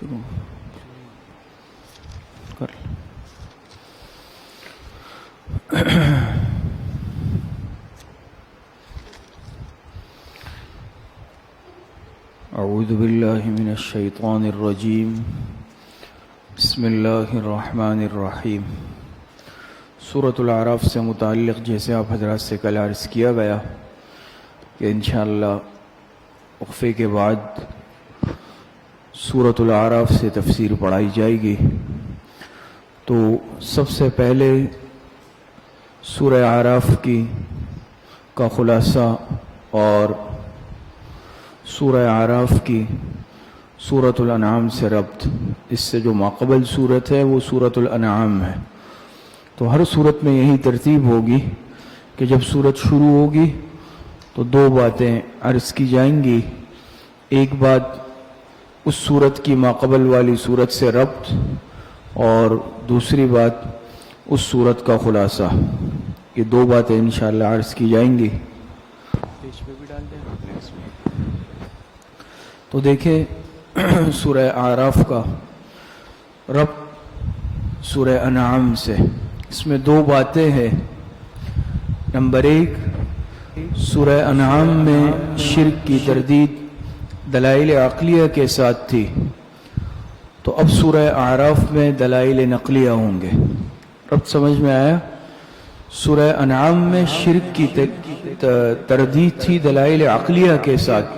شروع کر اعوذ باللہ من الشیطان الرجیم بسم اللہ الرحمن الرحیم۔ سورۃ الاعراف سے متعلق جیسے آپ حضرات سے کل عرض کیا گیا کہ انشاءاللہ وقفے کے بعد سورۃ الاعراف سے تفسیر پڑھائی جائے گی، تو سب سے پہلے سورہ اعراف کا خلاصہ اور سورہ اعراف کی سورۃ الانعام سے ربط، اس سے جو ماقبل سورت ہے وہ سورۃ الانعام ہے۔ تو ہر صورت میں یہی ترتیب ہوگی کہ جب سورت شروع ہوگی تو دو باتیں عرض کی جائیں گی، ایک بات اس صورت کی ماقبل والی صورت سے ربط اور دوسری بات اس صورت کا خلاصہ۔ یہ دو باتیں انشاءاللہ عرض کی جائیں گی۔ تو دیکھیں سورہ اعراف کا ربط سورہ انعام سے، اس میں دو باتیں ہیں۔ نمبر ایک، سورہ انعام میں شرک کی تردید دلائل عقلیہ کے ساتھ تھی، تو اب سورہ اعراف میں دلائل نقلیہ ہوں گے۔ ربط سمجھ میں آیا؟ سورہ انعام میں شرک کی تردید تھی دلائل عقلیہ کے ساتھ،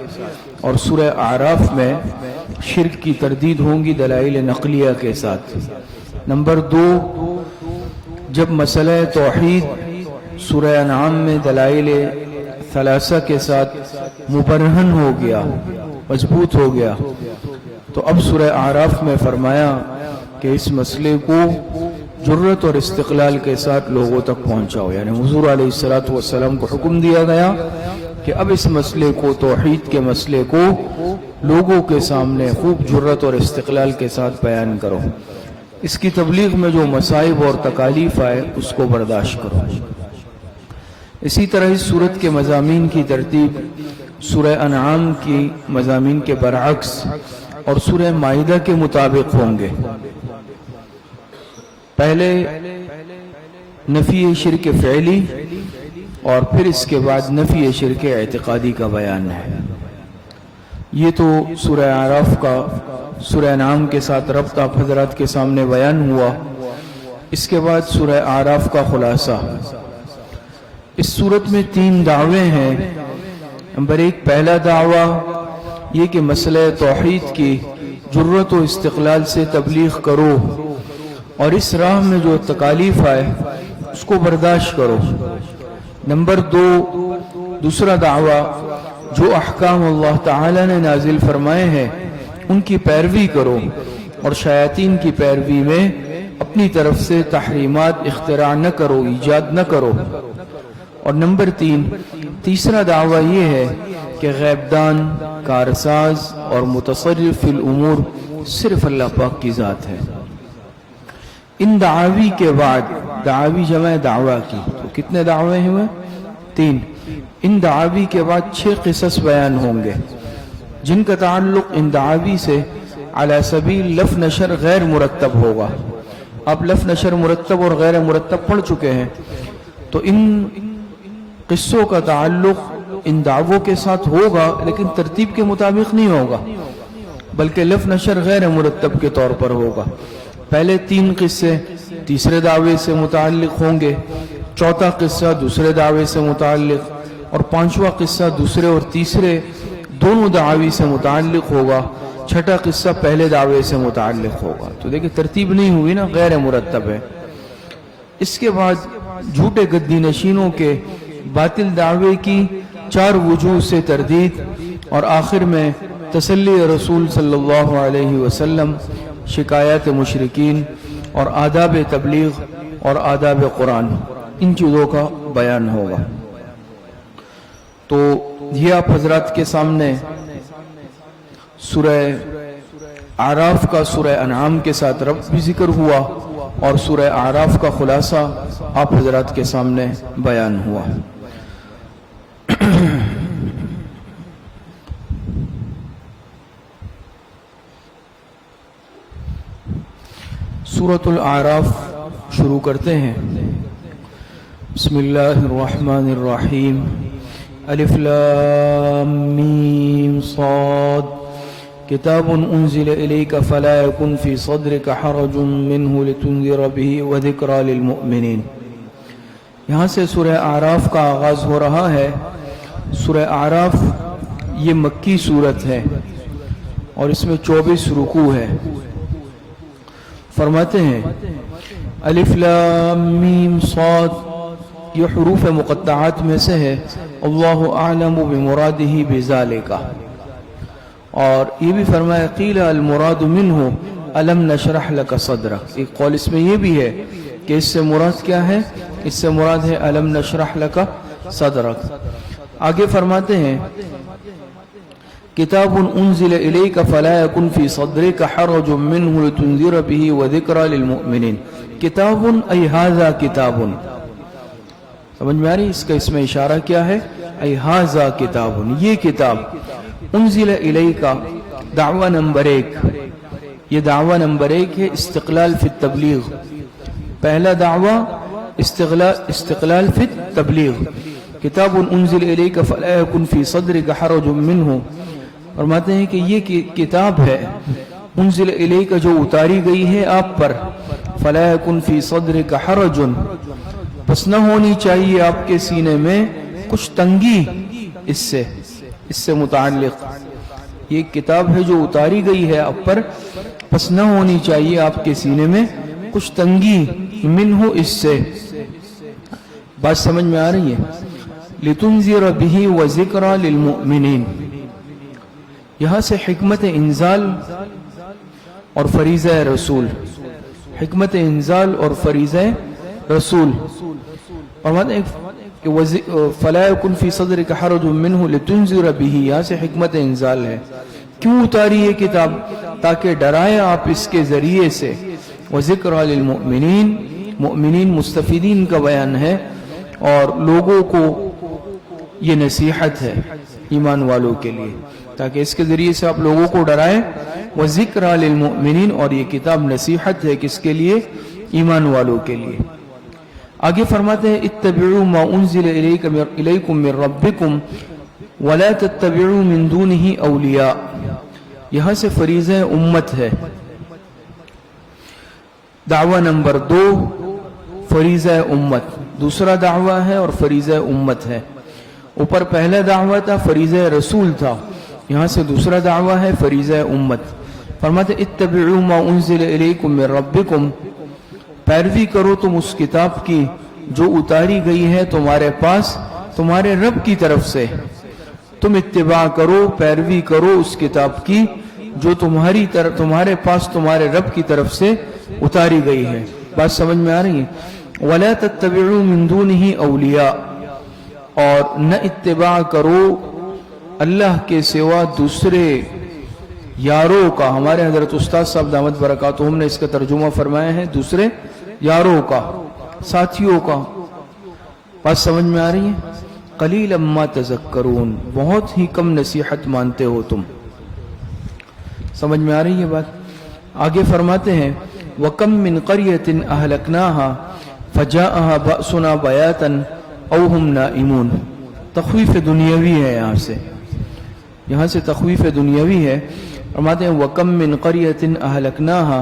اور سورہ اعراف میں شرک کی تردید ہوں گی دلائل نقلیہ کے ساتھ۔ نمبر دو، جب مسئلہ توحید سورہ انعام میں دلائل ثلاثہ کے ساتھ مبرہن ہو گیا، مضبوط ہو گیا، تو اب سورہ اعراف میں فرمایا کہ اس مسئلے کو جرت اور استقلال کے ساتھ لوگوں تک پہنچاؤ، یعنی حضور علیہ السلام کو حکم دیا گیا کہ اب اس مسئلے کو، توحید کے مسئلے کو لوگوں کے سامنے خوب جرت اور استقلال کے ساتھ بیان کرو، اس کی تبلیغ میں جو مصائب اور تکالیف آئے اس کو برداشت کرو۔ اسی طرح اس سورت کے مضامین کی ترتیب سورہ انعام کی مضامین کے برعکس اور سورہ مائدہ کے مطابق ہوں گے۔ پہلے نفی شرک فعلی اور پھر اس کے بعد نفی شرک اعتقادی کا بیان ہے۔ یہ تو سورہ اعراف کا سورہ انعام کے ساتھ ربط آپ حضرات کے سامنے بیان ہوا۔ اس کے بعد سورہ اعراف کا خلاصہ۔ اس صورت میں تین دعوے ہیں۔ نمبر ایک، پہلا دعویٰ یہ کہ مسئلہ توحید کی جرت و استقلال سے تبلیغ کرو اور اس راہ میں جو تکالیف آئے اس کو برداشت کرو۔ نمبر دو، دوسرا دعویٰ جو احکام اللہ تعالی نے نازل فرمائے ہیں ان کی پیروی کرو اور شیاطین کی پیروی میں اپنی طرف سے تحریمات اختراع نہ کرو، ایجاد نہ کرو۔ اور نمبر تیسرا دعویٰ یہ ہے کہ غیب دان، کارساز اور متصرف فی الامور صرف اللہ پاک کی ذات ہے۔ ان دعاوی کے بعد، دعاوی جمع دعویٰ کی، تو کتنے دعوے ہوئے؟ تین۔ ان دعاوی کے بعد 6 قصص بیان ہوں گے جن کا تعلق ان دعاوی سے علی سبیل لف نشر غیر مرتب ہوگا۔ آپ لف نشر مرتب اور غیر مرتب پڑھ چکے ہیں، تو ان قصوں کا تعلق ان دعووں کے ساتھ ہوگا لیکن ترتیب کے مطابق نہیں ہوگا، بلکہ لف نشر غیر مرتب کے طور پر ہوگا۔ پہلے 3 قصے تیسرے دعوے سے متعلق ہوں گے، چوتھا قصہ دوسرے دعوے سے متعلق، اور 5واں قصہ دوسرے اور تیسرے دونوں دعوی سے متعلق ہوگا، چھٹا قصہ پہلے دعوے سے متعلق ہوگا۔ تو دیکھیں ترتیب نہیں ہوئی نا، غیر مرتب ہے۔ اس کے بعد جھوٹے گدی نشینوں کے باطل دعوے کی 4 وجوہ سے تردید، اور آخر میں تسلی رسول صلی اللہ علیہ وسلم، شکایات مشرکین اور آداب تبلیغ اور آداب قرآن، ان چیزوں کا بیان ہوگا۔ تو یہ آپ حضرات کے سامنے سورہ اعراف کا سورہ انعام کے ساتھ ربط بھی ذکر ہوا اور سورہ اعراف کا خلاصہ آپ حضرات کے سامنے بیان ہوا۔ سورۃ الاعراف شروع کرتے ہیں۔ بسم اللہ الرحمن الرحیم۔ الف لام میم صاد کتاب انزل الیک فلا یکن فی صدرک حرج منہ لتنذر بہ وذکری للمؤمنین۔ یہاں سے سورہ اعراف کا آغاز ہو رہا ہے۔ سورہ اعراف یہ مکی صورت ہے اور اس میں 24 رکوع ہے۔ فرماتے ہیں الف لام میم صاد، یہ حروف مقطعات میں سے ہے، اللہ اعلم بمرادہ بذالک۔ اور یہ بھی فرمایا قیل المراد منہ الم نشرح لک صدرک۔ ایک قول اس میں یہ بھی ہے کہ اس سے مراد کیا ہے؟ اس سے مراد ہے الم نشرح لک صدرک۔ آگے فرماتے ہیں کتاب انزل الیک فلا یکن فی صدرک حرج منہ لتنذر بہ وذکری للمؤمنین۔ کتاب ای ھذا کتاب، سمجھ میں آ رہی؟ اس کا اس میں اشارہ کیا ہے؟ ای ھذا کتاب، یہ کتاب۔ انزل الیک دعوی نمبر 1، یہ دعوی نمبر 1 ہے، استقلال فی التبلیغ۔ پہلا دعوی استقلال فی التبلیغ۔ کتاب انزل الیک فلا یکن فی صدرک حرج منہ، فرماتے ہیں کہ یہ کتاب ہے انزل الیک جو اتاری گئی ہے آپ پر، فلا یکن فی صدرک حرج، بس نہ ہونی چاہیے آپ کے سینے میں کچھ تنگی اس سے متعلق۔ یہ کتاب ہے جو اتاری گئی ہے آپ پر، بس نہ ہونی چاہیے آپ کے سینے میں کچھ تنگی منہ اس سے۔ بات سمجھ میں آ رہی ہے؟ لتنذر بہ وذکری للمؤمنین۔ یہاں سے حکمت انزال اور فریضہ رسول، حکمت انزال اور فریضہ رسول، فلا یکن فی صدرک حرج منہ لتنذر بہ، یہاں سے حکمت انزال ہے۔ کیوں اتاری یہ کتاب؟ تاکہ ڈرائے آپ اس کے ذریعے سے، وذکری للمؤمنین، مؤمنین مستفیدین کا بیان ہے، اور لوگوں کو یہ نصیحت ہے ایمان والوں کے لیے، تاکہ اس کے ذریعے سے آپ لوگوں کو ڈرائیں۔ وذکری للمؤمنین، اور یہ کتاب نصیحت ہے کس کے لیے؟ ایمان والوں کے لیے۔ آگے فرماتے ہیں اتبعوا ما انزل الیکم من ربکم ولا تتبعوا من دونہ اولیاء۔ یہاں سے فریضہ امت ہے۔ دعوی نمبر 2 فریضہ امت، دوسرا دعویٰ ہے اور فریضہ امت ہے۔ اوپر پہلا دعویٰ تھا فریضہ رسول تھا، یہاں سے دوسرا دعویٰ ہے فریضہ امت۔ فرماتے اتبعوا ما انزل الیکم من ربکم، پیروی کرو تم اس کتاب کی جو اتاری گئی ہے تمہارے پاس تمہارے رب کی طرف سے۔ تم اتباع کرو، پیروی کرو اس کتاب کی جو تمہارے پاس تمہارے رب کی طرف سے اتاری گئی ہے۔ بات سمجھ میں آ رہی ہے؟ وَلَا تَتَّبِعُوا مِن دُونِهِ أَوْلِيَاءَ، اور نہ اتباع کرو اللہ کے سوا دوسرے یاروں کا۔ ہمارے حضرت استاد صاحب دامت برکاتہم نے اس کا ترجمہ فرمایا ہے دوسرے یاروں کا، ساتھیوں کا۔ بات سمجھ میں آ رہی ہے؟ قلیلا ما تذکرون، بہت ہی کم نصیحت مانتے ہو تم۔ سمجھ میں آ رہی ہے بات؟ آگے فرماتے ہیں وَكَم مِّن قَرْيَةٍ أَهْلَكْنَاهَا فَجَاءَهَا بَأْسُنَا بَيَاتًا أَوْ هُمْ نَائِمُونَ۔ تخویف دنیاوی ہے، یہاں سے تخویف دنیاوی ہے۔ فرماتے ہیں وَكَم مِّن قَرْيَةٍ أَهْلَكْنَاهَا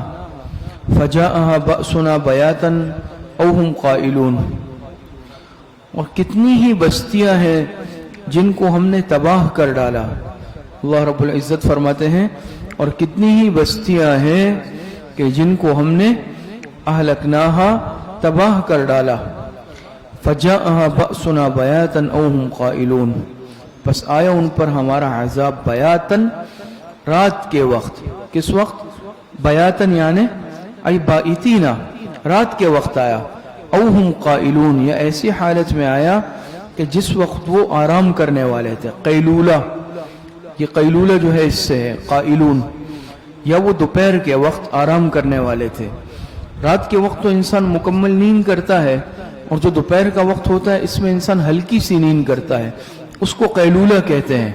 فَجَاءَهَا بَأْسُنَا بَيَاتًا أَوْ هُمْ قَائِلُونَ۔ اور کتنی ہی بستیاں ہیں جن کو ہم نے تباہ کر ڈالا۔ اللہ رب العزت فرماتے ہیں اور کتنی ہی بستیاں ہیں کہ جن کو ہم نے اہلکناہا تباہ کر ڈالا۔ فجاءها بأسنا بیاتا او ہم قائلون، پس آیا ان پر ہمارا عذاب بیاتن، رات کے وقت۔ کس وقت؟ بیاتن یعنی ای بائتینا، رات کے وقت آیا۔ او ہم قائلون، یا ایسی حالت میں آیا کہ جس وقت وہ آرام کرنے والے تھے۔ قیلولہ، یہ قیلولہ جو ہے اس سے ہے قائلون، یا وہ دوپہر کے وقت آرام کرنے والے تھے۔ رات کے وقت تو انسان مکمل نیند کرتا ہے، اور جو دوپہر کا وقت ہوتا ہے اس میں انسان ہلکی سی نیند کرتا ہے، اس کو قیلولہ کہتے ہیں۔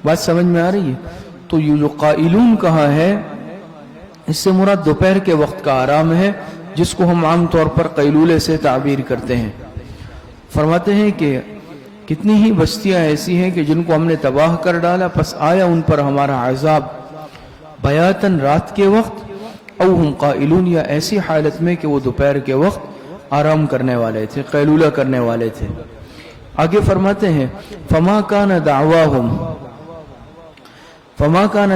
بات سمجھ میں آ رہی ہے؟ تو یہ جو قائلون کہا ہے اس سے مراد دوپہر کے وقت کا آرام ہے، جس کو ہم عام طور پر قیلولے سے تعبیر کرتے ہیں۔ فرماتے ہیں کہ کتنی ہی بستیاں ایسی ہیں کہ جن کو ہم نے تباہ کر ڈالا، پس آیا ان پر ہمارا عذاب بیاتن رات کے وقت، او ہم قائلون یا ایسی حالت میں کہ وہ دوپہر کے وقت آرام کرنے والے تھے، قیلولہ کرنے والے تھے۔ آگے فرماتے ہیں فما کان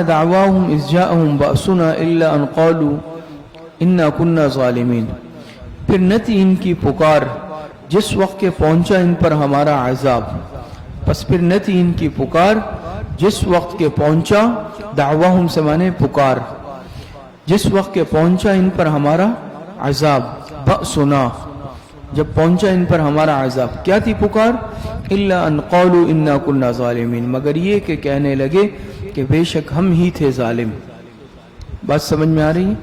دعواہم اذ جاءہم بأسنا الا ان قالوا انا كنا ظالمین، پھر نہ تھی ان کی پکار جس وقت کے پہنچا ان پر ہمارا عذاب، پس پھر نہ تھی ان کی پکار جس وقت کے پہنچا، دعواہم سے مانے پکار، جس وقت کے پہنچا ان پر ہمارا عذاب، بأسنا جب پہنچا ان پر ہمارا عذاب، کیا تھی پکار؟ الا ان قالوا انا كنا ظالمین، مگر یہ کہ کہنے لگے کہ بے شک ہم ہی تھے ظالم۔ بات سمجھ میں آ رہی ہے؟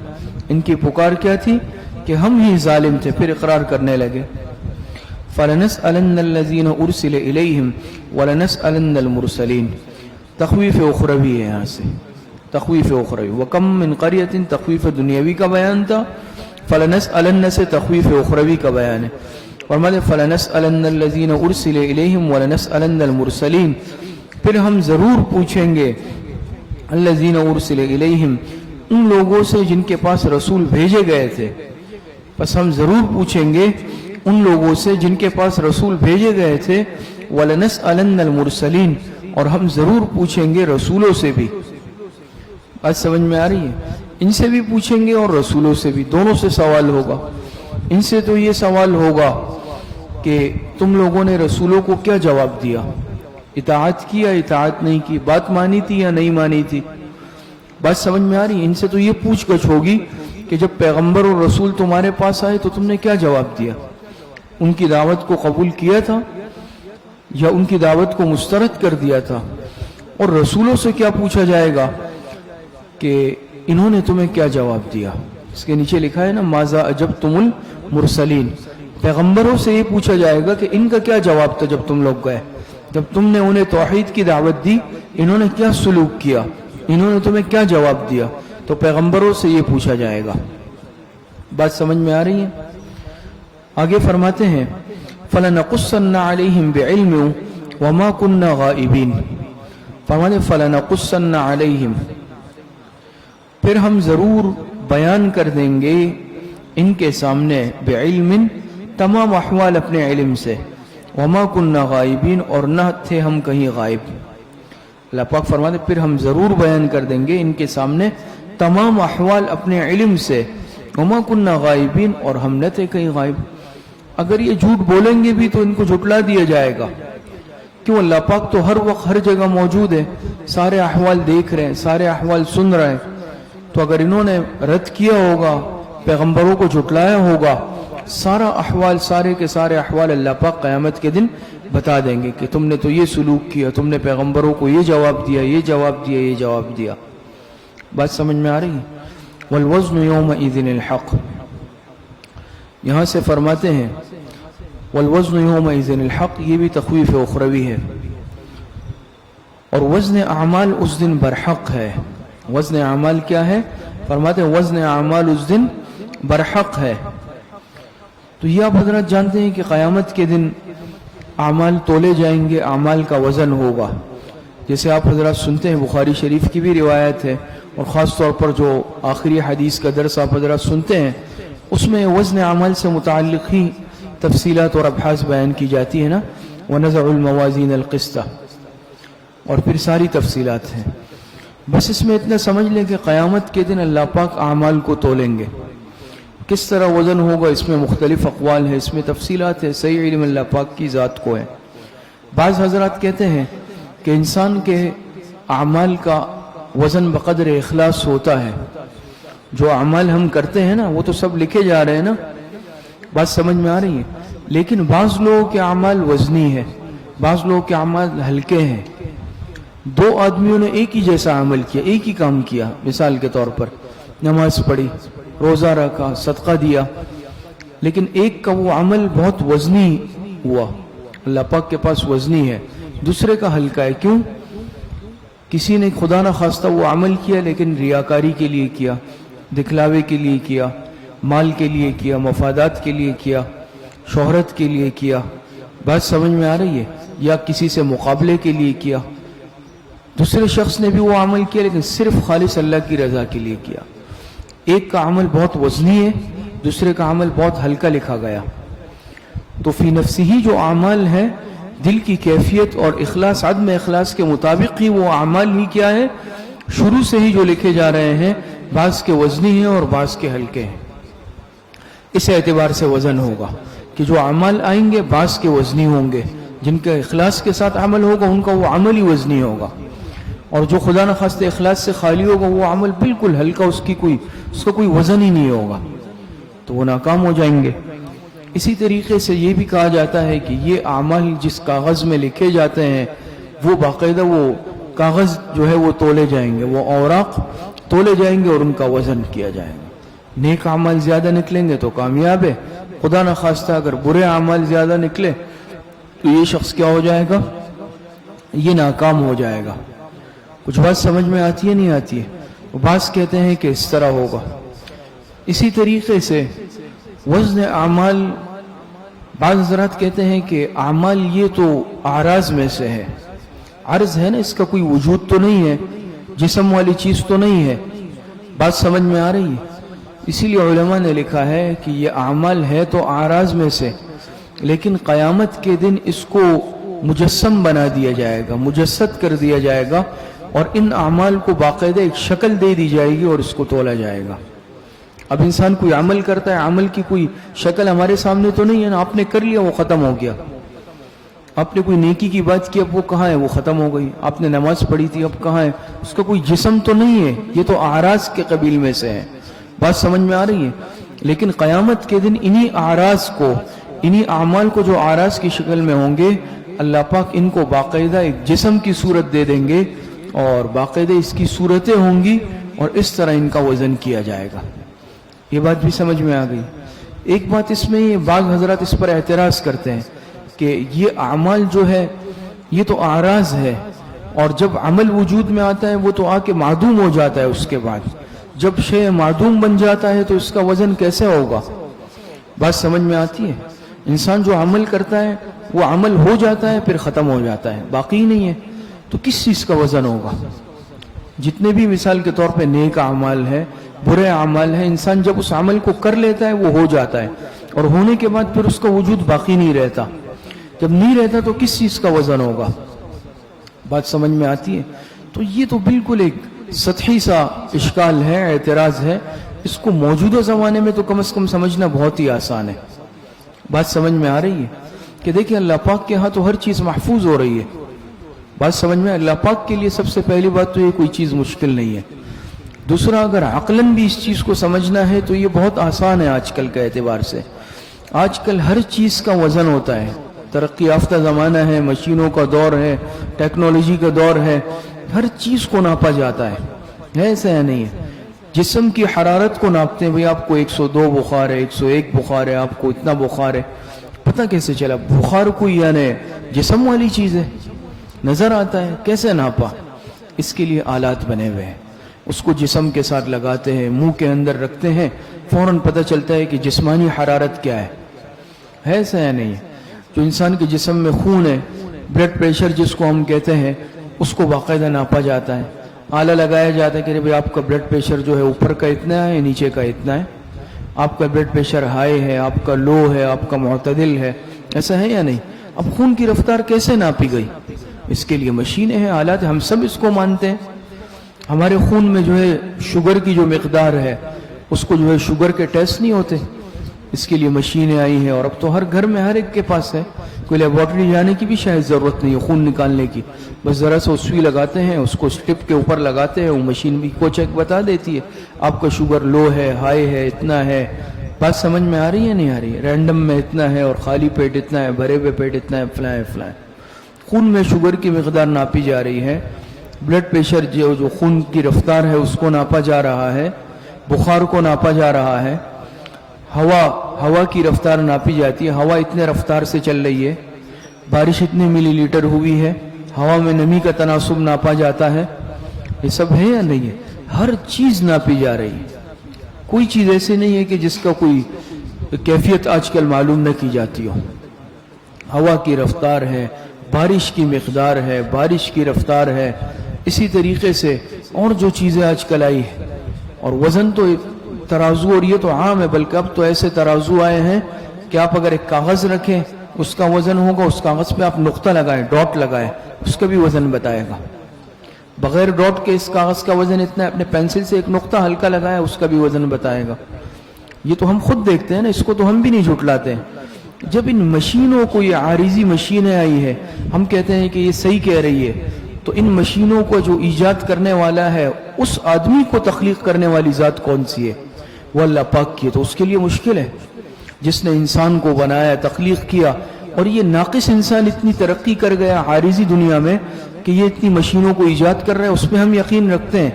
ان کی پکار کیا تھی کہ ہم ہی ظالم تھے، پھر اقرار کرنے لگے۔ فَلَنَسْأَلَنَّ الَّذِينَ أُرْسِلَ إِلَيْهِمْ وَلَنَسْأَلَنَّ الْمُرْسَلِينَ، تخویف اخروی ہے یہاں سے، تخویف اخروی۔ وَكَمْ مِنْ قَرْيَةٍ تخویف دنیاوی کا بیان تھا، فَلَنَسْأَلَنَّ سے تخویف اخروی کا بیان ہے۔ فرماتے فَلَنَسْأَلَنَّ الَّذِينَ أُرْسِلَ إِلَيْهِمْ وَلَنَسْأَلَنَّ الْمُرْسَلِينَ، پھر ہم ضرور پوچھیں گے الَّذِينَ أُرْسِلَ إِلَيْهِمْ، ان لوگوں سے جن کے پاس رسول بھیجے گئے تھے، پس ہم ضرور پوچھیں گے ان لوگوں سے جن کے پاس رسول بھیجے گئے تھے، وَلَنَسْأَلَنَّ الْمُرْسَلِينَ، اور ہم ضرور پوچھیں گے رسولوں سے بھی۔ بات سمجھ میں آ رہی ہے؟ ان سے بھی پوچھیں گے اور رسولوں سے بھی، دونوں سے سوال ہوگا۔ ان سے تو یہ سوال ہوگا کہ تم لوگوں نے رسولوں کو کیا جواب دیا، اطاعت کی یا اطاعت نہیں کی، بات مانی تھی یا نہیں مانی تھی۔ بات سمجھ میں آ رہی ہے؟ ان سے تو یہ پوچھ گچھ ہوگی کہ جب پیغمبر اور رسول تمہارے پاس آئے تو تم نے کیا جواب دیا، ان کی دعوت کو قبول کیا تھا یا ان کی دعوت کو مسترد کر دیا تھا۔ اور رسولوں سے کیا پوچھا جائے گا کہ انہوں نے تمہیں کیا جواب دیا۔ اس کے نیچے لکھا ہے نا ماذا اجبتم المرسلین، پیغمبروں سے یہ پوچھا جائے گا کہ ان کا کیا جواب تھا جب تم لوگ گئے، جب تم نے انہیں توحید کی دعوت دی، انہوں نے کیا سلوک کیا، انہوں نے تمہیں کیا جواب دیا، تو پیغمبروں سے یہ پوچھا جائے گا۔ بات سمجھ میں آ رہی ہے؟ آگے فرماتے ہیں فَلَنَقُصَّنَّ عَلَيْهِمْ بِعِلْمٍ وَمَا كُنَّا غَائِبِينَ، فرماتے فَلَنَقُصَّنَّ عَلَيْهِمْ، پھر ہم ضرور بیان کر دیں گے ان کے سامنے، بعلم تمام احوال اپنے علم سے، وما كنا غائبین اور نہ تھے ہم کہیں غائب۔ اللہ پاک فرماتے پھر ہم ضرور بیان کر دیں گے ان کے سامنے تمام احوال اپنے علم سے، وما كنا غائبین اور ہم نہ تھے کہیں غائب۔ اگر یہ جھوٹ بولیں گے بھی تو ان کو جھٹلا دیا جائے گا، کیوں؟ اللہ پاک تو ہر وقت ہر جگہ موجود ہے، سارے احوال دیکھ رہے ہیں، سارے احوال سن رہے ہیں۔ تو اگر انہوں نے رد کیا ہوگا، پیغمبروں کو جھٹلایا ہوگا، سارا احوال، سارے کے سارے احوال اللہ پاک قیامت کے دن بتا دیں گے کہ تم نے تو یہ سلوک کیا، تم نے پیغمبروں کو یہ جواب دیا، یہ جواب دیا، یہ جواب دیا۔ بات سمجھ میں آ رہی ہے؟ والوزن یومئذ الحق، یہاں سے فرماتے ہیں والوزن یومئذ الحق، یہ بھی تخویف اخروی ہے، اور وزن اعمال اس دن برحق ہے۔ وزن اعمال کیا ہے؟ فرماتے ہیں وزن اعمال اس دن برحق ہے۔ تو یہ آپ حضرات جانتے ہیں کہ قیامت کے دن اعمال تولے جائیں گے، اعمال کا وزن ہوگا۔ جیسے آپ حضرات سنتے ہیں، بخاری شریف کی بھی روایت ہے، اور خاص طور پر جو آخری حدیث کا درس آپ حضرات سنتے ہیں، اس میں وزن اعمال سے متعلق ہی تفصیلات اور ابحاث بیان کی جاتی ہے نا، وَنَزَعُ الْمَوَازِينَ الْقِسْطَ، اور پھر ساری تفصیلات ہیں۔ بس اس میں اتنا سمجھ لیں کہ قیامت کے دن اللہ پاک اعمال کو تولیں گے، کس طرح وزن ہوگا اس میں مختلف اقوال ہے، اس میں تفصیلات ہے، صحیح علم اللہ پاک کی ذات کو ہے۔ بعض حضرات کہتے ہیں کہ انسان کے اعمال کا وزن بقدر اخلاص ہوتا ہے، جو اعمال ہم کرتے ہیں نا وہ تو سب لکھے جا رہے ہیں نا، بات سمجھ میں آ رہی ہے، لیکن بعض لوگوں کے اعمال وزنی ہے، بعض لوگوں کے اعمال ہلکے ہیں۔ دو آدمیوں نے ایک ہی جیسا عمل کیا، ایک ہی کام کیا، مثال کے طور پر نماز پڑھی، روزہ رکھا، صدقہ دیا، لیکن ایک کا وہ عمل بہت وزنی ہوا، اللہ پاک کے پاس وزنی ہے، دوسرے کا ہلکا ہے۔ کیوں؟ کسی نے خدا نہ خواستہ وہ عمل کیا لیکن ریاکاری کے لیے کیا، دکھلاوے کے لیے کیا، مال کے لیے کیا، مفادات کے لیے کیا، شہرت کے لیے کیا، بات سمجھ میں آ رہی ہے، یا کسی سے مقابلے کے لیے کیا، دوسرے شخص نے بھی وہ عمل کیا لیکن صرف خالص اللہ کی رضا کے لیے کیا، ایک کا عمل بہت وزنی ہے، دوسرے کا عمل بہت ہلکا لکھا گیا، تو فی نفسی ہی جو اعمال ہے دل کی کیفیت اور اخلاص، عدم اخلاص کے مطابق ہی وہ اعمال ہی کیا ہے، شروع سے ہی جو لکھے جا رہے ہیں، بعض کے وزنی ہیں اور بعض کے ہلکے ہیں۔ اس اعتبار سے وزن ہوگا کہ جو اعمال آئیں گے بعض کے وزنی ہوں گے، جن کا اخلاص کے ساتھ عمل ہوگا ان کا وہ عمل ہی وزنی ہوگا، اور جو خدا نخواستہ اخلاص سے خالی ہوگا وہ عمل بالکل ہلکا، اس کا کوئی وزن ہی نہیں ہوگا، تو وہ ناکام ہو جائیں گے۔ اسی طریقے سے یہ بھی کہا جاتا ہے کہ یہ اعمال جس کاغذ میں لکھے جاتے ہیں وہ باقاعدہ وہ کاغذ جو ہے وہ تولے جائیں گے، وہ اوراق تولے جائیں گے اور ان کا وزن کیا جائے گا۔ نیک اعمال زیادہ نکلیں گے تو کامیاب ہے، خدا نخواستہ اگر برے اعمال زیادہ نکلے تو یہ شخص کیا ہو جائے گا، یہ ناکام ہو جائے گا۔ کچھ بات سمجھ میں آتی ہے نہیں آتی ہے؟ بعض کہتے ہیں کہ اس طرح ہوگا۔ اسی طریقے سے وزن اعمال، بعض حضرات کہتے ہیں کہ اعمال یہ تو اعراض میں سے ہے، عرض ہے نا، اس کا کوئی وجود تو نہیں ہے، جسم والی چیز تو نہیں ہے، بات سمجھ میں آ رہی ہے؟ اسی لیے علماء نے لکھا ہے کہ یہ اعمال ہے تو اعراض میں سے، لیکن قیامت کے دن اس کو مجسم بنا دیا جائے گا، مجسد کر دیا جائے گا، اور ان اعمال کو باقاعدہ ایک شکل دے دی جائے گی اور اس کو تولا جائے گا۔ اب انسان کوئی عمل کرتا ہے، عمل کی کوئی شکل ہمارے سامنے تو نہیں ہے نا، آپ نے کر لیا وہ ختم ہو گیا، آپ نے کوئی نیکی کی بات کی اب وہ کہاں ہے، وہ ختم ہو گئی، آپ نے نماز پڑھی تھی اب کہاں ہے، اس کا کوئی جسم تو نہیں ہے، یہ تو اعراض کے قبیل میں سے ہے، بات سمجھ میں آ رہی ہے؟ لیکن قیامت کے دن انہی اعراض کو، انہی اعمال کو جو اعراض کی شکل میں ہوں گے، اللہ پاک ان کو باقاعدہ ایک جسم کی صورت دے دیں گے اور باقاعدہ اس کی صورتیں ہوں گی اور اس طرح ان کا وزن کیا جائے گا۔ یہ بات بھی سمجھ میں آ گئی؟ ایک بات اس میں یہ بعض حضرات اس پر اعتراض کرتے ہیں کہ یہ اعمال جو ہے یہ تو اعراض ہے، اور جب عمل وجود میں آتا ہے وہ تو آ کے معدوم ہو جاتا ہے، اس کے بعد جب شے معدوم بن جاتا ہے تو اس کا وزن کیسے ہوگا؟ بات سمجھ میں آتی ہے؟ انسان جو عمل کرتا ہے وہ عمل ہو جاتا ہے پھر ختم ہو جاتا ہے، باقی نہیں ہے، تو کس چیز کا وزن ہوگا؟ جتنے بھی مثال کے طور پہ نیک اعمال ہے، برے اعمال ہیں، انسان جب اس عمل کو کر لیتا ہے وہ ہو جاتا ہے، اور ہونے کے بعد پھر اس کا وجود باقی نہیں رہتا، جب نہیں رہتا تو کس چیز کا وزن ہوگا؟ بات سمجھ میں آتی ہے؟ تو یہ تو بالکل ایک سطحی سا اشکال ہے، اعتراض ہے، اس کو موجودہ زمانے میں تو کم از کم سمجھنا بہت ہی آسان ہے۔ بات سمجھ میں آ رہی ہے کہ دیکھیں اللہ پاک کے ہاں تو ہر چیز محفوظ ہو رہی ہے، بات سمجھ میں؟ اللہ پاک کے لیے سب سے پہلی بات تو یہ کوئی چیز مشکل نہیں ہے، دوسرا اگر عقلاً بھی اس چیز کو سمجھنا ہے تو یہ بہت آسان ہے آج کل کے اعتبار سے، آج کل ہر چیز کا وزن ہوتا ہے، ترقی یافتہ زمانہ ہے، مشینوں کا دور ہے، ٹیکنالوجی کا دور ہے، ہر چیز کو ناپا جاتا ہے، ایسا ہے نہیں ہے؟ جسم کی حرارت کو ناپتے ہیں، بھئی آپ کو 102 بخار ہے، 101 بخار ہے، آپ کو اتنا بخار ہے، پتہ کیسے چلا؟ بخار کوئی یعنی جسم والی چیز ہے، نظر آتا ہے، کیسے ناپا؟ اس کے لیے آلات بنے ہوئے ہیں، اس کو جسم کے ساتھ لگاتے ہیں، منہ کے اندر رکھتے ہیں، فوراً پتہ چلتا ہے کہ جسمانی حرارت کیا ہے ایسا ہے نہیں ہے؟ جو انسان کے جسم میں خون ہے، بلڈ پریشر جس کو ہم کہتے ہیں، اس کو باقاعدہ ناپا جاتا ہے، آلہ لگایا جاتا ہے کہ بھئی آپ کا بلڈ پریشر جو ہے اوپر کا اتنا ہے، نیچے کا اتنا ہے، آپ کا بلڈ پریشر ہائی ہے، آپ کا لو ہے، آپ کا معتدل ہے، ایسا ہے یا نہیں؟ اب خون کی رفتار کیسے ناپی گئی؟ اس کے لیے مشینیں ہیں، آلات، ہم سب اس کو مانتے ہیں۔ ہمارے خون میں جو ہے شوگر کی جو مقدار ہے اس کو جو ہے شوگر کے ٹیسٹ نہیں ہوتے، اس کے لیے مشینیں آئی ہیں، اور اب تو ہر گھر میں ہر ایک کے پاس ہے، کوئی لیبارٹری جانے کی بھی شاید ضرورت نہیں ہے خون نکالنے کی، بس ذرا سا سوئی لگاتے ہیں، اس کو اسٹپ کے اوپر لگاتے ہیں، وہ مشین بھی کو چیک بتا دیتی ہے آپ کا شوگر لو ہے، ہائی ہے، اتنا ہے۔ بات سمجھ میں آ رہی ہے نہیں آ رہی ہے؟ رینڈم میں اتنا ہے اور خالی پیٹ اتنا ہے، بھرے ہوئے پیٹ اتنا ہے، فلاں فلاں۔ خون میں شوگر کی مقدار ناپی جا رہی ہے، بلڈ پریشر جو خون کی رفتار ہے اس کو ناپا جا رہا ہے، بخار کو ناپا جا رہا ہے، ہوا کی رفتار ناپی جاتی ہے، ہوا اتنے رفتار سے چل رہی ہے، بارش اتنے ملی لیٹر ہوئی ہے، ہوا میں نمی کا تناسب ناپا جاتا ہے، یہ سب ہے یا نہیں ہے؟ ہر چیز ناپی جا رہی ہے۔ کوئی چیز ایسی نہیں ہے کہ جس کا کوئی کیفیت آج کل معلوم نہ کی جاتی ہو. ہوا کی رفتار ہے، بارش کی مقدار ہے، بارش کی رفتار ہے، اسی طریقے سے اور جو چیزیں آج کل آئی ہیں. اور وزن تو ترازو، اور یہ تو عام ہے، بلکہ اب تو ایسے ترازو آئے ہیں کہ آپ اگر ایک کاغذ رکھیں اس کا وزن ہوگا، اس کاغذ پہ آپ نقطہ لگائیں، ڈاٹ لگائیں، اس کا بھی وزن بتائے گا. بغیر ڈاٹ کے اس کاغذ کا وزن اتنا ہے، اپنے پینسل سے ایک نقطہ ہلکا لگائیں، اس کا بھی وزن بتائے گا. یہ تو ہم خود دیکھتے ہیں نا، اس کو تو ہم بھی نہیں جھٹلاتے. جب ان مشینوں کو، یہ عارضی مشینیں آئی ہے، ہم کہتے ہیں کہ یہ صحیح کہہ رہی ہے، تو ان مشینوں کو جو ایجاد کرنے والا ہے، اس آدمی کو تخلیق کرنے والی ذات کون سی ہے؟ وہ اللہ پاک کی ہے. تو اس کے لیے مشکل ہے جس نے انسان کو بنایا، تخلیق کیا. اور یہ ناقص انسان اتنی ترقی کر گیا عارضی دنیا میں کہ یہ اتنی مشینوں کو ایجاد کر رہا ہے، اس پہ ہم یقین رکھتے ہیں.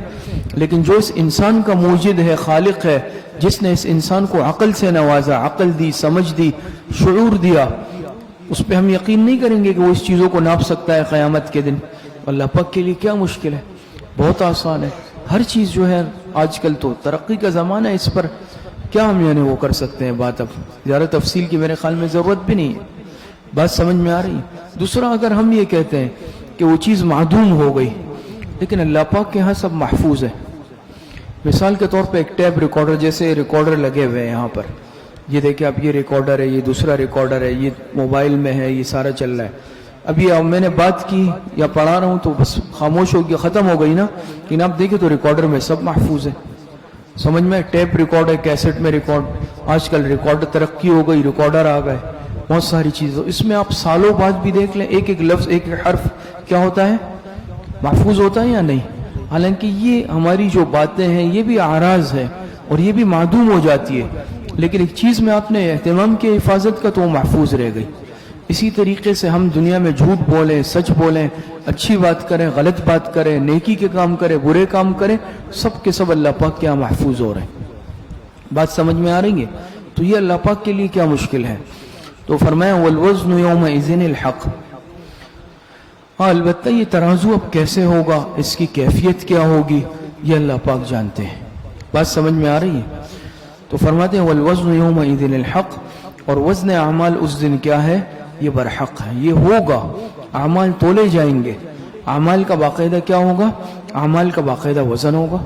لیکن جو اس انسان کا موجد ہے، خالق ہے، جس نے اس انسان کو عقل سے نوازا، عقل دی، سمجھ دی، شعور دیا، اس پہ ہم یقین نہیں کریں گے کہ وہ اس چیزوں کو ناپ سکتا ہے قیامت کے دن. اللہ پاک کے لیے کیا مشکل ہے؟ بہت آسان ہے. ہر چیز جو ہے آج کل تو ترقی کا زمانہ ہے، اس پر کیا ہم یعنی وہ کر سکتے ہیں بات. اب زیادہ تفصیل کی میرے خیال میں ضرورت بھی نہیں ہے. بات سمجھ میں آ رہی ہے؟ دوسرا، اگر ہم یہ کہتے ہیں کہ وہ چیز معدوم ہو گئی، لیکن اللہ پاک کے ہاں سب محفوظ ہے. مثال کے طور پہ ایک ٹیپ ریکارڈر، جیسے ریکارڈر لگے ہوئے ہیں یہاں پر، یہ دیکھیں آپ، یہ ریکارڈر ہے، یہ دوسرا ریکارڈر ہے، یہ موبائل میں ہے، یہ سارا چل رہا ہے. ابھی میں نے بات کی یا پڑھا رہا ہوں تو بس خاموش ہو گیا، ختم ہو گئی نا. لیکن آپ دیکھیں تو ریکارڈر میں سب محفوظ ہے. سمجھ میں؟ ٹیپ ریکارڈ ہے، کیسٹ میں ریکارڈ، آج کل ریکارڈر ترقی ہو گئی، ریکارڈر آ گئے، بہت ساری چیزیں. اس میں آپ سالوں بعد بھی دیکھ لیں، ایک ایک لفظ، ایک ایک حرف کیا ہوتا ہے؟ محفوظ ہوتا ہے یا نہیں؟ حالانکہ یہ ہماری جو باتیں ہیں یہ بھی اعراض ہے اور یہ بھی معدوم ہو جاتی ہے، لیکن ایک چیز میں آپ نے اہتمام کی حفاظت کا تو وہ محفوظ رہ گئی. اسی طریقے سے ہم دنیا میں جھوٹ بولیں، سچ بولیں، اچھی بات کریں، غلط بات کریں، نیکی کے کام کریں، برے کام کریں، سب کے سب اللہ پاک کیا محفوظ ہو رہے ہیں. بات سمجھ میں آ رہی ہے؟ تو یہ اللہ پاک کے لیے کیا مشکل ہے. تو فرمایا والوزن یومئذ الحق. ہاں البتہ یہ ترازو اب کیسے ہوگا، اس کی کیفیت کیا ہوگی، یہ اللہ پاک جانتے ہیں. بات سمجھ میں آ رہی ہے؟ تو فرماتے ہیں والوزن یومئذ الحق، اور وزن اعمال اس دن کیا ہے؟ یہ برحق ہے، یہ ہوگا. اعمال تولے جائیں گے، اعمال کا باقاعدہ کیا ہوگا؟ اعمال کا باقاعدہ وزن ہوگا.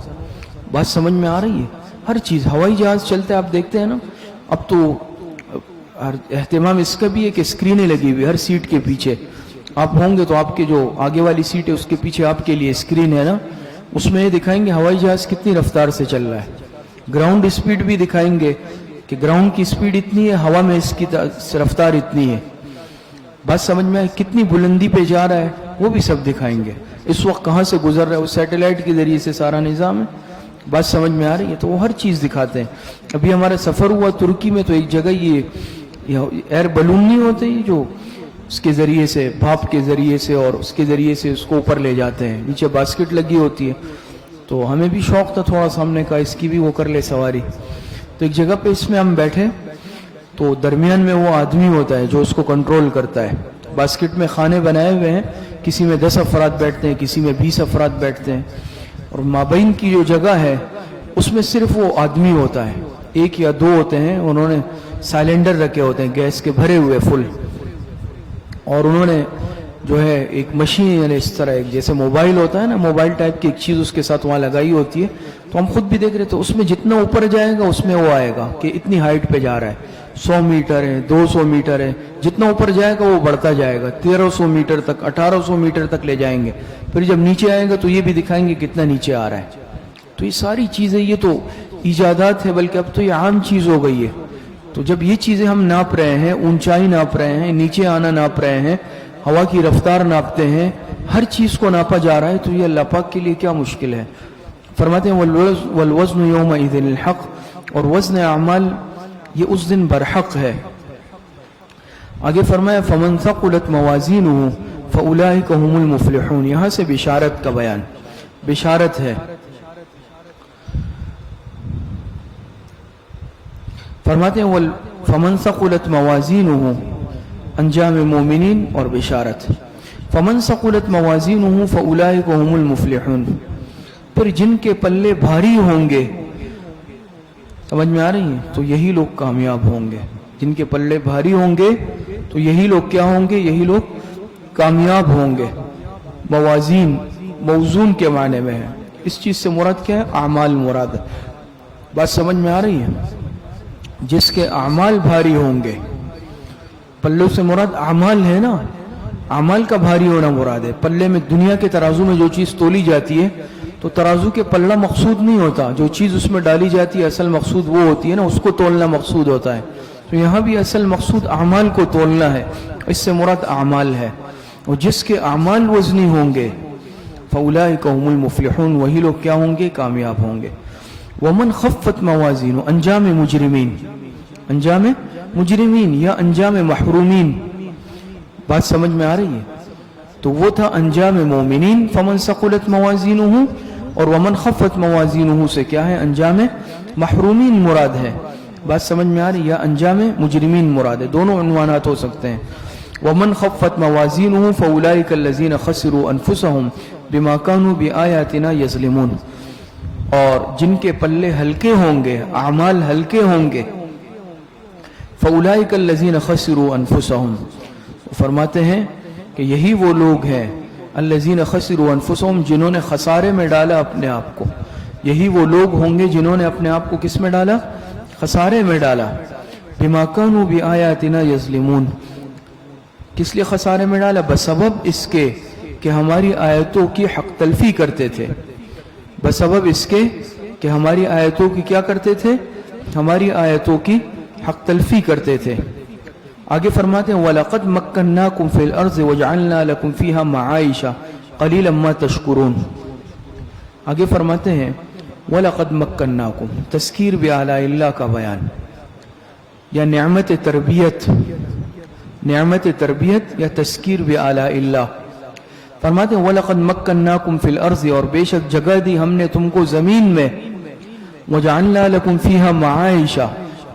بات سمجھ میں آ رہی ہے؟ ہر چیز، ہوائی جہاز چلتے آپ دیکھتے ہیں نا، اب تو اہتمام اس کا بھی ہے کہ اسکرینیں لگی ہوئی ہر سیٹ کے پیچھے. آپ ہوں گے تو آپ کے جو آگے والی سیٹ ہے اس کے پیچھے آپ کے لیے اسکرین ہے نا، اس میں یہ دکھائیں گے ہوائی جہاز کتنی رفتار سے چل رہا ہے. گراؤنڈ اسپیڈ بھی دکھائیں گے کہ گراؤنڈ کی اسپیڈ اتنی ہے، ہوا میں اس کی رفتار اتنی ہے. بات سمجھ میں آئے؟ کتنی بلندی پہ جا رہا ہے وہ بھی سب دکھائیں گے. اس وقت کہاں سے گزر رہا ہے، وہ سیٹلائٹ کے ذریعے سے سارا نظام ہے. بات سمجھ میں آ رہی ہے؟ تو وہ ہر چیز دکھاتے ہیں. ابھی ہمارا سفر ہوا ترکی میں، تو ایک جگہ یہ ایئر بلون نہیں ہوتے جو اس کے ذریعے سے، بھاپ کے ذریعے سے، اور اس کے ذریعے سے اس کو اوپر لے جاتے ہیں، نیچے باسکٹ لگی ہوتی ہے. تو ہمیں بھی شوق تھا تھوڑا سا، ہم نے کہا اس کی بھی وہ کر لے سواری. تو ایک جگہ پہ اس میں ہم بیٹھے، تو درمیان میں وہ آدمی ہوتا ہے جو اس کو کنٹرول کرتا ہے. باسکٹ میں خانے بنائے ہوئے ہیں، کسی میں 10 افراد بیٹھتے ہیں، کسی میں 20 افراد بیٹھتے ہیں. اور مابین کی جو جگہ ہے اس میں صرف وہ آدمی ہوتا ہے، ایک یا دو ہوتے ہیں، انہوں نے سائلنڈر رکھے ہوتے ہیں گیس کے بھرے ہوئے فل، اور انہوں نے جو ہے ایک مشین، یعنی اس طرح ایک جیسے موبائل ہوتا ہے نا، موبائل ٹائپ کی ایک چیز اس کے ساتھ وہاں لگائی ہوتی ہے. تو ہم خود بھی دیکھ رہے تھے، اس میں جتنا اوپر جائے گا اس میں وہ آئے گا کہ اتنی ہائٹ پہ جا رہا ہے، 100 میٹر ہے، 200 میٹر ہے، جتنا اوپر جائے گا وہ بڑھتا جائے گا، 1300 میٹر تک، 1800 میٹر تک لے جائیں گے. پھر جب نیچے آئے گا تو یہ بھی دکھائیں گے کتنا نیچے آ رہا ہے. تو یہ ساری چیزیں، یہ تو ایجادات ہے، بلکہ اب تو یہ عام چیز ہو گئی ہے. تو جب یہ چیزیں ہم ناپ رہے ہیں، اونچائی ناپ رہے ہیں، نیچے آنا ناپ رہے ہیں، ہوا کی رفتار ناپتے ہیں، ہر چیز کو ناپا جا رہا ہے، تو یہ اللہ پاک کے لیے کیا مشکل ہے. فرماتے ہیں والوزن یومئذ الحق، اور وزن اعمال یہ اس دن برحق ہے. آگے فرمایا فمن ثقلت موازینہ فاولئک هم المفلحون. یہاں سے بشارت کا بیان، بشارت ہے. فرماتے ہیں فمن ثقلت موازینہ، انجام مومنین اور بشارت. فمن ثقلت موازینہ فاولئک هم المفلحون. پھر جن کے پلے بھاری ہوں گے، سمجھ میں آ رہی ہے؟ تو یہی لوگ کامیاب ہوں گے، جن کے پلے بھاری ہوں گے تو یہی لوگ کیا ہوں گے؟ یہی لوگ کامیاب ہوں گے۔ موازین موزون کے معنی میں ہے، اس چیز سے مراد کیا ہے؟ اعمال مراد ہے۔ بات سمجھ میں آ رہی ہے؟ جس کے اعمال بھاری ہوں گے، پلوں سے مراد اعمال ہے نا، اعمال کا بھاری ہونا مراد ہے۔ پلے میں دنیا کے ترازو میں جو چیز تولی جاتی ہے تو ترازو کے پلہ مقصود نہیں ہوتا، جو چیز اس میں ڈالی جاتی ہے اصل مقصود وہ ہوتی ہے نا، اس کو تولنا مقصود ہوتا ہے۔ تو یہاں بھی اصل مقصود اعمال کو تولنا ہے، اس سے مراد اعمال ہے۔ اور جس کے اعمال وزنی ہوں گے فَأُولَئِكَ هُمُ الْمُفْلِحُونَ، وہی لوگ کیا ہوں گے؟ کامیاب ہوں گے۔ وَمَنْ خَفَّتْ مَوَازِينُهُ، انجام مجرمین، انجام مجرمین یا انجام محرومین، بات سمجھ میں آ رہی ہے؟ تو وہ تھا انجام مومنین، فمن ثقلت موازینہ، اور ومن خفت موازینہ سے کیا ہے؟ انجام محرومین مراد ہے۔ بات سمجھ میں آ رہی ہے؟ یا انجام مجرمین مراد ہے، دونوں عنوانات ہو سکتے ہیں۔ ومن خفت موازینہ فاولئک الذین خسروا انفسهم بما كانوا بآیاتنا یظلمون، اور جن کے پلے ہلکے ہوں گے، اعمال ہلکے ہوں گے، فاولئک الذین خسروا انفسهم، فرماتے ہیں کہ یہی وہ لوگ ہیں الذین خسروا انفسهم، جنہوں نے خسارے میں ڈالا اپنے آپ کو، یہی وہ لوگ ہوں گے جنہوں نے اپنے آپ کو کس میں ڈالا؟ خسارے میں ڈالا۔ بما كانوا بآیاتنا یظلمون، کس لیے خسارے میں ڈالا؟ بسبب اس کے کہ ہماری آیتوں کی حق تلفی کرتے تھے، بسبب اس کے کہ ہماری آیتوں کی کیا کرتے تھے؟ ہماری آیتوں کی حق تلفی کرتے تھے۔ آگے فرماتے ہیں وَلَقَدْ مَكَّنَّاكُمْ فِي الْأَرْضِ وَجَعَلْنَا لَكُمْ فِيهَا مَعَائِشَ قَلِيلًا مَا تَشْكُرُونَ۔ آگے فرماتے ہیں وَلَقَدْ مَكَّنَّاكُمْ، تذکیر بِآلاء اللہ کا بیان، یا نعمت تربیت، نعمت تربیت یا تذکیر بِآلاء اللہ۔ فرماتے ہیں وَلَقَدْ مَكَّنَّاكُمْ فِي الْأَرْضِ، اور بے شک جگہ دی ہم نے تم کو زمین میں، وَجَعَلْنَا لَكُمْ فِيهَا مَعَائِشَ،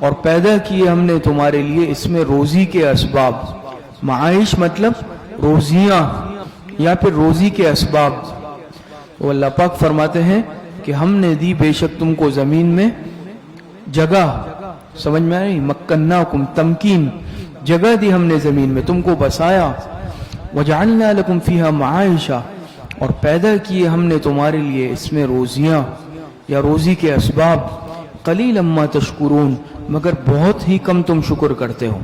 اور پیدا کیے ہم نے تمہارے لیے اس میں روزی کے اسباب۔ معائش مطلب روزیاں یا پھر روزی کے اسباب۔ تو اللہ پاک فرماتے ہیں کہ ہم نے دی بے شک تم کو زمین میں جگہ، سمجھ میں آئی؟ مکناکم، تمکین، جگہ دی ہم نے زمین میں، تم کو بسایا۔ وجعلنا لکم فیہا معائشہ، اور پیدا کیے ہم نے تمہارے لیے اس میں روزیاں یا روزی کے اسباب۔ قلیلا ما تشکرون، مگر بہت ہی کم تم شکر کرتے ہو۔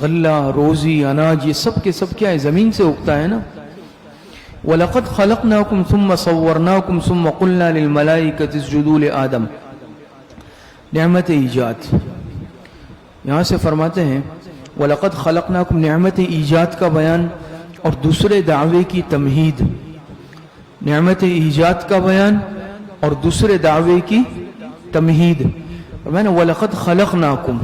غلہ، روزی، اناج، یہ سب کے سب کیا ہے؟ زمین سے اگتا ہے نا۔ وَلَقَدْ خَلَقْنَاكُمْ ثُمَّ صَوَّرْنَاكُمْ ثُمَّ قُلْنَا لِلْمَلَائِكَةِ اسْجُدُوا لِآدَمَ، نعمت ایجاد۔ یہاں سے فرماتے ہیں وَلَقَدْ خَلَقْنَاكُمْ، نعمت ایجاد کا بیان اور دوسرے دعوے کی تمہید، نعمت ایجاد کا بیان اور دوسرے دعوے کی تمہید۔ میں نے وَلَقَدْ خَلَقْنَاكُمْ،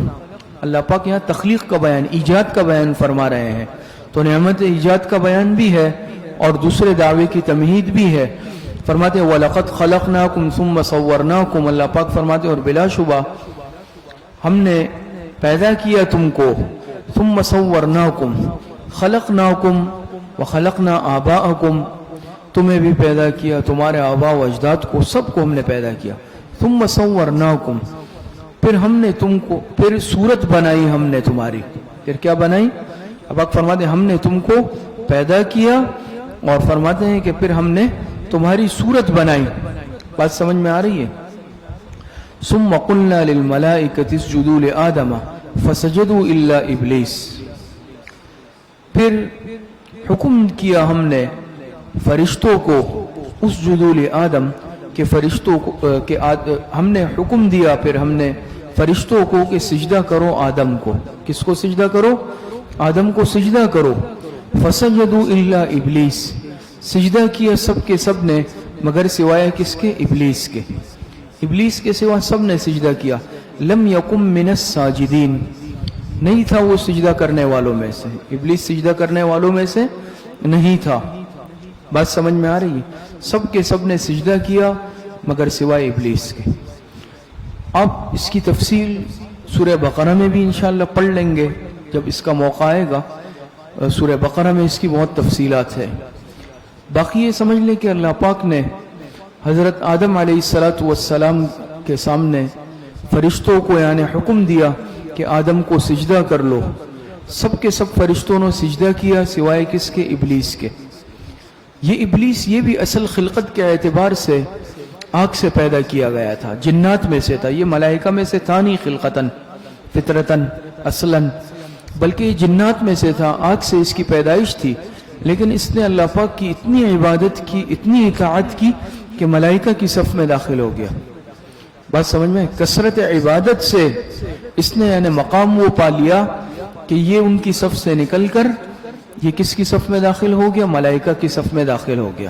اللہ پاک یہاں تخلیق کا بیان، ایجاد کا بیان فرما رہے ہیں، تو نعمت ایجاد کا بیان بھی ہے اور دوسرے دعوے کی تمہید بھی ہے۔ فرماتے ہیں وَلَقَدْ خَلَقْنَاكُمْ ثُمَّ صَوَّرْنَاكُمْ، اللہ پاک فرماتے ہیں اور بلا شبہ ہم نے پیدا کیا تم کو، ثُمَّ صَوَّرْنَاكُمْ، خَلَقْنَاكُمْ وَخَلَقْنَا آبَاءَكُمْ، تمہیں بھی پیدا کیا، تمہارے آباء و اجداد کو، سب کو ہم نے پیدا کیا۔ ثُمَّ صَوَّرْنَاكُمْ، پھر ہم نے تم کو، پھر صورت بنائی ہم نے تمہاری، پھر کیا بنائی؟ اب آپ فرماتے ہیں ہم نے تم کو پیدا کیا، اور فرماتے ہیں کہ پھر ہم نے تمہاری صورت بنائی۔ بات سمجھ میں آ رہی ہے؟ ثُمَّ قُلْنَا لِلْمَلَائِكَةِ اسْجُدُوا لِآدَمَ فَسَجَدُوا إِلَّا إِبْلِيسَ، پھر حکم کیا ہم نے فرشتوں کو، اسجدوا لآدم، کہ فرشتوں کو، کہ ہم نے حکم دیا، پھر ہم نے فرشتوں کو کہ سجدہ کرو آدم کو۔ کس کو سجدہ کرو؟ آدم کو سجدہ کرو۔ فسجدوا الا ابلیس، سجدہ کیا سب کے سب نے مگر سوائے کس کے؟ ابلیس کے۔ ابلیس کے سوا سب نے سجدہ کیا۔ لم یقم من الساجدین، نہیں تھا وہ سجدہ کرنے والوں میں سے، ابلیس سجدہ کرنے والوں میں سے نہیں تھا۔ بات سمجھ میں آ رہی ہے؟ سب کے سب نے سجدہ کیا مگر سوائے ابلیس کے۔ اب اس کی تفصیل سورہ بقرہ میں بھی انشاءاللہ پڑھ لیں گے جب اس کا موقع آئے گا۔ سورہ بقرہ میں اس کی بہت تفصیلات ہے۔ باقی یہ سمجھ لیں کہ اللہ پاک نے حضرت آدم علیہ السلام کے سامنے فرشتوں کو یعنی حکم دیا کہ آدم کو سجدہ کر لو، سب کے سب فرشتوں نے سجدہ کیا سوائے کس کے؟ ابلیس کے۔ یہ ابلیس یہ بھی اصل خلقت کے اعتبار سے آگ سے پیدا کیا گیا تھا، جنات میں سے تھا، یہ ملائکہ میں سے تھا نہیں خلقتاً فطرتاً اصلاً، بلکہ یہ جنات میں سے تھا، آگ سے اس کی پیدائش تھی، لیکن اس نے اللہ پاک کی اتنی عبادت کی، اتنی اطاعت کی کہ ملائکہ کی صف میں داخل ہو گیا۔ بات سمجھ میں؟ کثرت عبادت سے اس نے یعنی مقام وہ پا لیا کہ یہ ان کی صف سے نکل کر یہ کس کی صف میں داخل ہو گیا؟ ملائکہ کی صف میں داخل ہو گیا۔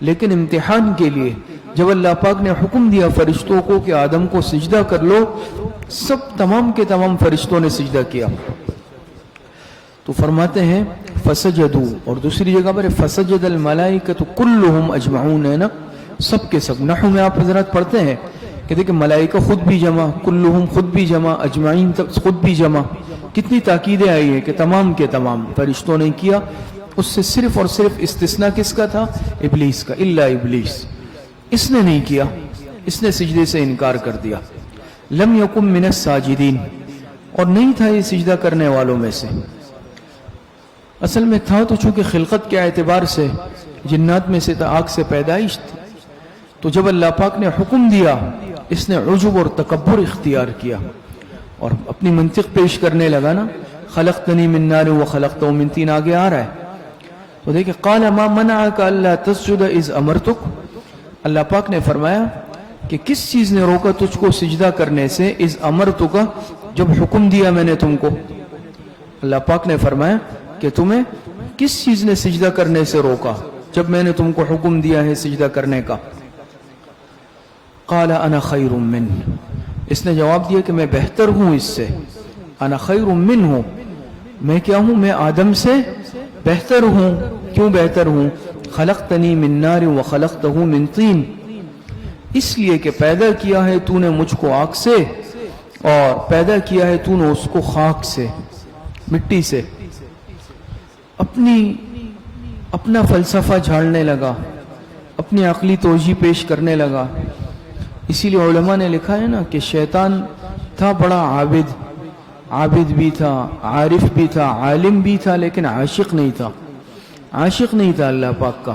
لیکن امتحان کے لیے جب اللہ پاک نے حکم دیا فرشتوں کو کہ آدم کو سجدہ کر لو، سب تمام کے تمام فرشتوں نے سجدہ کیا۔ تو فرماتے ہیں فسجدوا، اور دوسری جگہ پر فسجد الملائکۃ کلہم اجمعون، ہے نا، سب کے سب۔ نحو میں آپ حضرات پڑھتے ہیں کہ دیکھیں ملائکہ خود بھی جمع، کلہم خود بھی جمع، اجمعین خود بھی جمع، کتنی تاکیدیں آئی ہیں کہ تمام کے تمام فرشتوں نے کیا۔ اس سے صرف اور صرف استثناء کس کا تھا؟ ابلیس کا، الا ابلیس، اس نے نہیں کیا، اس نے سجدے سے انکار کر دیا۔ لم یکن من الساجدین، اور نہیں تھا یہ سجدہ کرنے والوں میں سے۔ اصل میں تھا تو چونکہ خلقت کے اعتبار سے جنات میں سے تھا، آگ سے پیدائش تھی، تو جب اللہ پاک نے حکم دیا اس نے عجب اور تکبر اختیار کیا اور اپنی منطق پیش کرنے لگا نا، خلقتنی من نار وخلقتہ من طین، آگے آ رہا ہے۔ تو دیکھیں قال ما منعک الا تسجد اذ امرتک، اللہ پاک نے فرمایا کہ کس چیز نے روکا تجھ کو سجدہ کرنے سے؟ اذ امرتک، جب حکم دیا میں نے تم کو۔ اللہ پاک نے فرمایا کہ تمہیں کس چیز نے سجدہ کرنے سے روکا جب میں نے تم کو حکم دیا ہے سجدہ کرنے کا؟ قال انا خیر منہ، اس نے جواب دیا کہ میں بہتر ہوں اس سے، انا خیر منہ، میں کیا ہوں؟ میں آدم سے بہتر ہوں۔ کیوں بہتر ہوں؟ خلقتنی من نار وخلقتہ من طین، اس لیے کہ پیدا کیا ہے تو نے مجھ کو آگ سے اور پیدا کیا ہے تو نے اس کو خاک سے، مٹی سے۔ اپنا فلسفہ جھاڑنے لگا، اپنی عقلی توجیہ پیش کرنے لگا۔ اسی لیے علماء نے لکھا ہے نا کہ شیطان تھا بڑا عابد بھی تھا، عارف بھی تھا، عالم بھی تھا، لیکن عاشق نہیں تھا، عاشق نہیں تھا اللہ پاک کا۔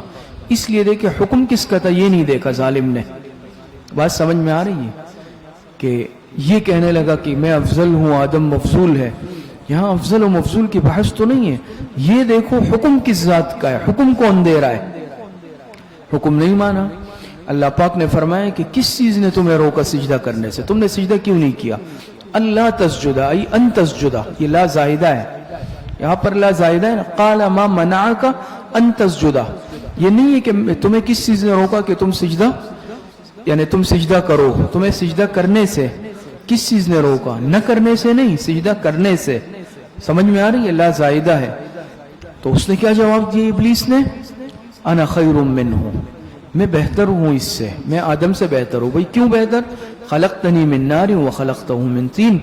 اس لیے دیکھیں حکم کس کا تھا یہ نہیں دیکھا ظالم نے۔ بات سمجھ میں آ رہی ہے کہ یہ کہنے لگا کہ میں افضل ہوں، آدم مفضول ہے۔ یہاں افضل و مفضول کی بحث تو نہیں ہے، یہ دیکھو حکم کس ذات کا ہے، حکم کون دے رہا ہے؟ حکم نہیں مانا۔ اللہ پاک نے فرمایا کہ کس چیز نے تمہیں روکا سجدہ کرنے سے؟ تم نے سجدہ کیوں نہیں کیا؟ اللہ تسجدہ ای ان تسجدہ، یہ لا زائدہ ہے، یہاں پر لا زائدہ ہے نا۔ قال ما منعک ان تسجدہ، یہ نہیں ہے کہ تمہیں کس چیز نے روکا کہ تم سجدہ یعنی تم سجدہ کرو، تمہیں سجدہ کرنے سے کس چیز نے روکا؟ نہ کرنے سے نہیں، سجدہ کرنے سے۔ سمجھ میں آ رہی ہے؟ لا زائدہ ہے۔ تو اس نے کیا جواب دیا ابلیس نے؟ انا خیر منہ، میں بہتر ہوں اس سے، میں آدم سے بہتر ہوں۔ بھئی کیوں بہتر؟ خلقتنی من نار وخلقتہ من طین،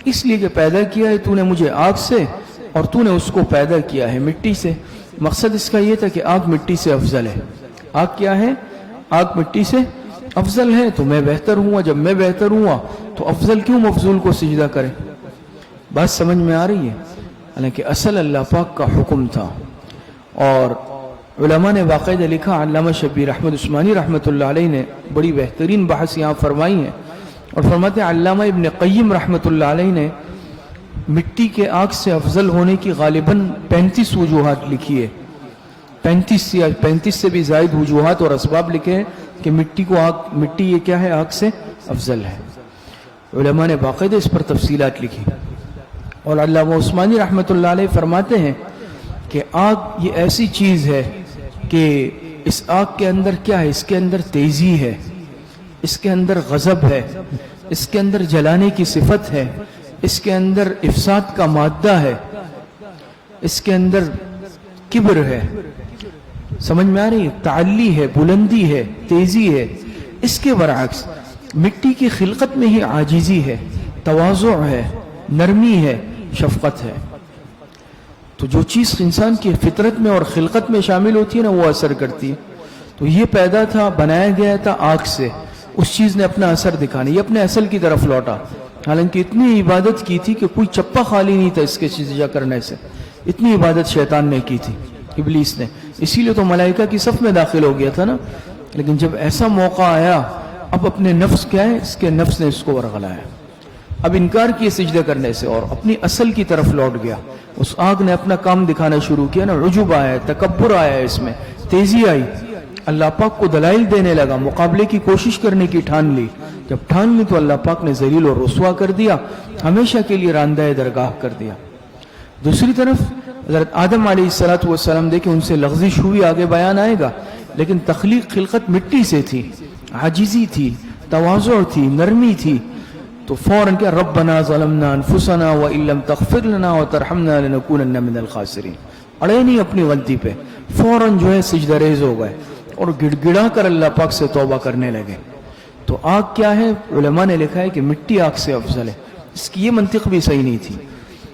اس لیے کہ پیدا کیا ہے تو نے مجھے آگ سے اور تو نے اس کو پیدا کیا ہے مٹی سے۔ مقصد اس کا یہ تھا کہ آگ مٹی سے افضل ہے۔ آگ کیا ہے؟ آگ مٹی سے افضل ہے، تو میں بہتر ہوا۔ جب میں بہتر ہوا تو افضل کیوں مفضول کو سجدہ کرے؟ بات سمجھ میں آ رہی ہے؟ حالانکہ اصل اللہ پاک کا حکم تھا۔ اور علماء نے باقاعدہ لکھا، علامہ شبیر احمد عثمانی رحمۃ اللہ علیہ نے بڑی بہترین بحث یہاں فرمائی ہیں، اور فرماتے ہیں علامہ ابن قیم رحمۃ اللہ علیہ نے مٹی کے آگ سے افضل ہونے کی غالباً 35 وجوہات لکھی ہے، 35 سے بھی زائد وجوہات اور اسباب لکھے ہیں کہ مٹی یہ کیا ہے؟ آگ سے افضل ہے۔ علماء نے باقاعدہ اس پر تفصیلات لکھی، اور علامہ عثمانی رحمۃ اللہ علیہ فرماتے ہیں کہ آگ یہ ایسی چیز ہے کہ اس آگ کے اندر کیا ہے؟ اس کے اندر تیزی ہے، اس کے اندر غضب ہے، اس کے اندر جلانے کی صفت ہے، اس کے اندر افساد کا مادہ ہے، اس کے اندر کبر ہے۔ سمجھ میں آ رہی ہے؟ تعلی ہے، بلندی ہے، تیزی ہے۔ اس کے برعکس مٹی کی خلقت میں ہی عاجزی ہے، تواضع ہے، نرمی ہے، شفقت ہے۔ تو جو چیز انسان کی فطرت میں اور خلقت میں شامل ہوتی ہے نا وہ اثر کرتی ہے۔ تو یہ پیدا تھا، بنایا گیا تھا آگ سے، اس چیز نے اپنا اثر دکھانا، یہ اپنے اصل کی طرف لوٹا، حالانکہ اتنی عبادت کی تھی کہ کوئی چپا خالی نہیں تھا اس کے سجدہ کرنے سے، اتنی عبادت شیطان نے کی تھی، ابلیس نے، اسی لیے تو ملائکہ کی صف میں داخل ہو گیا تھا نا۔ لیکن جب ایسا موقع آیا، اب اپنے نفس کیا ہے، اس کے نفس نے اس کو ورغلایا، اب انکار کیے سجدہ کرنے سے اور اپنی اصل کی طرف لوٹ گیا۔ اس آگ نے اپنا کام دکھانا شروع کیا نا، عجب آیا، تکبر آیا، اس میں تیزی آئی، اللہ پاک کو دلائل دینے لگا، مقابلے کی کوشش کرنے کی ٹھان لی، جب ٹھان لی تو اللہ پاک نے ذلیل اور رسوا کر دیا، ہمیشہ کے لیے راندہ درگاہ کر دیا۔ دوسری طرف حضرت آدم علیہ السلام دیکھیں ان سے لغزش ہوئی، آگے بیان آئے گا، لیکن تخلیق خلقت مٹی سے تھی، عاجزی تھی، تواضع تھی، نرمی تھی، تو فوراً کیا، ربنا ظلمنا انفسنا وان لم تغفر لنا وترحمنا لنکونن من الخاسرین، اڑے نہیں اپنی غلطی پہ، فوراً جو ہے سجدہ ریز ہو گئے اور گڑ گڑا کر اللہ پاک سے توبہ کرنے لگے۔ تو آگ کیا ہے، علماء نے لکھا ہے کہ مٹی آگ سے افضل ہے، اس کی یہ منطق بھی صحیح نہیں تھی،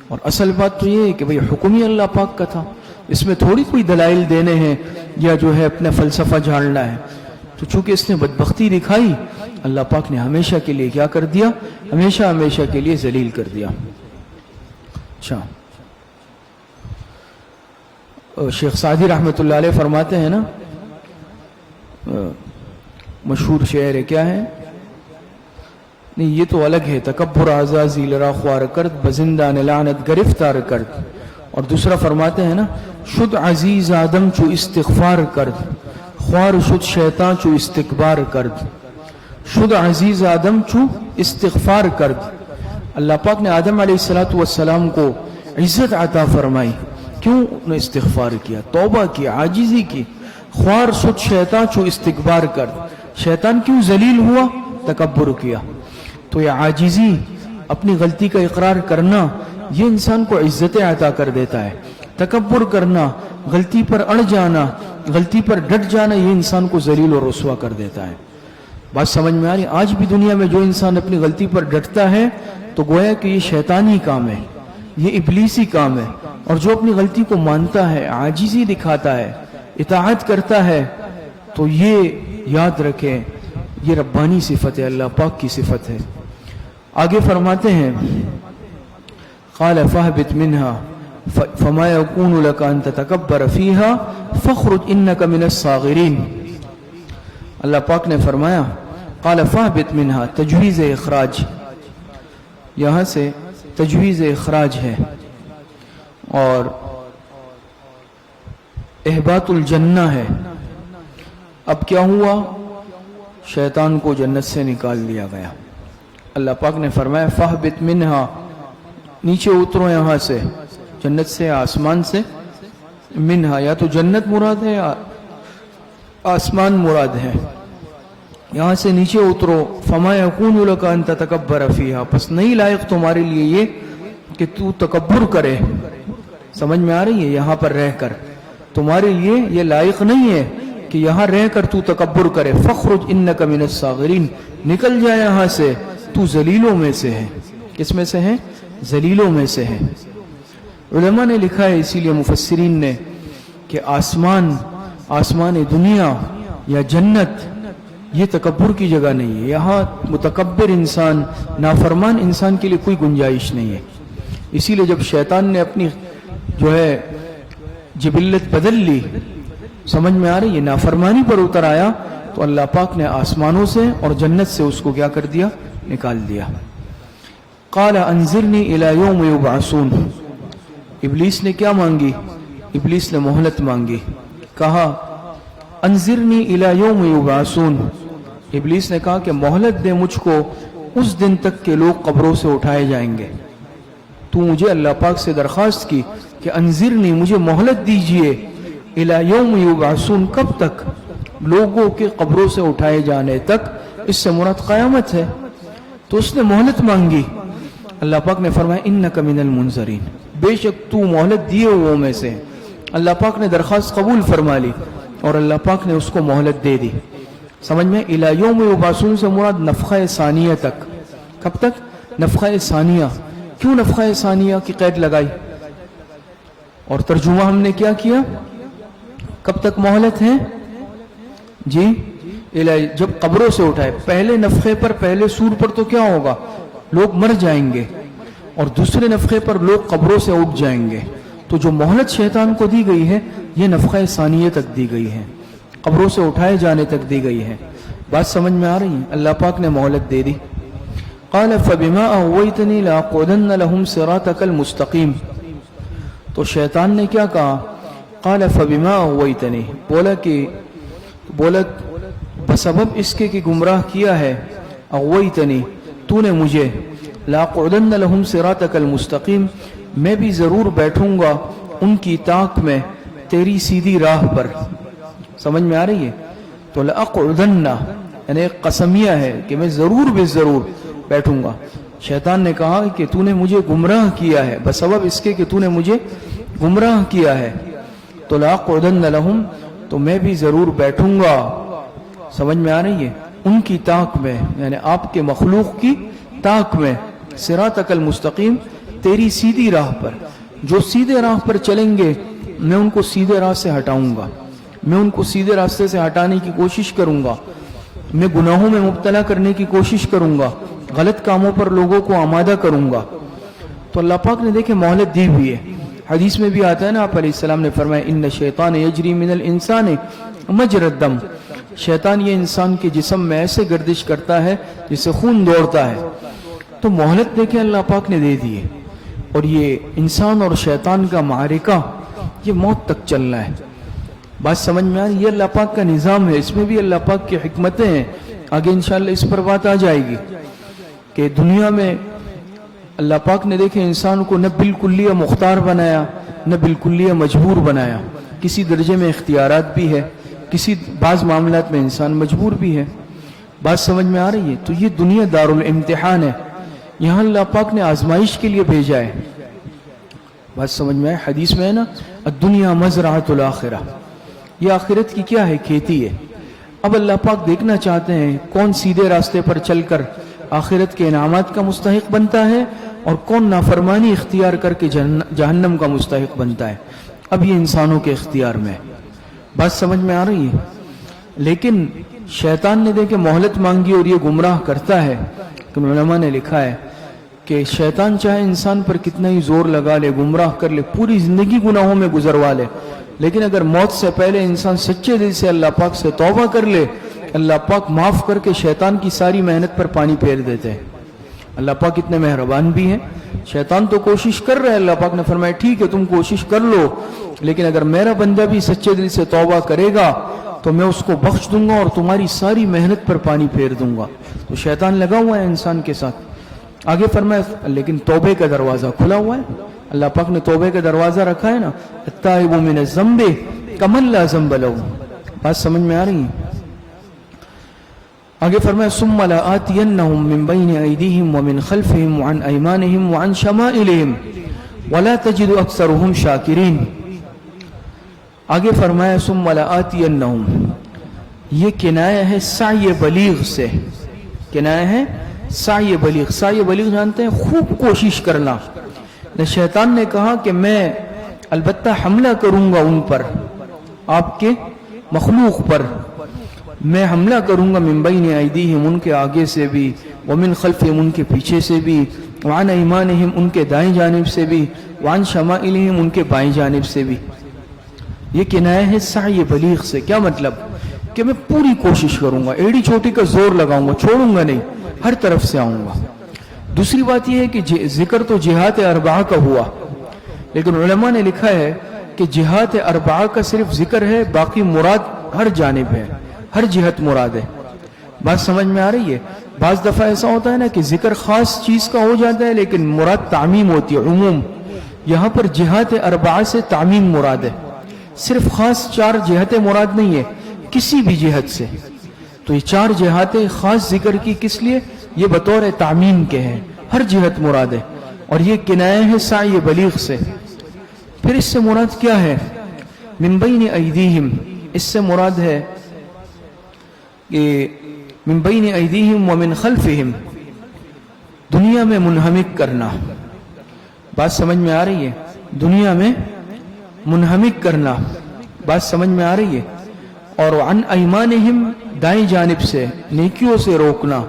اور اصل بات تو یہ ہے کہ بھئی حکم ہی اللہ پاک کا تھا، اس میں تھوڑی کوئی دلائل دینے ہیں یا جو ہے اپنا فلسفہ جھاڑنا ہے۔ تو چونکہ اس نے بدبختی دکھائی، اللہ پاک نے ہمیشہ کے لیے کیا کر دیا، ہمیشہ کے لیے ذلیل کر دیا۔ اچھا، شیخ سعدی رحمۃ اللہ علیہ فرماتے ہیں نا، مشہور شعر ہے، کیا ہے، نہیں یہ تو الگ ہے، تکبر آزازی لرا خوار کرد بزندان لعنت گرفتار کرد، اور دوسرا فرماتے ہیں نا، شد عزیز آدم چو استغفار کرد خوار شد شیطان چو استکبار کرد، شد عزیز آدم چو استغفار کرد، اللہ پاک نے آدم علیہ السلام کو عزت عطا فرمائی، کیوں انہوں نے استغفار کیا، توبہ کی، عاجزی کی، خوار شد شیطان چو استکبار کرد، شیطان کیوں ذلیل ہوا، تکبر کیا۔ تو یہ عاجزی، اپنی غلطی کا اقرار کرنا، یہ انسان کو عزت عطا کر دیتا ہے، تکبر کرنا، غلطی پر اڑ جانا، غلطی پر ڈٹ جانا، یہ انسان کو ذلیل اور رسوا کر دیتا ہے۔ بات سمجھ میں آ رہی؟ آج بھی دنیا میں جو انسان اپنی غلطی پر ڈٹتا ہے تو گویا کہ یہ شیطانی کام ہے، یہ ابلیسی کام ہے، اور جو اپنی غلطی کو مانتا ہے، عاجزی دکھاتا ہے، اطاعت کرتا ہے، تو یہ یاد رکھیں یہ ربانی صفت ہے، اللہ پاک کی صفت ہے۔ آگے فرماتے ہیں، قال فاهبط منها فما يكون لك ان تتكبر فيها فاخرج انك من الصاغرين۔ اللہ پاک نے فرمایا قال فاهبط منها، تجویز اخراج، یہاں سے تجویز اخراج ہے، اور احباط الجنہ ہے۔ اب کیا ہوا، شیطان کو جنت سے نکال دیا گیا، اللہ پاک نے فرمایا فاہبط منہا، نیچے اترو یہاں سے، جنت سے، آسمان سے، منہا یا تو جنت مراد ہے یا آسمان مراد ہے، یہاں سے نیچے اترو، فما یکون لک ان تتکبر فیہا، پس نہیں لائق تمہارے لیے یہ کہ تو تکبر کرے، سمجھ میں آ رہی ہے، یہاں پر رہ کر تمہارے لیے یہ لائق نہیں ہے کہ یہاں رہ کر تو تکبر کرے، فخرج انک من الصاغرین، نکل جائے یہاں سے، تو ذلیلوں میں سے ہے۔ کس میں سے ہے؟ ذلیلوں میں سے ہے۔ علماء نے لکھا ہے، اسی لیے مفسرین نے، کہ آسمان دنیا یا جنت یہ تکبر کی جگہ نہیں ہے، یہاں متکبر انسان، نافرمان انسان کے لیے کوئی گنجائش نہیں ہے۔ اسی لیے جب شیطان نے اپنی جو ہے جبلت بدل لی، سمجھ میں آ رہی ہے، نافرمانی پر اتر آیا، تو اللہ پاک نے آسمانوں سے اور جنت سے اس کو کیا کر دیا، نکال دیا۔ قال انظرنی الی یوم یبعثون، ابلیس نے کیا مانگی؟ ابلیس نے مہلت مانگی، کہا انظرنی الی یوم یبعثون، ابلیس نے کہا کہ مہلت دے مجھ کو اس دن تک کہ لوگ قبروں سے اٹھائے جائیں گے۔ تو مجھے اللہ پاک سے درخواست کی کہ انظرنی، مجھے مہلت دیجئے، الی یوم یبعثون، کب تک؟ لوگوں کے قبروں سے اٹھائے جانے تک، اس سے مراد قیامت ہے۔ تو اس نے مہلت مانگی، اللہ پاک نے فرمایا انک من المنظرین، بے شک تو مہلت دیے ہوئے میں سے۔ اللہ پاک نے درخواست قبول فرما لی اور اللہ پاک نے اس کو مہلت دے دی۔ سمجھ میں؟ الی یوم یبعثون سے مراد نفخہ ثانیہ تک۔ کب تک؟ نفخہ ثانیہ۔ کیوں نفخہ ثانیہ کی قید لگائی؟ اور ترجمہ ہم نے کیا کیا؟ کب تک مہلت ہے؟ جی، جب قبروں سے اٹھائے، پہلے نفخے پر، پہلے سور پر تو کیا ہوگا؟ لوگ مر جائیں گے، اور دوسرے نفخے پر لوگ قبروں سے اٹھ جائیں گے. تو جو مہلت شیطان کو دی گئی ہے یہ نفخہ ثانیہ تک دی گئی ہے، قبروں سے اٹھائے جانے تک دی گئی ہے. بات سمجھ میں آ رہی ہے؟ اللہ پاک نے مہلت دے دی. قال فبما اغويتني لاقعدن لهم صراطك المستقيم. تو شیطان نے کیا کہا؟ قال فبما اغويتني، بولا بسبب اس کے کہ گمراہ کیا ہے، اغويتني، تو نے مجھے، لاقعدن لهم صراطك المستقيم، میں بھی ضرور بیٹھوں گا ان کی طاق میں تیری سیدھی راہ پر. سمجھ میں آ رہی ہے؟ تو لاقعدن یعنی ایک قسمیہ ہے کہ میں ضرور بے ضرور بیٹھوں گا. شیطان نے کہا کہ تو نے مجھے گمراہ کیا ہے، بسبب اس کے کہ تو نے مجھے گمراہ کیا ہے، تو لاقعدن لهم، تو میں بھی ضرور بیٹھوں گا. سمجھ میں آ رہی ہے؟ ان کی طاق میں، یعنی آپ کے مخلوق کی طاق میں، صراطک المستقیم، تیری سیدھی راہ پر. جو سیدھے راہ پر چلیں گے میں ان کو سیدھے راہ سے ہٹاؤں گا، میں ان کو سیدھے راستے سے ہٹانے کی کوشش کروں گا، میں گناہوں میں مبتلا کرنے کی کوشش کروں گا، غلط کاموں پر لوگوں کو آمادہ کروں گا. تو اللہ پاک نے دیکھے مہلت دی ہوئی ہے. حدیث میں بھی آتا ہے نا، آپ علیہ السلام نے فرمایا ان شیطان یجری من الانسان مجرى الدم، شیطان یہ انسان کے جسم میں ایسے گردش کرتا ہے جسے خون دوڑتا ہے. تو مہلت دیکھے اللہ پاک نے دے دی ہے، اور یہ انسان اور شیطان کا معرکہ یہ موت تک چلنا ہے. بات سمجھ میں آ رہی ہے؟ یہ اللہ پاک کا نظام ہے، اس میں بھی اللہ پاک کی حکمتیں ہیں. آگے انشاءاللہ اس پر بات آ جائے گی کہ دنیا میں اللہ پاک نے دیکھے انسان کو نہ بالکلیہ مختار بنایا، نہ بالکلیہ مجبور بنایا. کسی درجے میں اختیارات بھی ہے، کسی بعض معاملات میں انسان مجبور بھی ہے. بات سمجھ میں آ رہی ہے؟ تو یہ دنیا دارالامتحان ہے، یہاں اللہ پاک نے آزمائش کے لیے بھیجا ہے. بات سمجھ میں آئے؟ حدیث میں ہے نا، الدنیا مزرعۃ الآخرہ، یہ آخرت کی کیا ہے؟ کھیتی ہے. اب اللہ پاک دیکھنا چاہتے ہیں کون سیدھے راستے پر چل کر آخرت کے انعامات کا مستحق بنتا ہے اور کون نافرمانی اختیار کر کے جہنم کا مستحق بنتا ہے. اب یہ انسانوں کے اختیار میں ہے. بات سمجھ میں آ رہی ہے؟ لیکن شیطان نے دیکھے مہلت مانگی اور یہ گمراہ کرتا ہے. کہ علماء نے لکھا ہے کہ شیطان چاہے انسان پر کتنا ہی زور لگا لے، گمراہ کر لے، پوری زندگی گناہوں میں گزروا لے، لیکن اگر موت سے پہلے انسان سچے دل سے اللہ پاک سے توبہ کر لے، اللہ پاک معاف کر کے شیطان کی ساری محنت پر پانی پھیر دیتے ہیں. اللہ پاک اتنے مہربان بھی ہیں. شیطان تو کوشش کر رہا ہے، اللہ پاک نے فرمایا ٹھیک ہے تم کوشش کر لو، لیکن اگر میرا بندہ بھی سچے دل سے توبہ کرے گا تو میں اس کو بخش دوں گا اور تمہاری ساری محنت پر پانی پھیر دوں گا. تو شیطان لگا ہوا ہے انسان کے ساتھ. آگے فرمایا لیکن توبے کا دروازہ کھلا ہوا ہے. اللہ پاک نے توبے کا دروازہ رکھا ہے نا، التائب من الذنب کمن لا ذنب له. بات سمجھ میں آ رہی ہے؟ آگے فرمایا ثم لآتینہم من بین ایدیہم ومن خلفہم وعن ایمانہم وعن شمائلہم ولا تجد اکثرہم شاکرین. آگے فرمایا ثم لآتینہم، یہ کنایہ ہے سعی بلیغ سے. کنایہ ہے سعی بلیغ. سعی بلیغ جانتے ہیں؟ خوب کوشش کرنا. شیطان نے کہا کہ میں البتہ حملہ کروں گا ان پر، آپ کے مخلوق پر میں حملہ کروں گا، من بین ایدیہم ان کے آگے سے بھی، ومن خلفہم ان کے پیچھے سے بھی، وعن ایمانہم ان کے دائیں جانب سے بھی، وعن شمائلہم ان کے بائیں جانب سے بھی. یہ کنایہ ہے سعی بلیغ سے. کیا مطلب؟ کہ میں پوری کوشش کروں گا، ایڑی چھوٹی کا زور لگاؤں گا، چھوڑوں گا نہیں، ہر طرف سے آؤں گا. دوسری بات یہ ہے کہ ذکر تو جہات اربعہ کا ہوا، لیکن علماء نے لکھا ہے کہ جہات اربعہ کا صرف ذکر ہے، باقی مراد ہر جانب ہے، ہر جہت مراد ہے. بات سمجھ میں آ رہی ہے؟ بعض دفعہ ایسا ہوتا ہے نا کہ ذکر خاص چیز کا ہو جاتا ہے لیکن مراد تعمیم ہوتی ہے، عموم. یہاں پر جہات اربعہ سے تعمیم مراد ہے، صرف خاص 4 جہتیں مراد نہیں ہے، کسی بھی جہت سے. تو یہ 4 جہاتیں خاص ذکر کی کس لیے؟ یہ بطور تعمیم کے ہیں، ہر جہت مراد ہے. اور یہ کنایہ ہے سعی بلیغ سے. پھر اس سے مراد کیا ہے؟ من بین ایدیہم، اس سے مراد ہے کہ من بین ایدیہم ومن خلفہم، دنیا میں منہمک کرنا. بات سمجھ میں آ رہی ہے؟ دنیا میں منہمک کرنا. بات سمجھ میں آ رہی ہے؟ اور عن ایمانہم دائیں جانب سے نیکیوں سے روکنا،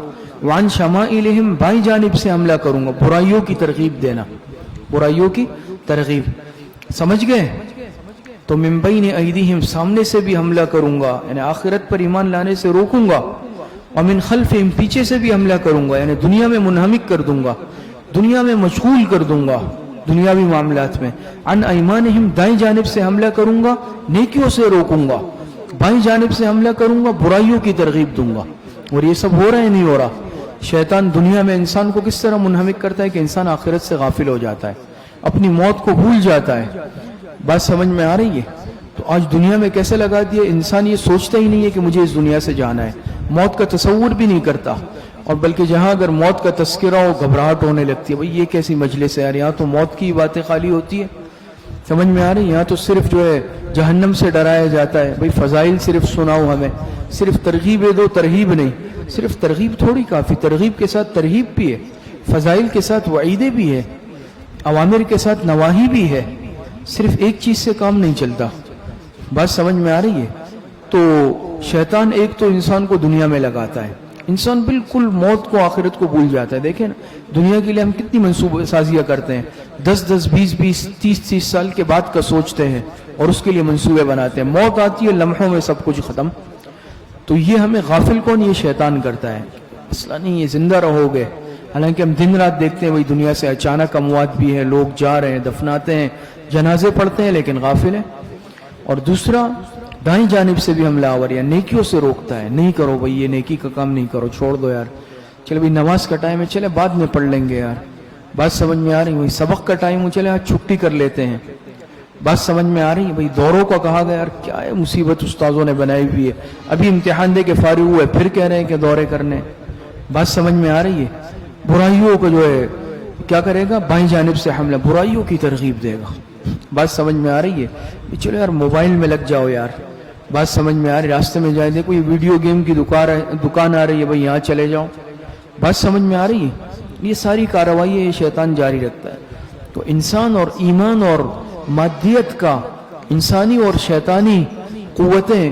وعن شمائلہم بائیں جانب سے حملہ کروں گا، برائیوں کی ترغیب دینا، برائیوں کی ترغیب، سمجھ گئے؟ تو من بین ایدیہم سامنے سے بھی حملہ کروں گا، یعنی آخرت پر ایمان لانے سے روکوں گا، ومن خلفہم پیچھے سے بھی حملہ کروں گا، یعنی دنیا میں منہمک کر دوں گا، دنیا میں مشغول کر دوں گا، دنیاوی معاملات میں، عن ایمانہم دائیں جانب سے حملہ کروں گا، نیکیوں سے روکوں گا، بائیں جانب سے حملہ کروں گا، برائیوں کی ترغیب دوں گا۔ اور یہ سب ہو رہا ہے نہیں ہو رہا؟ شیطان دنیا میں انسان کو کس طرح منہمک کرتا ہے کہ انسان آخرت سے غافل ہو جاتا ہے، اپنی موت کو بھول جاتا ہے۔ بات سمجھ میں آ رہی ہے؟ تو آج دنیا میں کیسے لگا دیا، انسان یہ سوچتا ہی نہیں ہے کہ مجھے اس دنیا سے جانا ہے، موت کا تصور بھی نہیں کرتا، اور بلکہ جہاں اگر موت کا تذکرہ ہو گھبراہٹ ہونے لگتی ہے، بھئی یہ کیسی مجلس ہے یار، یہاں تو موت کی باتیں خالی ہوتی ہے، سمجھ میں آ رہی ہے؟ یہاں تو صرف جو ہے جہنم سے ڈرایا جاتا ہے، بھئی فضائل صرف سناؤ ہمیں، صرف ترغیبیں دو، ترہیب نہیں، صرف ترغیب تھوڑی کافی، ترغیب کے ساتھ ترہیب بھی ہے، فضائل کے ساتھ وعیدیں بھی ہے، اوامر کے ساتھ نواہی بھی ہے، صرف ایک چیز سے کام نہیں چلتا۔ بات سمجھ میں آ رہی ہے؟ تو شیطان ایک تو انسان کو دنیا میں لگاتا ہے، انسان بالکل موت کو آخرت کو بھول جاتا ہے۔ دیکھیں نا دنیا کے لیے ہم کتنی منصوبہ سازیاں کرتے ہیں، 10 20 30 سال کے بعد کا سوچتے ہیں اور اس کے لیے منصوبے بناتے ہیں، موت آتی ہے لمحوں میں سب کچھ ختم۔ تو یہ ہمیں غافل کون؟ یہ شیطان کرتا ہے، مسئلہ نہیں یہ زندہ رہو گے، حالانکہ ہم دن رات دیکھتے ہیں وہی دنیا سے اچانک اموات بھی ہے، لوگ جا رہے ہیں، دفناتے ہیں، جنازے پڑھتے ہیں، لیکن غافل ہیں۔ اور دوسرا دائیں جانب سے بھی حملہ آور یا نیکیوں سے روکتا ہے، نہیں کرو بھئی یہ نیکی کا کام نہیں کرو، چھوڑ دو یار، چلے بھئی نماز کا ٹائم ہے، چلے بعد میں پڑھ لیں گے یار، بات سمجھ میں آ رہی ہے؟ وہی سبق کا ٹائم ہو، چلے آج چھٹی کر لیتے ہیں، بات سمجھ میں آ رہی ہے؟ بھئی دوروں کا کہا گیا، یار کیا ہے مصیبت استاذوں نے بنائی ہوئی ہے، ابھی امتحان دے کے فارغ ہوئے پھر کہہ رہے ہیں کہ دورے کرنے، بات سمجھ میں آ رہی ہے؟ برائیوں کو جو ہے کیا کرے گا؟ بائیں جانب سے حملہ، برائیوں کی ترغیب دے گا، بات سمجھ میں آ رہی ہے؟ چلو یار موبائل میں لگ جاؤ یار، بات سمجھ میں آ رہی ہے؟ راستے میں جائے دیکھو یہ ویڈیو گیم کی دکان آ رہی ہے، بھئی یہاں چلے جاؤ، بات سمجھ میں آ رہی ہے؟ یہ ساری کارروائی یہ شیطان جاری رکھتا ہے۔ تو انسان اور ایمان اور مادیت کا، انسانی اور شیطانی قوتیں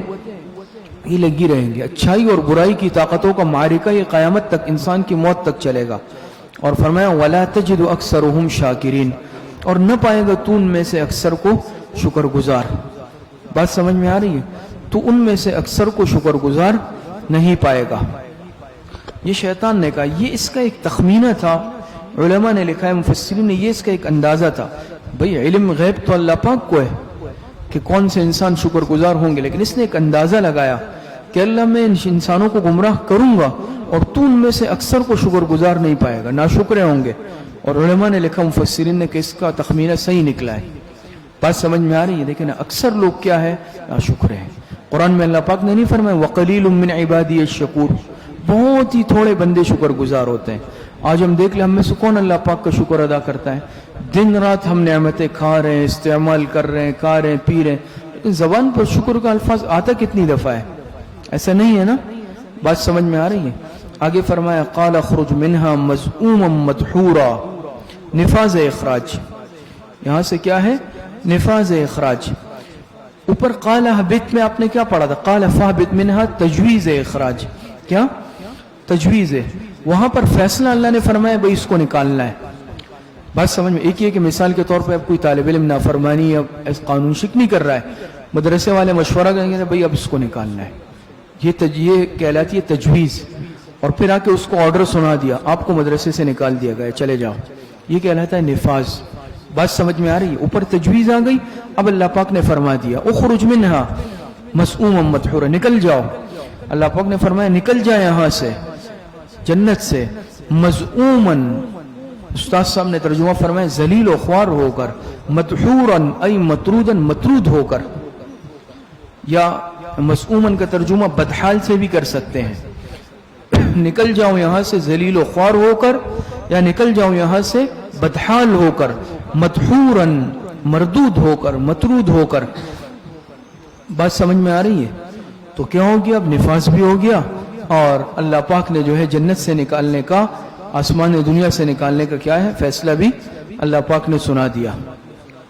یہ لگی رہیں گی، اچھائی اور برائی کی طاقتوں کا معرکہ یہ قیامت تک، انسان کی موت تک چلے گا۔ اور فرمایا وَلَا تَجِدُ أَكْثَرُهُمْ شَاكِرِينَ، اور نہ پائے گا تو ان میں سے اکثر کو شکر گزار، بات سمجھ میں آ رہی ہے؟ تو ان میں سے اکثر کو شکر گزار نہیں پائے گا۔ یہ شیطان نے کہا، یہ اس کا ایک تخمینہ تھا، علماء نے لکھا ہے، مفسرین نے، یہ اس کا ایک اندازہ تھا۔ بھئی علم غیب تو اللہ پاک کو ہے کہ کون سے انسان شکر گزار ہوں گے، لیکن اس نے ایک اندازہ لگایا کہ اللہ میں ان انسانوں کو گمراہ کروں گا اور تو ان میں سے اکثر کو شکر گزار نہیں پائے گا، ناشکرے ہوں گے۔ اور علماء نے لکھا، مفسرین نے، کہ اس کا تخمینہ صحیح نکلا ہے، بات سمجھ میں آ رہی ہے؟ لیکن اکثر لوگ کیا ہے؟ ناشکرے ہیں۔ قرآن میں اللہ پاک نے نہیں فرمایا وَقَلِيلٌ مِّنْ عِبَادِيَ الشَّكُورُ، بہت ہی تھوڑے بندے شکر گزار ہوتے ہیں۔ آج ہم دیکھ لیں ہم میں سے کون اللہ پاک کا شکر ادا کرتا ہے؟ دن رات ہم نعمتیں کھا رہے ہیں، استعمال کر رہے ہیں، کھا رہے ہیں، پی رہے ہیں، لیکن زبان پر شکر کا الفاظ آتا کتنی دفعہ ہے؟ ایسا نہیں ہے نا؟ بات سمجھ میں آ رہی ہے؟ آگے فرمایا قال اخرج منها مذءوما مدحورا، نفاذ اخراج، یہاں سے کیا ہے؟ نفاذ اخراج۔ اوپر قال اهبط میں آپ نے کیا پڑھا تھا؟ قال فاهبط منها تجویز اخراج، کیا تجویز ہے؟ وہاں پر فیصلہ اللہ نے فرمایا بھئی اس کو نکالنا ہے، بات سمجھ میں؟ ایک یہ کہ مثال کے طور پہ اب کوئی طالب علم نافرمانی یا قانون شکنی کر رہا ہے، مدرسے والے مشورہ کریں گے بھئی اب اس کو نکالنا ہے، یہ کہلاتی ہے تجویز، اور پھر آ کے اس کو آرڈر سنا دیا، آپ کو مدرسے سے نکال دیا گیا، چلے جاؤ، یہ کہلاتا ہے نفاذ۔ بات سمجھ میں آ رہی ہے؟ اوپر تجویز آ گئی، اب اللہ پاک نے فرما دیا اخرج منہا مسعوما مدحورا، نکل جاؤ، اللہ پاک نے فرمایا نکل جائے یہاں سے، جنت سے، مذعوماً، استاد صاحب نے ترجمہ فرمایا ذلیل و خوار ہو کر، مدحوراً ای مطرودا، مطرود ہو کر، یا مذعوماً کا ترجمہ بدحال سے بھی کر سکتے ہیں، نکل جاؤ یہاں سے ذلیل و خوار ہو کر، یا نکل جاؤ یہاں سے بدحال ہو کر، مدحوراً مردود ہو کر، مطرود ہو کر، بات سمجھ میں آ رہی ہے؟ تو کیا ہو گیا؟ اب نفاذ بھی ہو گیا، اور اللہ پاک نے جو ہے جنت سے نکالنے کا، آسمان دنیا سے نکالنے کا کیا ہے؟ فیصلہ بھی اللہ پاک نے سنا دیا،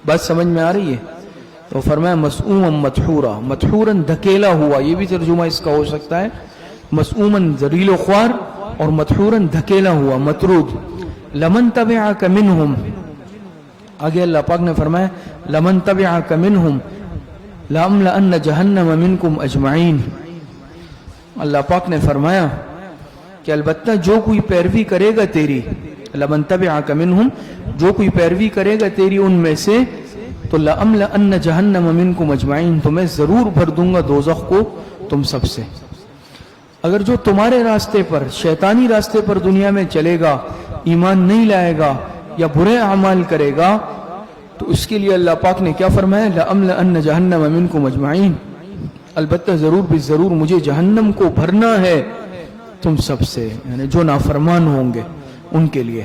بات سمجھ میں آ رہی ہے؟ تو فرمایا مسعوما مدحورا، مدحورا دھکیلا ہوا، یہ بھی ترجمہ اس کا ہو سکتا ہے، مسعوما ذلیل و خوار اور مدحورا دھکیلا ہوا، مطرود۔ لمن تبعک منہم، آگے اللہ پاک نے فرمایا لمن تبعک منہم لأملأن جہنم منکم اجمعین۔ اللہ پاک نے فرمایا کہ البتہ جو کوئی پیروی کرے گا تیری، لمن تبعک منہم، جو کوئی پیروی کرے گا تیری ان میں سے، تو لأملأن جہنم منکم اجمعین، تو میں ضرور بھر دوں گا دوزخ کو تم سب سے۔ اگر جو تمہارے راستے پر، شیطانی راستے پر دنیا میں چلے گا، ایمان نہیں لائے گا یا برے اعمال کرے گا، تو اس کے لیے اللہ پاک نے کیا فرمایا؟ لَأَمْلَأَنَّ جَهَنَّمَ مِنْكُمْ أَجْمَعِينَ، البتہ ضرور بھی ضرور مجھے جہنم کو بھرنا ہے تم سب سے، یعنی جو نافرمان ہوں گے ان کے لیے۔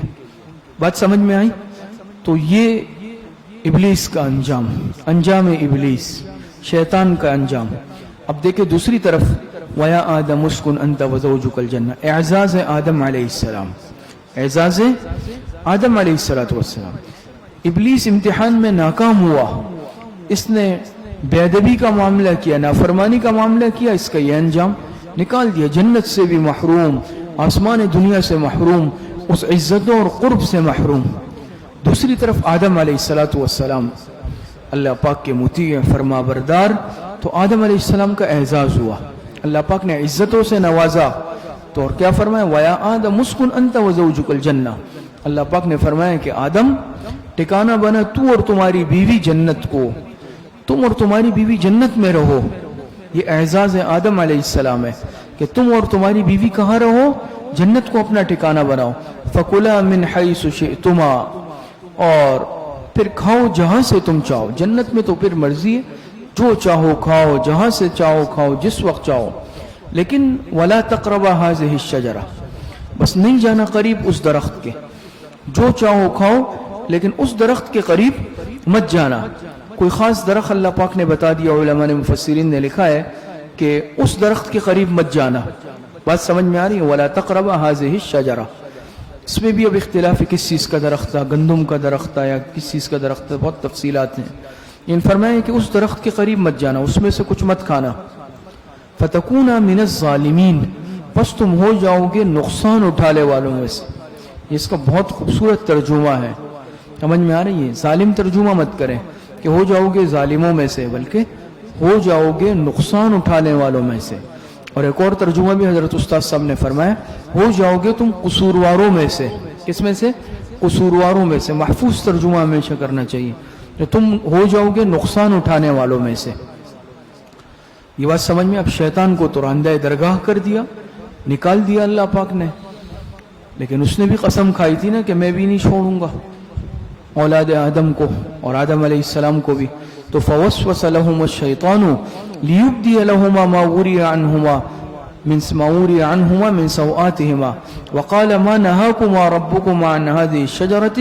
بات سمجھ میں آئی؟ تو یہ ابلیس کا انجام، انجام ابلیس، شیطان کا انجام۔ اب دیکھیں دوسری طرف، وَيَا آدَمُ اسْكُنْ أَنْتَ وَزَوْجُكَ الْجَنَّةَ، اعزاز آدم علیہ السلام، اعزاز آدم علیہ السلام۔ ابلیس امتحان میں ناکام ہوا، اس نے بے ادبی کا معاملہ کیا، نافرمانی کا معاملہ کیا، اس کا یہ انجام نکال دیا، جنت سے بھی محروم، آسمان دنیا سے محروم، اس عزتوں اور قرب سے محروم۔ دوسری طرف آدم علیہ السلام اللہ پاک کے مطیع فرما بردار، تو آدم علیہ السلام کا اعزاز ہوا، اللہ پاک نے عزتوں سے نوازا، تو اور کیا فرمایا؟ وَيَا آدَمُ اسْكُنْ أَنْتَ وَزَوْجُكَ الْجَنَّةَ، اللہ پاک نے فرمایا کہ آدم ٹھکانہ بنا تو اور تمہاری بیوی جنت کو، تم اور تمہاری بیوی جنت میں رہو۔ یہ اعزاز آدم علیہ السلام ہے کہ تم اور تمہاری بیوی کہاں رہو؟ جنت کو اپنا ٹھکانہ بناؤ۔ فَكُلَا مِنْ حَيْثُ شِئْتُمَا، اور پھر کھاؤ جہاں سے تم چاہو، جنت میں تو پھر مرضی ہے، جو چاہو کھاؤ، جہاں سے چاہو کھاؤ، جس وقت چاہو، لیکن وَلَا تَقْرَبَا هَذِهِ الشَّجَرَةَ، بس نہیں جانا قریب اس درخت کے، جو چاہو کھاؤ لیکن اس درخت کے قریب مت جانا۔ کوئی خاص درخت اللہ پاک نے بتا دیا، علماء نے، مفسرین نے لکھا ہے کہ اس درخت کے قریب مت جانا۔ بات سمجھ میں آ رہی ہے؟ وَلَا تَقْرَبَا هَذِهِ الشَّجَرَةَ، اس میں بھی اب اختلاف ہے کس چیز کا درخت تھا، گندم کا درخت تھا یا کس چیز کا درخت تھا، بہت تفصیلات ہیں۔ ان فرمایا کہ اس درخت کے قریب مت جانا، اس میں سے کچھ مت کھانا۔ فَتَكُونَ مِنَ الظَّالِمِينَ، بس تم ہو جاؤ گے نقصان اٹھانے والوں میں سے۔ یہ اس کا بہت خوبصورت ترجمہ ہے، سمجھ میں آ رہی ہے؟ ظالم ترجمہ مت کریں کہ ہو جاؤ گے ظالموں میں سے، بلکہ ہو جاؤ گے نقصان اٹھانے والوں میں سے۔ اور ایک اور ترجمہ بھی حضرت استاد صاحب نے فرمایا، ہو جاؤ گے تم قصورواروں میں سے۔ کس میں سے؟ قصورواروں میں سے۔ محفوظ ترجمہ ہمیشہ کرنا چاہیے کہ تم ہو جاؤ گے نقصان اٹھانے والوں میں سے۔ یہ بات سمجھ میں؟ اب شیطان کو تو راندہ درگاہ کر دیا، نکال دیا اللہ پاک نے، لیکن اس نے بھی قسم کھائی تھی نا کہ میں بھی نہیں چھوڑوں گا اولاد آدم کو اور آدم علیہ السلام کو بھی۔ تو فوسوس لہم الشیطان لیبدی لہما ما وری عنہما من سوآتہما وقال ما نہاکما ربکما عن هذه الشجرة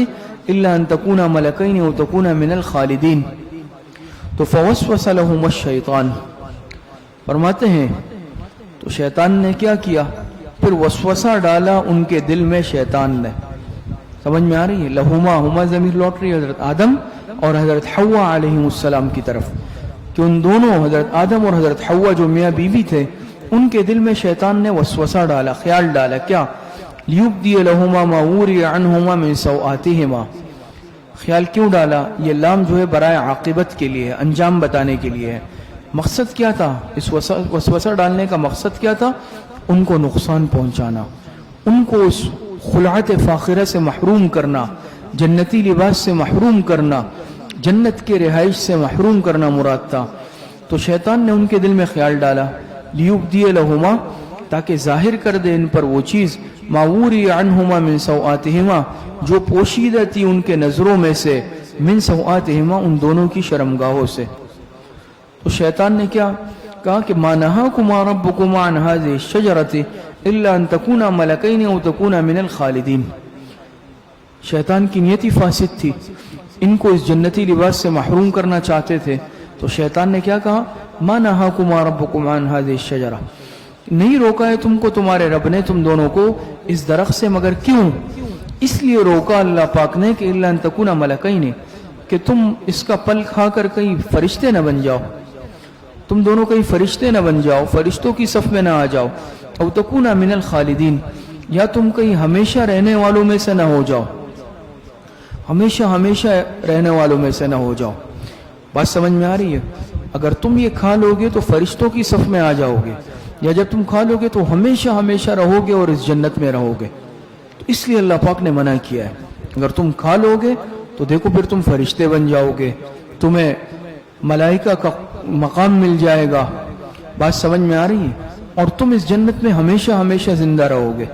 الا ان تکونا ملکین او تکونا من الخالدین۔ تو فوسوس لہم الشیطان، فرماتے ہیں تو شیطان نے کیا کیا؟ پھر وسوسہ ڈالا ان کے دل میں شیطان نے۔ سمجھ میں آ رہی ہے؟ لہما، ہما ضمیر لوٹ رہی ہے حضرت آدم اور حضرت حوا علیہ السلام کی طرف، کہ ان دونوں حضرت آدم اور حضرت حوا جو میاں بیوی تھے، ان کے دل میں شیطان نے وسوسہ ڈالا، خیال ڈالا، کیا؟ لیبدی لہما ما وری عنہما من سوآتہما۔ خیال کیوں ڈالا؟ یہ لام جو ہے برائے عاقبت کے لیے، انجام بتانے کے لیے ہے۔ مقصد کیا تھا اس وسوسہ ڈالنے کا؟ مقصد کیا تھا؟ ان کو نقصان پہنچانا، ان کو اس خلعت فاخرہ سے محروم کرنا، جنتی لباس سے محروم کرنا، جنت کے رہائش سے محروم کرنا مراد تھا۔ تو شیطان نے ان کے دل میں خیال ڈالا، لیبدی لہما، تاکہ ظاہر کر دے ان پر وہ چیز، ما وری عنہما من سوآتہما، جو پوشیدہ تھی ان کے نظروں میں سے، من سوآتہما، ان دونوں کی شرمگاہوں سے۔ تو شیطان نے کیا کہا کہ ما نہاکما ربکما عن هذه الشجرة الا ان تکونا ملکین او تکونا من الخالدین۔ شیطان کی نیتی فاسد تھی، ان کو اس جنتی لباس سے محروم کرنا چاہتے تھے۔ تو شیطان نے کیا کہا؟ ما نہاکما ربکما عن هذه الشجرة، نہیں روکا ہے تم کو تمہارے رب نے تم دونوں کو اس درخت سے، مگر کیوں؟ اس لیے روکا اللہ پاک نے کہ الا ان تکونا ملکین، کہ تم اس کا پل کھا کر کہیں فرشتے نہ بن جاؤ، تم دونوں کہیں فرشتے نہ بن جاؤ، فرشتوں کی صف میں نہ آ جاؤ، او تکونا من الخالدین، یا تم کہیں ہمیشہ رہنے والوں میں سے نہ ہو جاؤ، ہمیشہ ہمیشہ رہنے والوں میں سے نہ ہو جاؤ۔ بات سمجھ میں آ رہی ہے؟ اگر تم یہ کھا لو گے تو فرشتوں کی صف میں آ جاؤ گے، یا جب تم کھا لو گے تو ہمیشہ ہمیشہ رہو گے اور اس جنت میں رہو گے۔ تو اس لیے اللہ پاک نے منع کیا ہے، اگر تم کھا لو گے تو دیکھو پھر تم فرشتے بن جاؤ گے، تمہیں ملائکہ کا مقام مل جائے گا۔ بات سمجھ میں آ رہی ہے؟ اور تم اس جنت میں ہمیشہ ہمیشہ زندہ رہو گے،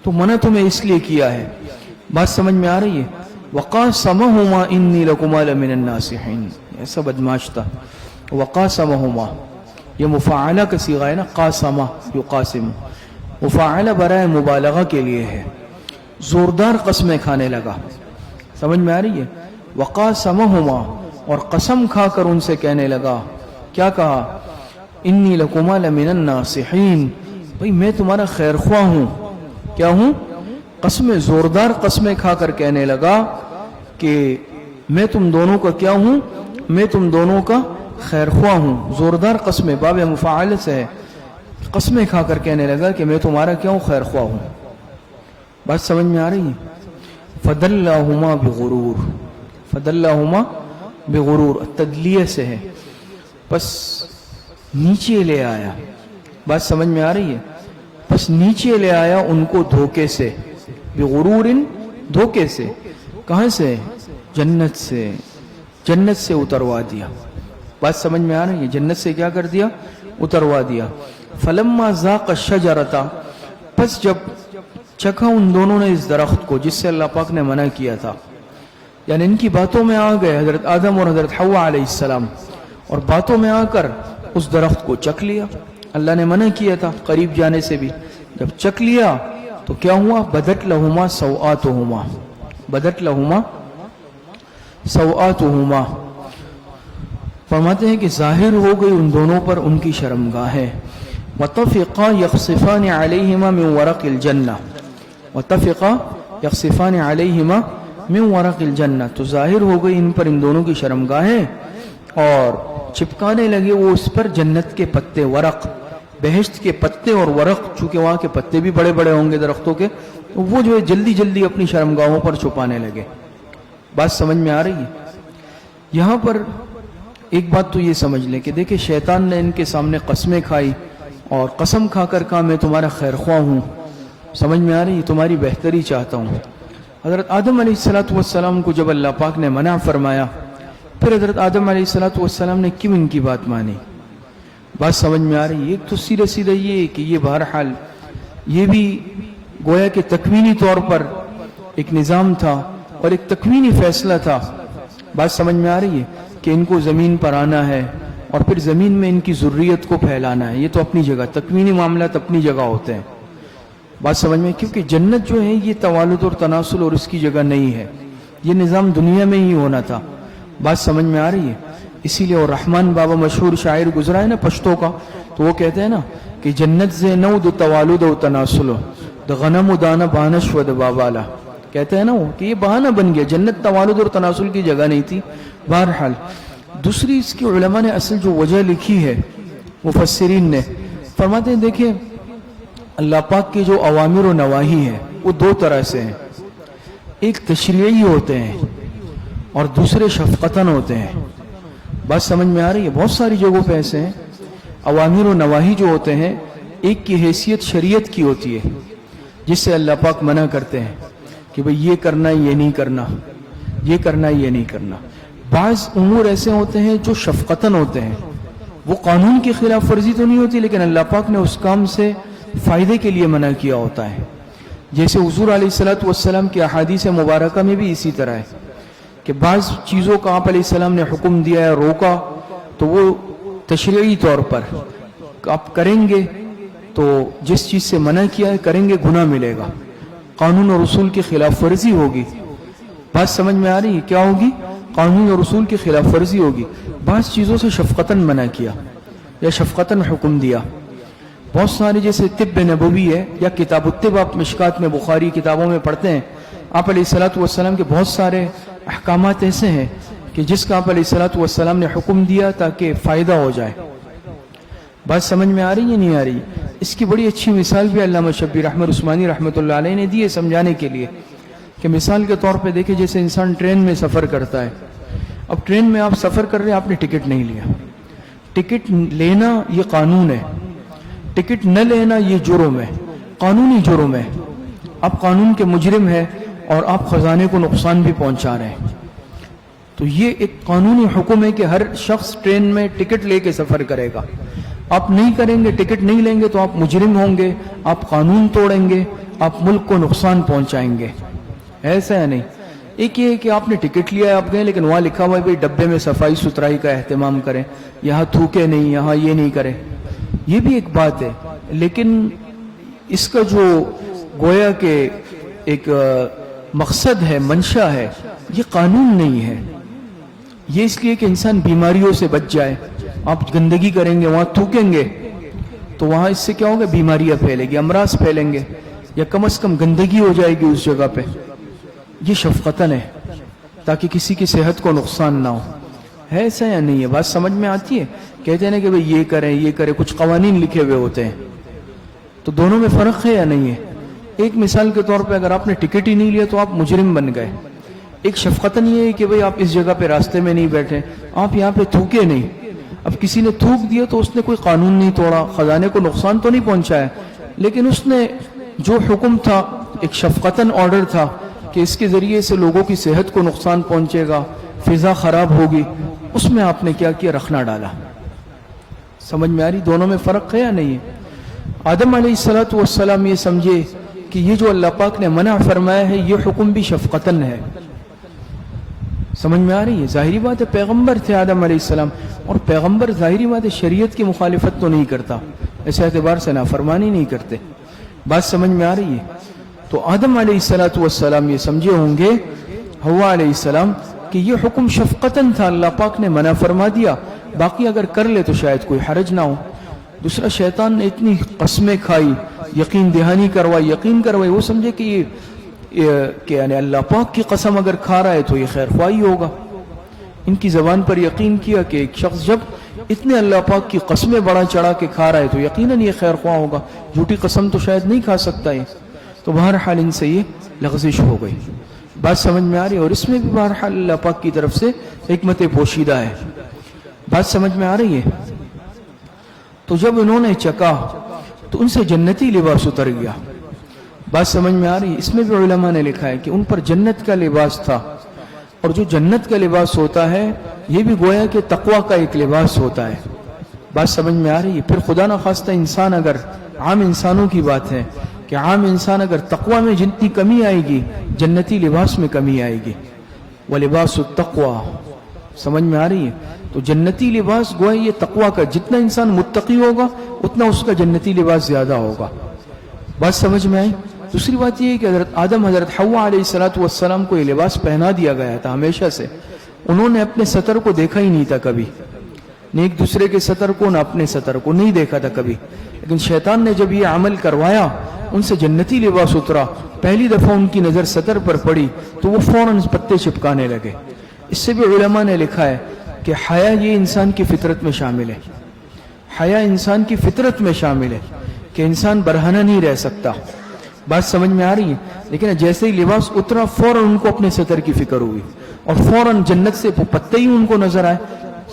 تو منع تمہیں اس لیے کیا ہے۔ بات سمجھ میں آ رہی ہے؟ وقاسمہما انی لکما لمن الناصحین، ایسا بدماش تھا۔ وقاسمہما، یہ مفاعلہ کا صیغہ ہے نا، قاسمہ یقاسم، مفاعلہ برائے مبالغہ کے لیے ہے، زوردار قسمیں کھانے لگا۔ سمجھ میں آ رہی ہے؟ وقاسمہما، اور قسم کھا کر ان سے کہنے لگا، کیا کہا؟ انی لکما لمن الناصحین، بھئی میں تمہارا خیر خواہ ہوں۔ کیا ہوں؟ قسمیں، زوردار قسمیں کھا کر کہنے لگا کہ میں تم دونوں کا کیا ہوں؟ میں تم دونوں کا خیر خواہ ہوں۔ زوردار قسمیں باب مفاعل سے ہے، قسمیں کھا کر کہنے لگا کہ میں تمہارا کیا ہوں؟ خیر خواہ ہوں۔ بات سمجھ میں آ رہی ہے؟ فدلاہما بغرور، فدلاہما بغرور تدلیہ سے ہے، بس نیچے لے آیا۔ بات سمجھ میں آ رہی ہے؟ بس نیچے لے آیا ان کو دھوکے سے، بغرور، دھوکے سے۔ کہاں سے؟ جنت سے، جنت سے اتروا دیا۔ بات سمجھ میں آ رہی ہے؟ جنت سے کیا کر دیا؟ اتروا دیا۔ فلما ذاق الشجرۃ، پس جب چکھا ان دونوں نے اس درخت کو جس سے اللہ پاک نے منع کیا تھا، یعنی ان کی باتوں میں آ گئے حضرت آدم اور حضرت حوا علیہ السلام، اور باتوں میں آ کر اس درخت کو چکھ لیا۔ اللہ نے منع کیا تھا قریب جانے سے بھی، جب چکھ لیا تو کیا ہوا؟ بدت لہما سوآتہما، بدت لہما سوآتہما، فرماتے ہیں کہ ظاہر ہو گئی ان دونوں پر ان کی شرمگاہیں۔ وطفقا یخصفان علیہما من ورق الجنہ، وطفقا یخصفان علیہما من ورق الجنہ، تو ظاہر ہو گئی ان پر ان دونوں کی شرمگاہیں، اور چپکانے لگے وہ اس پر جنت کے پتے، ورق، بہشت کے پتے اور ورق، چونکہ وہاں کے پتے بھی بڑے بڑے ہوں گے درختوں کے، تو وہ جو ہے جلدی جلدی اپنی شرمگاہوں پر چھپانے لگے۔ بات سمجھ میں آ رہی ہے؟ یہاں پر ایک بات تو یہ سمجھ لیں کہ دیکھیں شیطان نے ان کے سامنے قسمیں کھائی اور قسم کھا کر کہا میں تمہارا خیر خواہ ہوں، سمجھ میں آ رہی ہے؟ تمہاری بہتری چاہتا ہوں۔ حضرت آدم علیہ السلام کو جب اللہ پاک نے منع فرمایا، پھر حضرت آدم علیہ السلام نے کیوں ان کی بات مانی؟ بات سمجھ میں آ رہی ہے؟ ایک تو سیدھا سیدھا یہ کہ یہ بہرحال یہ بھی گویا کہ تکوینی طور پر ایک نظام تھا اور ایک تکوینی فیصلہ تھا۔ بات سمجھ میں آ رہی ہے کہ ان کو زمین پر آنا ہے اور پھر زمین میں ان کی ذریت کو پھیلانا ہے، یہ تو اپنی جگہ تکوینی معاملات اپنی جگہ ہوتے ہیں۔ بات سمجھ میں؟ کیونکہ جنت جو ہے یہ توالد اور تناسل اور اس کی جگہ نہیں ہے، یہ نظام دنیا میں ہی ہونا تھا۔ بات سمجھ میں آ رہی ہے؟ اسی لیے اور رحمان بابا مشہور شاعر گزرا ہے نا پشتو کا، تو وہ کہتے ہیں نا کہ جنت سے نو دو توالد و تناسل د غنم و دانہ بانش و د بابالا، کہتے ہیں نا وہ کہ یہ بہانہ بن گیا، جنت توالد اور تناسل کی جگہ نہیں تھی۔ بہرحال دوسری اس کی علماء نے اصل جو وجہ لکھی ہے مفسرین نے، فرماتے ہیں دیکھیں اللہ پاک کے جو اوامر و نواہی ہیں وہ دو طرح سے ہیں، ایک تشریعی ہوتے ہیں اور دوسرے شفقتاً ہوتے ہیں۔ بات سمجھ میں آ رہی ہے؟ بہت ساری جگہوں پہ ایسے ہیں اوامر و نواہی جو ہوتے ہیں، ایک کی حیثیت شریعت کی ہوتی ہے جس سے اللہ پاک منع کرتے ہیں کہ بھئی یہ کرنا یہ نہیں کرنا، یہ کرنا یہ نہیں کرنا۔ بعض امور ایسے ہوتے ہیں جو شفقتاً ہوتے ہیں، وہ قانون کی خلاف ورزی تو نہیں ہوتی لیکن اللہ پاک نے اس کام سے فائدے کے لیے منع کیا ہوتا ہے۔ جیسے حضور علیہ السلام کی احادیث مبارکہ میں بھی اسی طرح ہے کہ بعض چیزوں کا آپ علیہ السلام نے حکم دیا ہے، روکا، تو وہ تشریعی طور پر آپ کریں گے تو جس چیز سے منع کیا ہے کریں گے گناہ ملے گا، قانون اور اصول کی خلاف ورزی ہوگی۔ بات سمجھ میں آ رہی ہے؟ کیا ہوگی؟ قانون اور اصول کی خلاف ورزی ہوگی۔ بعض چیزوں سے شفقتاً منع کیا یا شفقتاً حکم دیا۔ بہت ساری جیسے طب نبوی ہے یا کتاب الطب، آپ مشکات میں بخاری کتابوں میں پڑھتے ہیں، آپ علیہ السلام کے بہت سارے احکامات ایسے ہیں کہ جس کا آپ علیہ الصلوۃ والسلام نے حکم دیا تاکہ فائدہ ہو جائے. بات سمجھ میں آ رہی ہے نہیں آ رہی؟ اس کی بڑی اچھی مثال بھی علامہ شبیر احمد عثمانی رحمۃ اللہ علیہ نے دی ہے سمجھانے کے لیے کہ مثال کے طور پہ دیکھیں جیسے انسان ٹرین میں سفر کرتا ہے. اب ٹرین میں آپ سفر کر رہے ہیں, آپ نے ٹکٹ نہیں لیا. ٹکٹ لینا یہ قانون ہے, ٹکٹ نہ لینا یہ جرم ہے, قانونی جرم ہے. آپ قانون کے مجرم ہیں اور آپ خزانے کو نقصان بھی پہنچا رہے ہیں. تو یہ ایک قانونی حکم ہے کہ ہر شخص ٹرین میں ٹکٹ لے کے سفر کرے گا. آپ نہیں کریں گے, ٹکٹ نہیں لیں گے تو آپ مجرم ہوں گے, آپ قانون توڑیں گے, آپ ملک کو نقصان پہنچائیں گے. ایسا ہے نہیں. ایک یہ ہے کہ آپ نے ٹکٹ لیا ہے, آپ گئے, لیکن وہاں لکھا ہوا ہے بھائی ڈبے میں صفائی ستھرائی کا اہتمام کریں, یہاں تھوکے نہیں, یہاں یہ نہیں کریں. یہ بھی ایک بات ہے, لیکن اس کا جو گویا کہ ایک مقصد ہے, منشا ہے, یہ قانون نہیں ہے. یہ اس لیے کہ انسان بیماریوں سے بچ جائے. آپ گندگی کریں گے, وہاں تھوکیں گے تو وہاں اس سے کیا ہوگا, بیماریاں پھیلیں گی, امراض پھیلیں گے, یا کم از کم گندگی ہو جائے گی اس جگہ پہ. یہ شفقتاً ہے تاکہ کسی کی صحت کو نقصان نہ ہو. ہے ایسا یا نہیں ہے؟ بات سمجھ میں آتی ہے؟ کہتے ہیں کہ بھئی یہ کریں یہ کریں, کچھ قوانین لکھے ہوئے ہوتے ہیں. تو دونوں میں فرق ہے یا نہیں ہے؟ ایک مثال کے طور پہ اگر آپ نے ٹکٹ ہی نہیں لیا تو آپ مجرم بن گئے. ایک شفقتاً یہ ہے کہ بھئی آپ اس جگہ پہ راستے میں نہیں بیٹھے, آپ یہاں پہ تھوکے نہیں. اب کسی نے تھوک دیا تو اس نے کوئی قانون نہیں توڑا, خزانے کو نقصان تو نہیں پہنچایا, لیکن اس نے جو حکم تھا ایک شفقتاً آرڈر تھا کہ اس کے ذریعے سے لوگوں کی صحت کو نقصان پہنچے گا, فضا خراب ہوگی, اس میں آپ نے کیا کیا, رخنا ڈالا. سمجھ میں آ رہی؟ دونوں میں فرق ہے یا نہیں ہے؟ آدم علیہ الصلوۃ والسلام یہ سمجھے کہ یہ جو اللہ پاک نے منع فرمایا ہے یہ حکم بھی شفقتاً ہے. سمجھ میں آ رہی ہے؟ ظاہری بات ہے پیغمبر تھے آدم علیہ السلام, اور پیغمبر ظاہری بات ہے شریعت کی مخالفت تو نہیں کرتا, ایسے اعتبار سے نافرمانی نہیں کرتے. بات سمجھ میں آ رہی ہے؟ تو آدم علیہ الصلوۃ والسلام یہ سمجھے ہوں گے حوا علیہ السلام کہ یہ حکم شفقتاً تھا, اللہ پاک نے منع فرما دیا, باقی اگر کر لے تو شاید کوئی حرج نہ ہو. دوسرا, شیطان نے اتنی قسمیں کھائی, یقین دہانی کروائی, یقین کروائی, وہ سمجھے کہ یہ کہ یعنی اللہ پاک کی قسم اگر کھا رہا ہے تو یہ خیر خواہی ہوگا. ان کی زبان پر یقین کیا کہ ایک شخص جب اتنے اللہ پاک کی قسمیں بڑا چڑھا کے کھا رہا ہے تو یقیناً یہ خیر خواہ ہوگا, جھوٹی قسم تو شاید نہیں کھا سکتا ہے. تو بہرحال ان سے یہ لغزش ہو گئی. بات سمجھ میں آ رہی ہے؟ اور اس میں بھی بہرحال اللہ پاک کی طرف سے حکمت پوشیدہ ہے. بات سمجھ میں آ رہی ہے؟ تو جب انہوں نے چکا تو ان سے جنتی لباس اتر گیا. بات سمجھ میں آ رہی ہے؟ اس میں بھی علماء نے لکھا ہے کہ ان پر جنت کا لباس تھا, اور جو جنت کا لباس ہوتا ہے یہ بھی گویا کہ تقویٰ کا ایک لباس ہوتا ہے. بات سمجھ میں آ رہی ہے؟ پھر خدا نخواستہ انسان, اگر عام انسانوں کی بات ہے کہ عام انسان اگر تقویٰ میں جتنی کمی آئے گی جنتی لباس میں کمی آئے گی. وَلِبَاسُ التَّقْوَى. سمجھ میں آ رہی ہے؟ تو جنتی لباس گویا یہ تقویٰ کا, جتنا انسان متقی ہوگا اتنا اس کا جنتی لباس زیادہ ہوگا. بات سمجھ میں آئی؟ دوسری بات یہ ہے کہ حضرت آدم حضرت حوا علیہ الصلوۃ والسلام کو یہ لباس پہنا دیا گیا تھا ہمیشہ سے. انہوں نے اپنے سطر کو دیکھا ہی نہیں تھا کبھی, نہ ایک دوسرے کے سطر کو نہ اپنے سطر کو نہیں دیکھا تھا کبھی. لیکن شیطان نے جب یہ عمل کروایا, ان سے جنتی لباس اترا, پہلی دفعہ ان کی نظر سطر پر پڑی تو وہ فوراً پتے چپکانے لگے. اس سے بھی علماء نے لکھا ہے کہ حیا یہ انسان کی فطرت میں شامل ہے. حیا انسان کی فطرت میں شامل ہے کہ انسان برہنہ نہیں رہ سکتا. بات سمجھ میں آ رہی ہے؟ لیکن جیسے ہی لباس اترا فوراً ان کو اپنے سطر کی فکر ہوئی, اور فوراً جنت سے پتے ہی ان کو نظر آئے.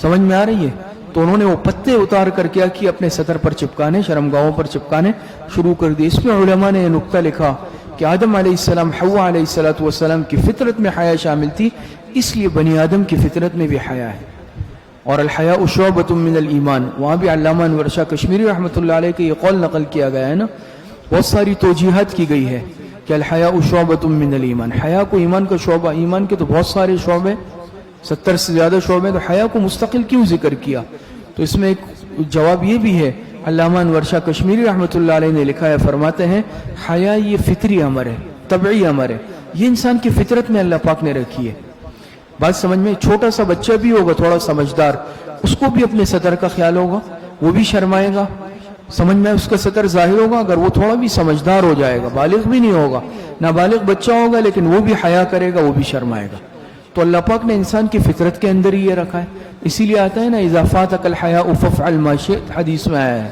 سمجھ میں آ رہی ہے؟ تو انہوں نے وہ پتے اتار کر کیا کہ اپنے سطر پر چپکانے, شرمگاہوں پر چپکانے شروع کر دیے. اس میں علماء نے یہ نقطہ لکھا کہ آدم علیہ السلام حوا علیہ الصلوۃ والسلام کی فطرت میں حیا شامل تھی, اس لیے بنی آدم کی فطرت میں بھی حیا ہے. اور الحیاء شعبۃ من الایمان, وہاں بھی علامہ انور شاہ کشمیری رحمۃ اللہ علیہ کے یہ قول نقل کیا گیا ہے نا. بہت ساری توجیحات کی گئی ہے کہ الحیاء شعبۃ من الایمان, حیا کو ایمان کا شعبہ, ایمان کے تو بہت سارے شعبے, 70 سے زیادہ شعبے, تو حیا کو مستقل کیوں ذکر کیا؟ تو اس میں ایک جواب یہ بھی ہے, علامہ انور شاہ کشمیری رحمۃ اللہ علیہ نے لکھا ہے, فرماتے ہیں حیا یہ فطری امر ہے, طبعی امر ہے, یہ انسان کی فطرت میں اللہ پاک نے رکھی ہے. بات سمجھ میں؟ چھوٹا سا بچہ بھی ہوگا تھوڑا سمجھدار, اس کو بھی اپنے سطر کا خیال ہوگا, وہ بھی شرمائے گا. سمجھ میں اس کا سطر ظاہر ہوگا اگر وہ تھوڑا بھی سمجھدار ہو جائے گا, بالغ بھی نہیں ہوگا, نابالغ بچہ ہوگا لیکن وہ بھی حیا کرے گا, وہ بھی شرمائے گا. تو اللہ پاک نے انسان کی فطرت کے اندر ہی یہ رکھا ہے. اسی لیے آتا ہے نا اذا فاتک الحیاء فافعل ما شئت، حدیث میں آیا ہے.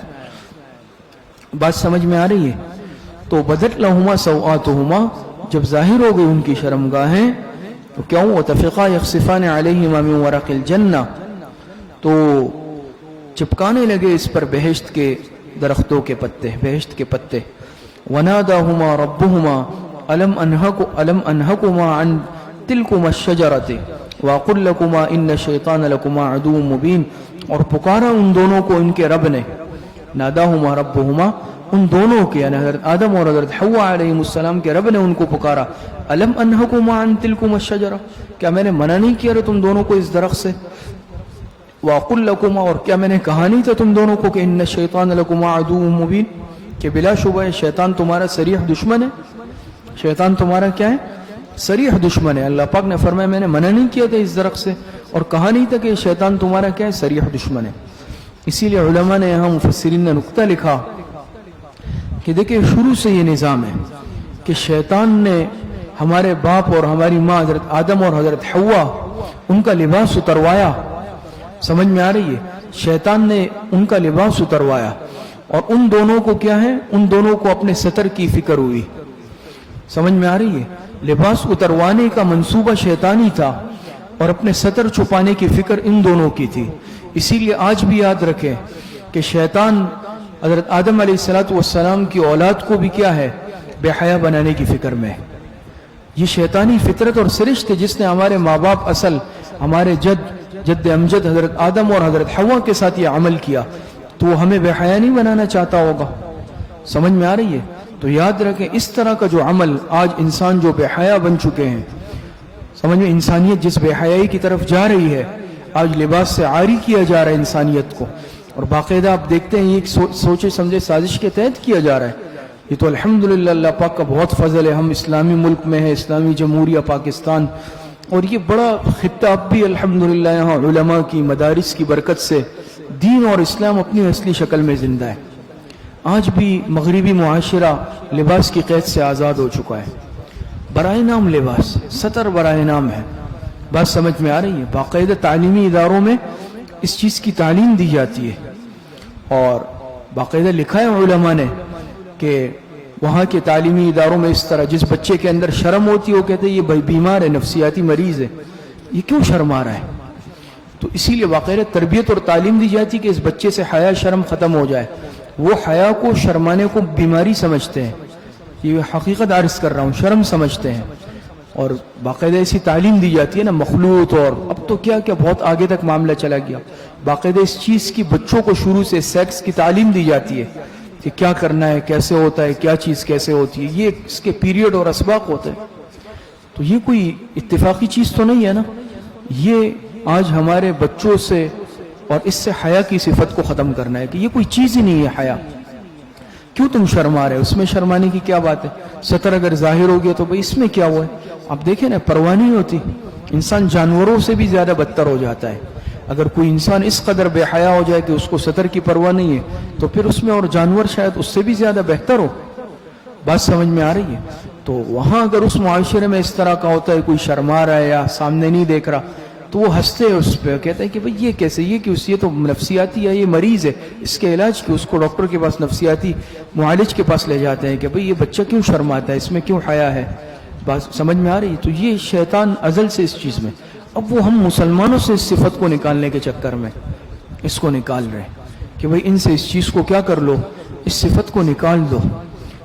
بات سمجھ میں آ رہی ہے؟ تو بدت لہما سوآتہما، جب ظاہر ہو گئی ان کی شرمگاہیں تو کیا ہوا؟ وتفقا یخصفان علیہما من ورق الجنہ، تو چپکانے لگے اس پر بہشت کے درختوں کے پتے، بہشت کے پتے. وناداہما ربہما الم انہکما عن تلکما الشجرۃ واقل لکما ان الشیطان لکما عدو مبین، اور پکارا ان دونوں کو ان کے رب نے. ناداہما ربہما، ان دونوں کے یعنی حضرت آدم اور حضرت حوا علیہ السلام کے رب نے ان کو پکارا. الم انہکما عن تلکما الشجرۃ، کیا میں نے منع نہیں کیا تم دونوں کو اس درخت سے؟ واقل لکما، اور کیا میں نے کہا نہیں تھا تم دونوں کو کہ ان الشیطان لکما عدو مبین، کہ بلا شبہ شیطان تمہارا صریح دشمن ہے. شیطان تمہارا کیا ہے؟ صریح دشمن ہے. اللہ پاک نے فرمایا میں نے منع نہیں کیا تھا اس درخت سے، اور کہا نہیں تھا کہ شیطان تمہارا کیا ہے؟ صریح دشمن ہے. اسی لیے علماء نے یہاں مفسرین نے نقطہ لکھا کہ دیکھیں شروع سے یہ نظام ہے کہ شیطان نے ہمارے باپ اور ہماری ماں حضرت آدم اور حضرت حوا ان کا لباس اتروایا. سمجھ میں آ رہی ہے؟ شیطان نے ان کا لباس اتروایا، اور ان دونوں کو کیا ہے؟ ان دونوں کو اپنے ستر کی فکر ہوئی. سمجھ میں آ رہی ہے؟ لباس اتروانے کا منصوبہ شیطانی تھا اور اپنے ستر چھپانے کی فکر ان دونوں کی تھی. اسی لیے آج بھی یاد رکھیں کہ شیطان حضرت آدم علیہ السلام کی اولاد کو بھی کیا ہے؟ بے حیا بنانے کی فکر میں. یہ شیطانی فطرت اور سرشت ہے جس نے ہمارے ماں باپ اصل، ہمارے جد امجد حضرت آدم اور حضرت حوا کے ساتھ یہ عمل کیا، تو وہ ہمیں بے حیا نہیں بنانا چاہتا ہوگا. سمجھ میں آ رہی ہے؟ تو یاد رکھیں اس طرح کا جو عمل آج انسان جو بے حیا بن چکے ہیں، سمجھ میں انسانیت جس بے حیائی کی طرف جا رہی ہے، آج لباس سے عاری کیا جا رہا ہے انسانیت کو، اور باقاعدہ آپ دیکھتے ہیں یہ سوچے سمجھے سازش کے تحت کیا جا رہا ہے. یہ تو الحمدللہ اللہ پاک کا بہت فضل ہے، ہم اسلامی ملک میں ہیں، اسلامی جمہوریہ پاکستان، اور یہ بڑا خطہ اب بھی الحمدللہ یہاں علماء کی مدارس کی برکت سے دین اور اسلام اپنی اصلی شکل میں زندہ ہے. آج بھی مغربی معاشرہ لباس کی قید سے آزاد ہو چکا ہے. برائے نام لباس، ستر برائے نام ہے. بات سمجھ میں آ رہی ہے؟ باقاعدہ تعلیمی اداروں میں اس چیز کی تعلیم دی جاتی ہے، اور باقاعدہ لکھا ہے علماء نے کہ وہاں کے تعلیمی اداروں میں اس طرح جس بچے کے اندر شرم ہوتی ہے وہ کہتے ہیں یہ بیمار ہے، نفسیاتی مریض ہے، یہ کیوں شرما رہا ہے؟ تو اسی لیے باقاعدہ تربیت اور تعلیم دی جاتی کہ اس بچے سے حیا شرم ختم ہو جائے. وہ حیا کو، شرمانے کو بیماری سمجھتے ہیں، یہ حقیقت عرض کر رہا ہوں، شرم سمجھتے ہیں، اور باقاعدہ ایسی تعلیم دی جاتی ہے نا مخلوط. اور اب تو کیا بہت آگے تک معاملہ چلا گیا، باقاعدہ اس چیز کی بچوں کو شروع سے سیکس کی تعلیم دی جاتی ہے کہ کیا کرنا ہے، کیسے ہوتا ہے، کیا چیز کیسے ہوتی ہے، یہ اس کے پیریڈ اور اسباق ہوتے ہیں. تو یہ کوئی اتفاقی چیز تو نہیں ہے نا. یہ آج ہمارے بچوں سے اور اس سے حیا کی صفت کو ختم کرنا ہے کہ یہ کوئی چیز ہی نہیں ہے حیا. کیوں تم شرما رہے؟ اس میں شرمانے کی کیا بات ہے؟ ستر اگر ظاہر ہو گیا تو بھئی اس میں کیا ہوا ہے؟ آپ دیکھیں نا، پرواہ نہیں ہوتی. انسان جانوروں سے بھی زیادہ بدتر ہو جاتا ہے. اگر کوئی انسان اس قدر بے حیا ہو جائے کہ اس کو ستر کی پرواہ نہیں ہے، تو پھر اس میں اور جانور شاید اس سے بھی زیادہ بہتر ہو. بات سمجھ میں آ رہی ہے؟ تو وہاں اگر اس معاشرے میں اس طرح کا ہوتا ہے، کوئی شرما رہا ہے یا سامنے نہیں دیکھ رہا، تو وہ ہنستے ہیں اس پہ، کہتے ہیں کہ بھئی یہ کیسے، یہ کیوں، یہ تو نفسیاتی ہے، یہ مریض ہے، اس کے علاج کی اس کو ڈاکٹر کے پاس، نفسیاتی معالج کے پاس لے جاتے ہیں کہ بھئی یہ بچہ کیوں شرماتا ہے، اس میں کیوں حیا ہے. بات سمجھ میں آ رہی ہے؟ تو یہ شیطان ازل سے اس چیز میں، اب وہ ہم مسلمانوں سے اس صفت کو نکالنے کے چکر میں اس کو نکال رہے ہیں کہ بھئی ان سے اس چیز کو کیا کر لو، اس صفت کو نکال دو.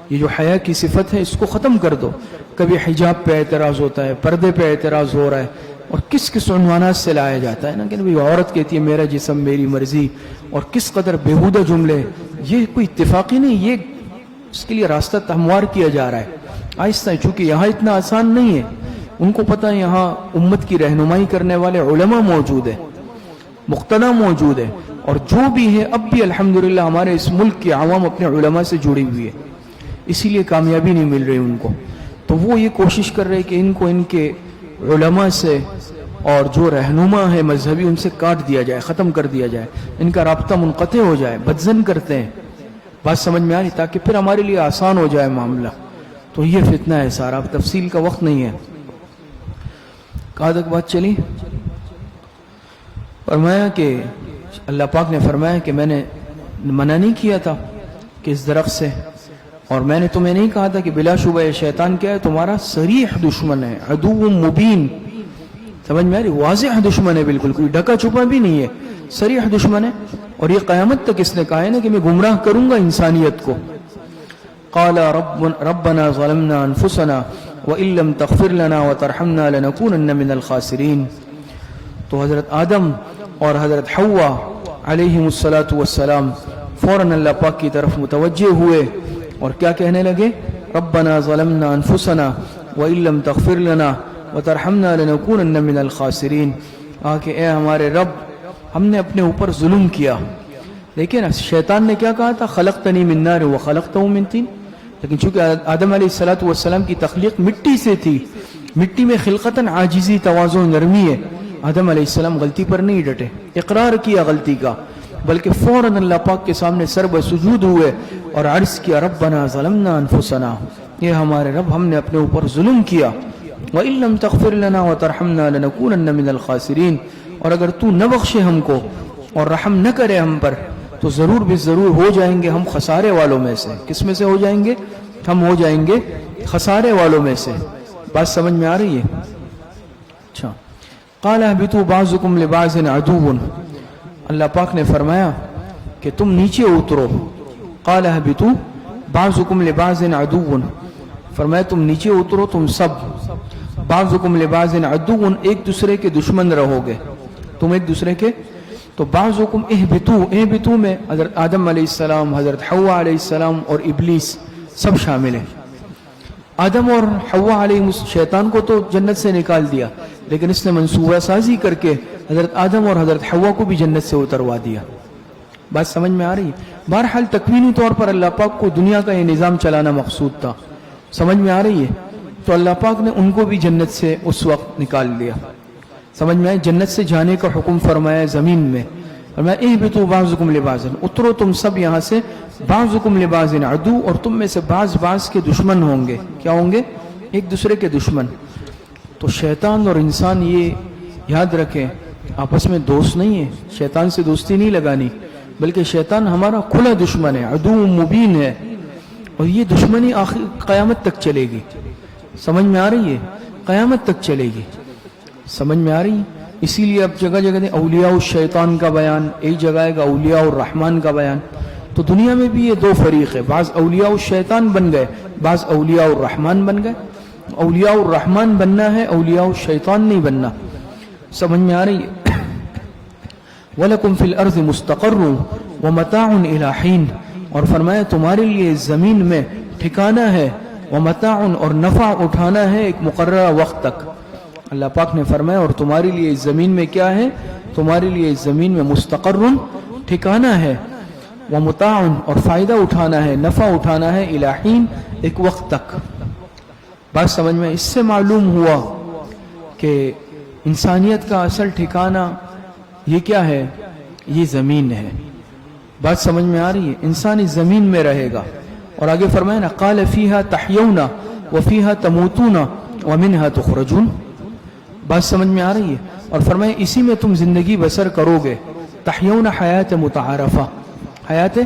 یہ جو حیا کی صفت ہے اس کو ختم کر دو. کبھی حجاب پہ اعتراض ہوتا ہے، پردے پہ اعتراض ہو رہا ہے، اور کس کس عنوانات سے لایا جاتا ہے نا کہ بھئی عورت کہتی ہے میرا جسم میری مرضی، اور کس قدر بےہودہ جملے. یہ کوئی اتفاقی نہیں، یہ اس کے لیے راستہ ہموار کیا جا رہا ہے آہستہ، چونکہ یہاں اتنا آسان نہیں ہے. ان کو پتہ ہے یہاں امت کی رہنمائی کرنے والے علماء موجود ہیں، مقتدی موجود ہیں، اور جو بھی ہے اب بھی الحمدللہ ہمارے اس ملک کی عوام اپنے علماء سے جڑی ہوئی ہے، اسی لیے کامیابی نہیں مل رہی ان کو. تو وہ یہ کوشش کر رہے کہ ان کو ان کے علماء سے اور جو رہنما ہے مذہبی ان سے کاٹ دیا جائے، ختم کر دیا جائے، ان کا رابطہ منقطع ہو جائے. بدزن کرتے ہیں. بات سمجھ میں آ رہی؟ تاکہ پھر ہمارے لیے آسان ہو جائے معاملہ. تو یہ فتنہ ہے سارا، اب تفصیل کا وقت نہیں ہے. کہاں تک بات چلی؟ فرمایا کہ اللہ پاک نے فرمایا کہ میں نے منع نہیں کیا تھا کہ اس درخت سے، اور میں نے تمہیں نہیں کہا تھا کہ بلا شبہ یہ شیطان کیا ہے؟ تمہارا صریح دشمن ہے، عدو مبین. سمجھ میں آ رہی؟ واضح دشمن ہے، بالکل کوئی ڈھکا چھپا بھی نہیں ہے، صریح دشمن ہے. اور یہ قیامت تک اس نے کہا ہے نا کہ میں گمراہ کروں گا انسانیت کو. قال ربنا ظلمنا انفسنا وان لم تغفر لنا وترحمنا لنكونن من الخاسرین. تو حضرت آدم اور حضرت حوا علیہم السلام فوراً اللہ پاک کی طرف متوجہ ہوئے اور کیا کہنے لگے؟ ربنا ظلمنا انفسنا وان لم تغفر لنا وترحمنا لنكونن من الخاسرین. کہ اے ہمارے رب، ہم نے اپنے اوپر ظلم کیا. دیکھیں نا، شیطان نے کیا کہا تھا؟ خلقتنی من نار وخلقتہ من طین. لیکن چونکہ آدم علیہ السلام کی تخلیق مٹی سے تھی، مٹی میں خلقتاً عاجزی، تواضع، نرمی ہے. آدم علیہ السلام غلطی پر نہیں ڈٹے، اقرار کیا غلطی کا، بلکہ فوراً اللہ پاک کے سامنے سر بسجود ہوئے اور عرض کیا ربنا ظلمنا انفسنا، یہ ہمارے رب ہم نے اپنے اوپر ظلم کیا. وَإِن لَّمْ تَغْفِرْ لَنَا وَتَرْحَمْنَا لَنَكُونَنَّ مِنَ الْخَاسِرِينَ. اور اگر تو نہ بخشے ہم کو اور رحم نہ کرے ہم پر تو ضرور بے ضرور ہو جائیں گے ہم خسارے والوں میں سے. کس میں سے ہو جائیں گے؟ ہم ہو جائیں گے خسارے والوں میں سے. بات سمجھ میں آ رہی ہے؟ اچھا. قال اهبطوا بعضكم لبعض عدو. اللہ پاک نے فرمایا کہ تم نیچے اترو. قال اهبطوا بعضكم لبعض عدو. فرمایا تم نیچے اترو تم سب. بعضكم لبعض عدو، ایک دوسرے کے دشمن رہو گے تم ایک دوسرے کے. تو بعضکم اہبطوا میں حضرت آدم علیہ السلام، حضرت حوا علیہ السلام اور ابلیس سب شامل ہیں. آدم اور حوا علیہ شیطان کو تو جنت سے نکال دیا، لیکن اس نے منصوبہ سازی کر کے حضرت آدم اور حضرت حوا کو بھی جنت سے اتروا دیا. بات سمجھ میں آ رہی ہے؟ بہرحال تکوینی طور پر اللہ پاک کو دنیا کا یہ نظام چلانا مقصود تھا. سمجھ میں آ رہی ہے؟ تو اللہ پاک نے ان کو بھی جنت سے اس وقت نکال لیا. سمجھ میں آئے؟ جنت سے جانے کا حکم فرمایا زمین میں. فرمایا اہبطوا بعضکم لبعض، اترو تم سب یہاں سے. بعضکم لبعض عدو، اور تم میں سے بعض کے دشمن ہوں گے. کیا ہوں گے؟ ایک دوسرے کے دشمن. تو شیطان اور انسان یہ یاد رکھیں آپس میں دوست نہیں ہے. شیطان سے دوستی نہیں لگانی، بلکہ شیطان ہمارا کھلا دشمن ہے، عدو مبین ہے. اور یہ دشمنی آخر قیامت تک چلے گی. سمجھ میں آ رہی ہے؟ قیامت تک چلے گی. سمجھ میں آ رہی ہے؟ اسی لیے اب جگہ جگہ دے اولیاء الشیطان کا بیان، ایک جگہ کا اولیاء الرحمن کا بیان. تو دنیا میں بھی یہ دو فریق ہے، بعض اولیاء الشیطان بن گئے، بعض اولیاء الرحمن بن گئے. اولیاء الرحمن بننا ہے، اولیاء الشیطان نہیں بننا. سمجھ میں آ رہی ہے؟ وَلَكُمْ فِي الْأَرْضِ مُسْتَقَرٌّ وَمَتَاعٌ إِلَىٰ حِينٍ. اور فرمایا تمہارے لیے زمین میں ٹھکانہ ہے، وَمَتَاعٌ اور نفع اٹھانا ہے ایک مقررہ وقت تک. اللہ پاک نے فرمایا اور تمہارے لیے اس زمین میں کیا ہے؟ تمہارے لیے اس زمین میں مستقرن ٹھکانہ ہے، ومتاع اور فائدہ اٹھانا ہے، نفع اٹھانا ہے، الی حین ایک وقت تک. بات سمجھ میں؟ اس سے معلوم ہوا کہ انسانیت کا اصل ٹھکانہ یہ کیا ہے؟ یہ زمین ہے. بات سمجھ میں آ رہی ہے؟ انسان اس زمین میں رہے گا. اور آگے فرمایا نا قال فیہا تحیون وفیہا تموتون ومنہا تخرجون. بات سمجھ میں آ رہی ہے؟ اور فرمایا اسی میں تم زندگی بسر کرو گے. تحیون حیات متعارفہ، حیات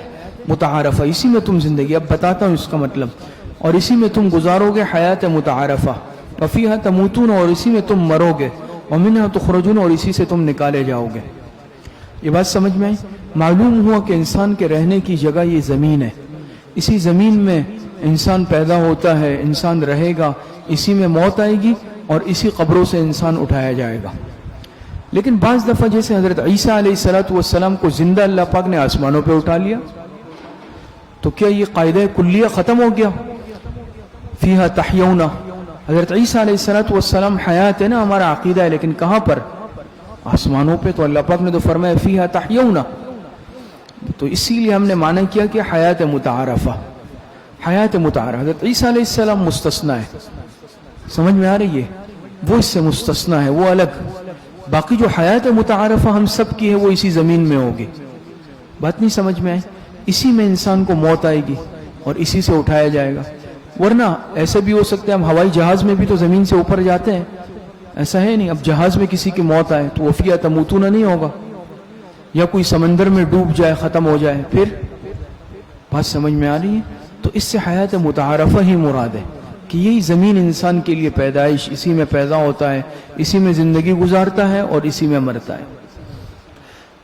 متعارفہ، اسی میں تم زندگی، اب بتاتا ہوں اس کا مطلب. اور اسی میں تم گزارو گے حیات متعارفہ. وفیہا تموتون اور اسی میں تم مرو گے. ومنہا تخرجون اور اسی سے تم نکالے جاؤ گے. یہ بات سمجھ میں آئی؟ معلوم ہوا کہ انسان کے رہنے کی جگہ یہ زمین ہے. اسی زمین میں انسان پیدا ہوتا ہے، انسان رہے گا، اسی میں موت آئے گی اور اسی قبروں سے انسان اٹھایا جائے گا. لیکن بعض دفعہ جیسے حضرت عیسیٰ علیہ السلام کو زندہ اللہ پاک نے آسمانوں پہ اٹھا لیا، تو کیا یہ قاعدہ کلیہ ختم ہو گیا؟ فیہا تحیون، حضرت عیسیٰ علیہ السلام حیات ہے نا، ہمارا عقیدہ ہے، لیکن کہاں پر؟ آسمانوں پہ. تو اللہ پاک نے تو فرمایا فیہا تحیون. تو اسی لیے ہم نے معنی کیا کہ حیات متعارفہ، حیات متعارفہ. حضرت عیسیٰ علیہ السلام مستثنیٰ ہے. سمجھ میں آ رہی ہے؟ وہ اس سے مستثنیٰ ہے، وہ الگ. باقی جو حیات متعارفہ ہم سب کی ہے وہ اسی زمین میں ہوگی. بات نہیں سمجھ میں آئی؟ اسی میں انسان کو موت آئے گی اور اسی سے اٹھایا جائے گا. ورنہ ایسے بھی ہو سکتے ہیں ہم ہوائی جہاز میں بھی تو زمین سے اوپر جاتے ہیں، ایسا ہے نہیں اب جہاز میں کسی کی موت آئے تو وفیہ تموتون نہیں ہوگا، یا کوئی سمندر میں ڈوب جائے ختم ہو جائے، پھر بات سمجھ میں آ رہی ہے؟ تو اس سے حیات متعارفہ ہی مراد ہے کہ یہی زمین انسان کے لیے پیدائش، اسی میں پیدا ہوتا ہے، اسی میں زندگی گزارتا ہے اور اسی میں مرتا ہے۔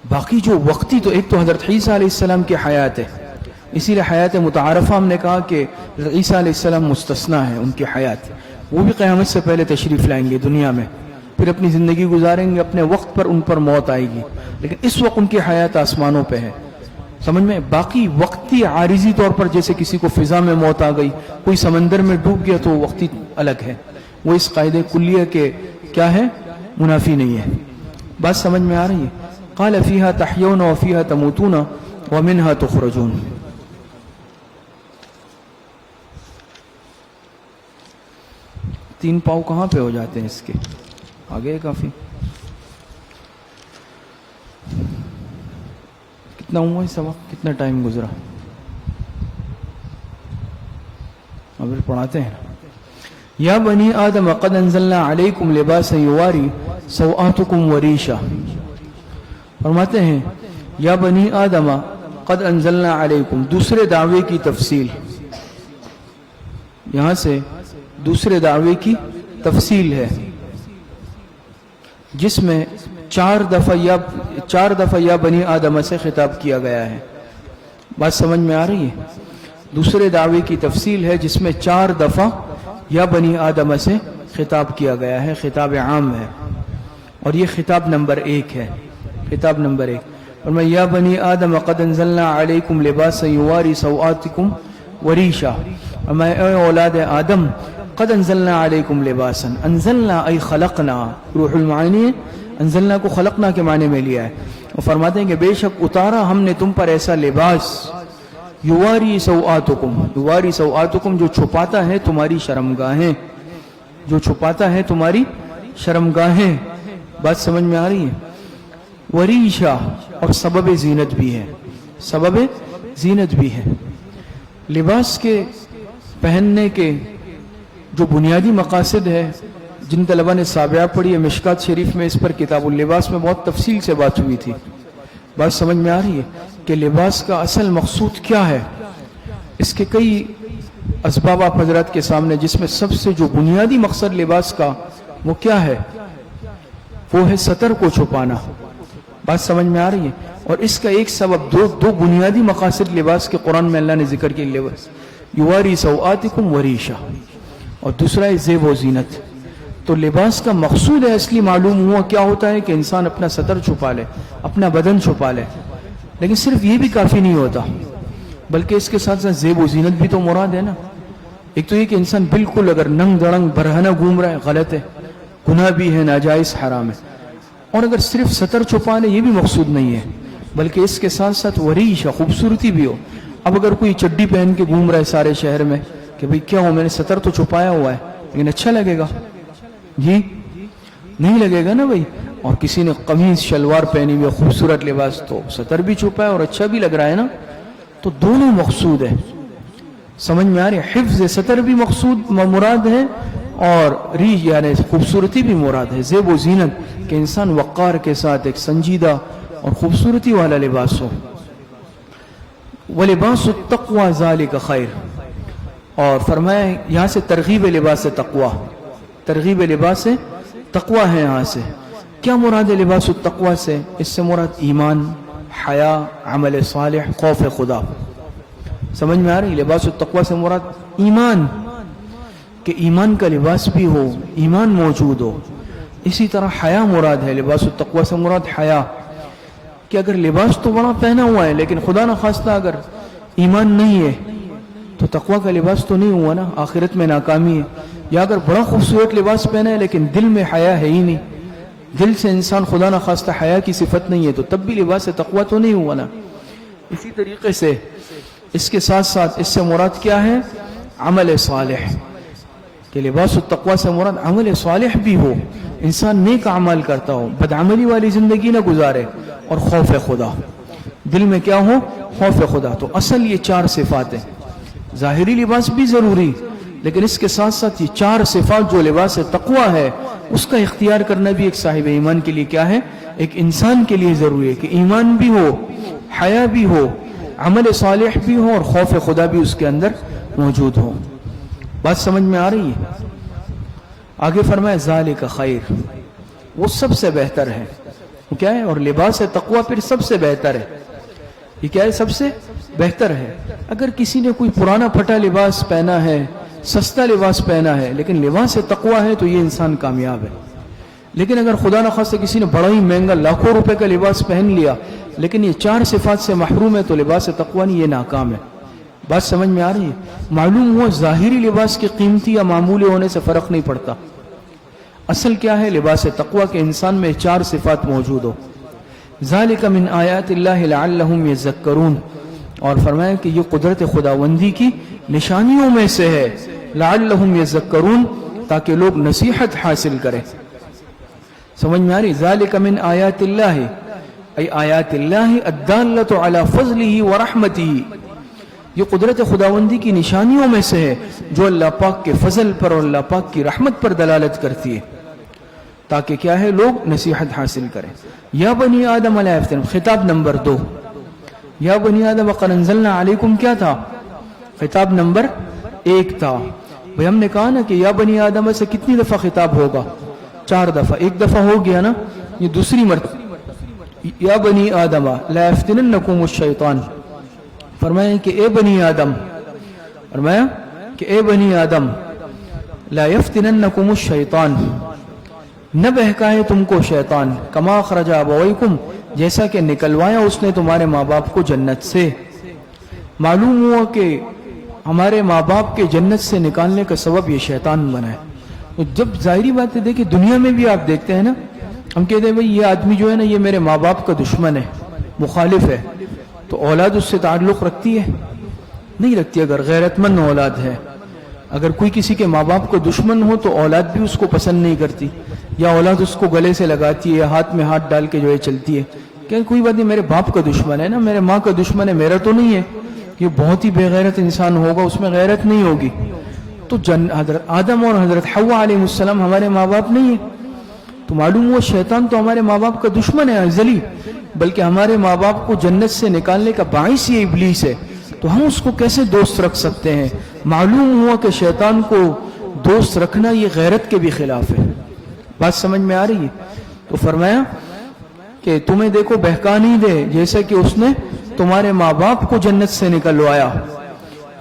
باقی جو وقتی تو ایک تو حضرت عیسیٰ علیہ السلام کی حیات ہے، اسی لیے حیات متعارفہ ہم نے کہا کہ عیسیٰ علیہ السلام مستثنیٰ ہے، ان کی حیات وہ بھی قیامت سے پہلے تشریف لائیں گے دنیا میں، پھر اپنی زندگی گزاریں گے، اپنے وقت پر ان پر موت آئے گی، لیکن اس وقت ان کی حیات آسمانوں پہ ہے، سمجھ میں؟ باقی وقتی عارضی طور پر جیسے کسی کو فضا میں موت آ گئی، کوئی سمندر میں ڈوب گیا تو وقتی الگ ہے، وہ اس قاعدے کلیہ کے کیا ہے؟ منافی نہیں ہے۔ بات سمجھ میں آ رہی ہے؟ قال فیہا تحیون وفیہا تموتون ومنہا تخرجون۔ تین پاؤں کہاں پہ ہو جاتے ہیں اس کے آگے؟ کافی کتنا ہوا اس وقت؟ کتنا ٹائم گزرا؟ اب پڑھاتے ہیں۔ یا بنی آدم قد انزلنا علیکم لباسا یواری سوآتکم وریشا، فرماتے ہیں یا بنی آدم قد انزلنا علیکم، دوسرے دعوے کی تفصیل، یہاں سے دوسرے دعوے کی تفصیل ہے جس میں چار دفعہ یا بنی آدم سے خطاب کیا گیا ہے۔ بات سمجھ میں آ رہی ہے؟ دوسرے دعوے کی تفصیل ہے جس میں 4 دفعہ یا بنی آدم سے خطاب کیا گیا ہے، خطاب عام ہے، اور یہ خطاب نمبر 1 ہے، خطاب نمبر 1۔ اور میں یا بنی آدم قد انزلنا علیکم لباسا یواری سوآتکم وریشا، اور میں اے اولاد آدم قد انزلنا علیکم لباسا، انزلنا ای خلقنا، روح المعانی انزلنا کو خلقنا کے معنی میں لیا ہے، وہ فرماتے ہیں کہ بے شک اتارا ہم نے تم پر ایسا لباس، یواری سوآتکم، یواری سوآتکم جو چھپاتا ہے تمہاری شرمگاہیں، جو چھپاتا ہے تمہاری شرمگاہیں۔ بات سمجھ میں آ رہی ہے؟ وریشا، اور سبب زینت بھی ہے، سبب زینت بھی ہے۔ لباس کے پہننے کے جو بنیادی مقاصد ہے، جن طلبہ نے سابعہ پڑھی ہے مشکات شریف میں اس پر کتاب اللباس میں بہت تفصیل سے بات ہوئی تھی۔ بات سمجھ میں آ رہی ہے کہ لباس کا اصل مقصود کیا ہے؟ اس کے کئی اسباب آپ حضرات کے سامنے، جس میں سب سے جو بنیادی مقصد لباس کا وہ کیا ہے؟ وہ ہے ستر کو چھپانا۔ بات سمجھ میں آ رہی ہے؟ اور اس کا ایک سبب، دو بنیادی مقاصد لباس کے قرآن میں اللہ نے ذکر کی، لباس یواری سوآتکم وریشا، اور دوسرا ہے زیب و زینت۔ تو لباس کا مقصود ہے اصلی معلوم ہوا کیا ہوتا ہے کہ انسان اپنا ستر چھپا لے، اپنا بدن چھپا لے، لیکن صرف یہ بھی کافی نہیں ہوتا، بلکہ اس کے ساتھ ساتھ زیب و زینت بھی تو مراد ہے نا۔ ایک تو یہ کہ انسان بالکل اگر ننگ دڑنگ برہنہ گھوم رہا ہے، غلط ہے، گناہ بھی ہے، ناجائز حرام ہے، اور اگر صرف ستر چھپا لے یہ بھی مقصود نہیں ہے، بلکہ اس کے ساتھ ساتھ وریشا، خوبصورتی بھی ہو۔ اب اگر کوئی چڈی پہن کے گھوم رہا ہے سارے شہر میں کہ بھئی کیا ہو، میں نے ستر تو چھپایا ہوا ہے، لیکن اچھا لگے گا؟ جی نہیں لگے گا نا بھئی۔ اور کسی نے قمیض شلوار پہنی ہوئی، خوبصورت لباس، تو ستر بھی چھپا ہے اور اچھا بھی لگ رہا ہے نا، تو دونوں مقصود ہے۔ سمجھ میں آ رہی ہے؟ حفظ ستر بھی مقصود مراد ہے، اور ریش یعنی خوبصورتی بھی مراد ہے، زیب و زینت، کہ انسان وقار کے ساتھ ایک سنجیدہ اور خوبصورتی والا لباس ہو۔ وَلِبَاسُ التَّقْوَى ذَلِكَ خَيْرٌ، اور فرمایا یہاں سے ترغیب لباس تقوی، ترغیب لباس تقوی ہے۔ یہاں سے کیا مراد ہے لباس التقوی سے؟ اس سے مراد ایمان، حیا، عمل صالح، خوف خدا۔ سمجھ میں آ رہی؟ لباس التقوی سے مراد ایمان، کہ ایمان کا لباس بھی ہو، ایمان موجود ہو۔ اسی طرح حیا مراد ہے، لباس التقوی سے مراد حیا، کہ اگر لباس تو بڑا پہنا ہوا ہے لیکن خدا نخواستہ اگر ایمان نہیں ہے تو تقوی کا لباس تو نہیں ہوا نا، آخرت میں ناکامی ہے۔ یا اگر بڑا خوبصورت لباس پہنا ہے لیکن دل میں حیا ہے ہی نہیں، دل سے انسان خدا نخواستہ حیا کی صفت نہیں ہے، تو تب بھی لباس تقوی تو نہیں ہوا نا۔ اسی طریقے سے اس کے ساتھ ساتھ اس سے مراد کیا ہے؟ عمل صالح، کہ لباس التقوی سے مراد عمل صالح بھی ہو، انسان نیک اعمال کرتا ہو، بدعملی والی زندگی نہ گزارے، اور خوف خدا، دل میں کیا ہو؟ خوف خدا۔ تو اصل یہ 4 صفات ہیں۔ ظاہری لباس بھی ضروری، لیکن اس کے ساتھ ساتھ یہ 4 صفات جو لباس تقوی ہے اس کا اختیار کرنا بھی ایک صاحب ایمان کے لیے کیا ہے؟ ایک انسان کے لیے ضروری ہے کہ ایمان بھی ہو، حیا بھی ہو، عمل صالح بھی ہو، اور خوف خدا بھی اس کے اندر موجود ہو۔ بات سمجھ میں آ رہی ہے؟ آگے فرمایا ذالک خیر، وہ سب سے بہتر ہے۔ وہ کیا ہے؟ اور لباس تقوی پھر سب سے بہتر ہے۔ یہ کیا ہے؟ سب سے بہتر ہے۔ اگر کسی نے کوئی پرانا پھٹا لباس پہنا ہے، سستا لباس پہنا ہے، لیکن لباس تقوی ہے، تو یہ انسان کامیاب ہے۔ لیکن اگر خدا نخواستہ کسی نے بڑا ہی مہنگا لاکھوں روپے کا لباس پہن لیا لیکن یہ 4 صفات سے محروم ہے، تو لباس تقوی نہیں، یہ ناکام ہے۔ بات سمجھ میں آ رہی ہے؟ معلوم ہوا ظاہری لباس کے قیمتی یا معمولی ہونے سے فرق نہیں پڑتا۔ اصل کیا ہے؟ لباس تقوی کے انسان میں 4 صفات موجود ہو۔ ذالک من آیات اللہ لعلہم یذکرون، اور فرمایا کہ یہ قدرت خداوندی کی نشانیوں میں سے ہے، لعلہم یذکرون، تاکہ لوگ نصیحت حاصل کریں۔ سمجھ میں آ رہی؟ ذالک من آیات اللہ، ای آیات اللہ الدالۃ علی فضلہ ورحمتہ، یہ قدرت خداوندی کی نشانیوں میں سے ہے جو اللہ پاک کے فضل پر اور اللہ پاک کی رحمت پر دلالت کرتی ہے، تاکہ کیا ہے؟ لوگ نصیحت حاصل کریں۔ یا بنی آدم لا یفتنکم، خطاب نمبر 2۔ یا بنی آدم قد انزلنا علیکم کیا تھا؟ خطاب نمبر 1 تھا۔ بھئی ہم نے کہا نا کہ یا بنی آدم سے کتنی دفعہ خطاب ہوگا؟ 4 دفعہ۔ 1 دفعہ ہو گیا نا، یہ دوسری مرتبہ۔ یا بنی آدم لا یفتننکم الشیطان، فرمایا کہ اے بنی آدم، فرمایا کہ اے بنی آدم لا یفتننکم الشیطان، نہ بہکائے تم کو شیطان، کما اخرج ابویکم، جیسا کہ نکلوایا اس نے تمہارے ماں باپ کو جنت سے۔ معلوم ہوا کہ ہمارے ماں باپ کے جنت سے نکالنے کا سبب یہ شیطان بنا ہے۔ جب ظاہری بات ہے، دیکھیں دنیا میں بھی آپ دیکھتے ہیں نا، ہم کہتے ہیں بھئی یہ آدمی جو ہے نا، یہ میرے ماں باپ کا دشمن ہے، مخالف ہے، تو اولاد اس سے تعلق رکھتی ہے؟ نہیں رکھتی۔ اگر غیرت مند اولاد ہے، اگر کوئی کسی کے ماں باپ کو دشمن ہو تو اولاد بھی اس کو پسند نہیں کرتی، یا اولاد اس کو گلے سے لگاتی ہے یا ہاتھ میں ہاتھ ڈال کے جو ہے چلتی ہے کہ کوئی بات نہیں، میرے باپ کا دشمن ہے نا، میرے ماں کا دشمن ہے، میرا تو نہیں ہے، یہ بہت ہی بے غیرت انسان ہوگا، اس میں غیرت نہیں ہوگی۔ تو حضرت آدم اور حضرت حوا علیہ السلام ہمارے ماں باپ نہیں ہیں، تو معلوم ہوا شیطان تو ہمارے ماں باپ کا دشمن ہے ازلی، بلکہ ہمارے ماں باپ کو جنت سے نکالنے کا باعث یہ ابلیس ہے، تو ہم اس کو کیسے دوست رکھ سکتے ہیں؟ معلوم ہوا کہ شیطان کو دوست رکھنا یہ غیرت کے بھی خلاف ہے۔ بات سمجھ میں آ رہی ہے؟ تو فرمایا کہ تمہیں دیکھو بہکا نہیں دے، جیسا کہ اس نے تمہارے ماں باپ کو جنت سے نکلوایا۔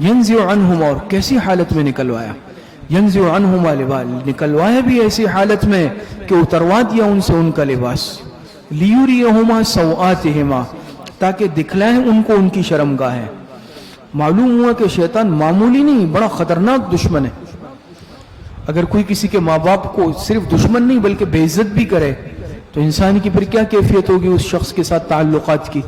ینزع عنہم، اور کیسی حالت میں نکلوایا؟ ینزع عنہما لباس، نکلوایا بھی ایسی حالت میں کہ اتروا دیا ان سے ان کا لباس، لیریہما سوآتہما، تاکہ دکھلائیں ان کو ان کی شرمگاہ ہے۔ معلوم ہوا کہ شیطان معمولی نہیں، بڑا خطرناک دشمن ہے۔ اگر کوئی کسی کے ماں باپ کو صرف دشمن نہیں بلکہ بے عزت بھی کرے تو انسان کی پھر کیا کیفیت ہوگی اس شخص کے ساتھ تعلقات کی،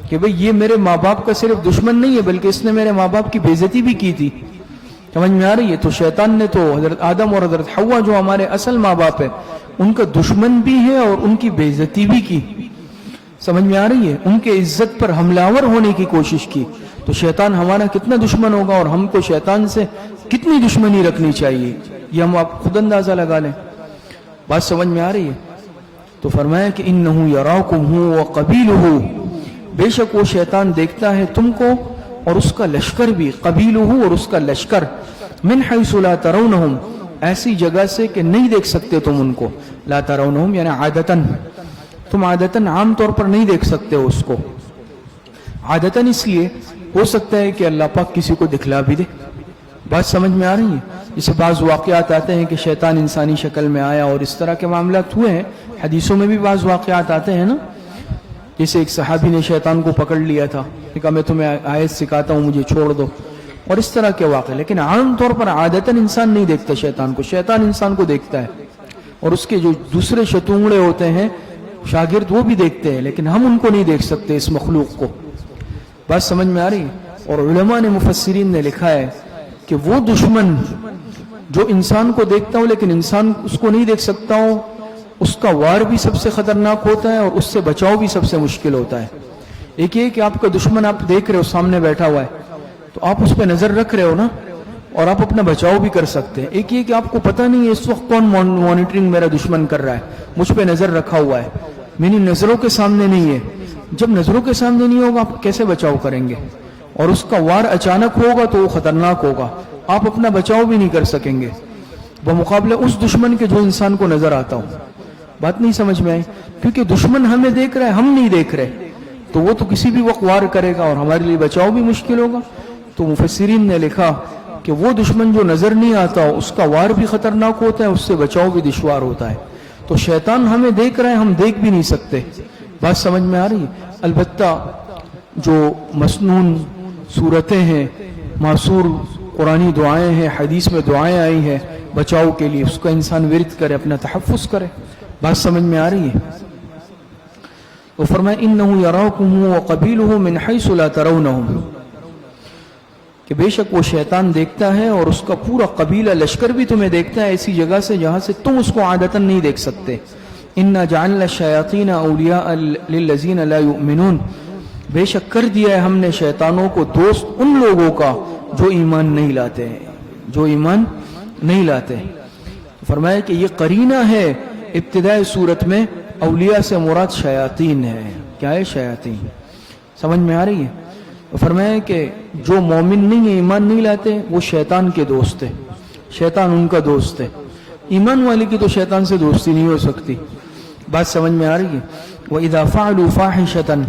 کہ بھئی یہ میرے ماں باپ کا صرف دشمن نہیں ہے بلکہ اس نے میرے ماں باپ کی بے عزتی بھی کی تھی۔ سمجھ میں آ رہی ہے؟ تو شیطان نے تو حضرت آدم اور حضرت حوا جو ہمارے اصل ماں باپ ہے ان کا دشمن بھی ہے اور ان کی بے عزتی بھی کی۔ سمجھ میں آ رہی ہے؟ ان کے عزت پر حملہ آور ہونے کی کوشش کی۔ تو شیطان ہمارا کتنا دشمن ہوگا اور ہم کو شیطان سے کتنی دشمنی رکھنی چاہیے، یہ ہم آپ خود اندازہ لگا لیں۔ بات سمجھ میں آ رہی ہے؟ تو فرمایا کہ انہو یراکم ہو وقبیلہ، بے شک وہ شیطان دیکھتا ہے تم کو اور اس کا لشکر بھی، قبیلہ اور اس کا لشکر، من حیث لا ترونہم، ایسی جگہ سے کہ نہیں دیکھ سکتے تم ان کو، لا ترونہم یعنی عادتاً، تم عادتاً عام طور پر نہیں دیکھ سکتے اس کو۔ عادتاً اس لیے ہو سکتا ہے کہ اللہ پاک کسی کو دکھلا بھی دے۔ بات سمجھ میں آ رہی ہے؟ جسے بعض واقعات آتے ہیں کہ شیطان انسانی شکل میں آیا اور اس طرح کے معاملات ہوئے ہیں، حدیثوں میں بھی بعض واقعات آتے ہیں نا، جیسے ایک صحابی نے شیطان کو پکڑ لیا تھا، کہا میں تمہیں آیت سکھاتا ہوں مجھے چھوڑ دو، اور اس طرح کے واقع۔ لیکن عام طور پر عادتاً انسان نہیں دیکھتا شیطان کو، شیطان انسان کو دیکھتا ہے، اور اس کے جو دوسرے شتونگڑے ہوتے ہیں شاگرد وہ بھی دیکھتے ہیں، لیکن ہم ان کو نہیں دیکھ سکتے اس مخلوق کو۔ بات سمجھ میں آ رہی؟ اور علماء نے مفسرین نے لکھا ہے کہ وہ دشمن جو انسان کو دیکھتا ہو لیکن انسان اس کو نہیں دیکھ سکتا ہو، اس کا وار بھی سب سے خطرناک ہوتا ہے اور اس سے بچاؤ بھی سب سے مشکل ہوتا ہے۔ ایک یہ کہ آپ کا دشمن آپ دیکھ رہے ہو سامنے بیٹھا ہوا ہے، تو آپ اس پہ نظر رکھ رہے ہو نا، اور آپ اپنا بچاؤ بھی کر سکتے ہیں۔ ایک یہ کہ آپ کو پتہ نہیں ہے اس وقت کون مانیٹرنگ میرا دشمن کر رہا ہے، مجھ پہ نظر رکھا ہوا ہے، میری نظروں کے سامنے نہیں ہے۔ جب نظروں کے سامنے نہیں ہوگا آپ کیسے بچاؤ کریں گے؟ اور اس کا وار اچانک ہوگا تو وہ خطرناک ہوگا، آپ اپنا بچاؤ بھی نہیں کر سکیں گے بمقابلے اس دشمن کے جو انسان کو نظر آتا ہو۔ بات نہیں سمجھ میں آئی؟ کیونکہ دشمن ہمیں دیکھ رہا ہے، ہم نہیں دیکھ رہے، تو وہ تو کسی بھی وقت وار کرے گا اور ہمارے لیے بچاؤ بھی مشکل ہوگا۔ تو مفسرین نے لکھا کہ وہ دشمن جو نظر نہیں آتا ہو اس کا وار بھی خطرناک ہوتا ہے، اس سے بچاؤ بھی دشوار ہوتا ہے۔ تو شیطان ہمیں دیکھ رہا ہے، ہم دیکھ بھی نہیں سکتے۔ بات سمجھ میں آ رہی ہے؟ البتہ جو مسنون صورتیں ہیں، معصور قرآنی دعائیں ہیں، حدیث میں دعائیں آئی ہیں بچاؤ کے لیے، اس کا انسان ورد کرے، اپنا تحفظ کرے۔ بات سمجھ میں آ رہی ہے؟ وہ فرمائے انہ یراکم وقبیلہ من حیث لا ترونہم، کہ بے شک وہ شیطان دیکھتا ہے اور اس کا پورا قبیلہ لشکر بھی تمہیں دیکھتا ہے ایسی جگہ سے جہاں سے تم اس کو عادتاً نہیں دیکھ سکتے۔ انا جعلنا الشیاطین اولیاء للذین لا یؤمنون، بے شک کر دیا ہے ہم نے شیطانوں کو دوست ان لوگوں کا جو ایمان نہیں لاتے ہیں، جو ایمان نہیں لاتے۔ فرمایا کہ یہ قرینہ ہے ابتدائی صورت میں، اولیاء سے مراد شیاطین ہے۔ کیا ہے شیاطین؟ سمجھ میں آ رہی ہے؟ فرمایا کہ جو مومن نہیں ہے، ایمان نہیں لاتے، وہ شیطان کے دوست ہے، شیطان ان کا دوست ہے۔ ایمان والے کی تو شیطان سے دوستی نہیں ہو سکتی۔ بات سمجھ میں آ رہی ہے؟ وَإِذَا فَعَلُوا فَاحِشَةً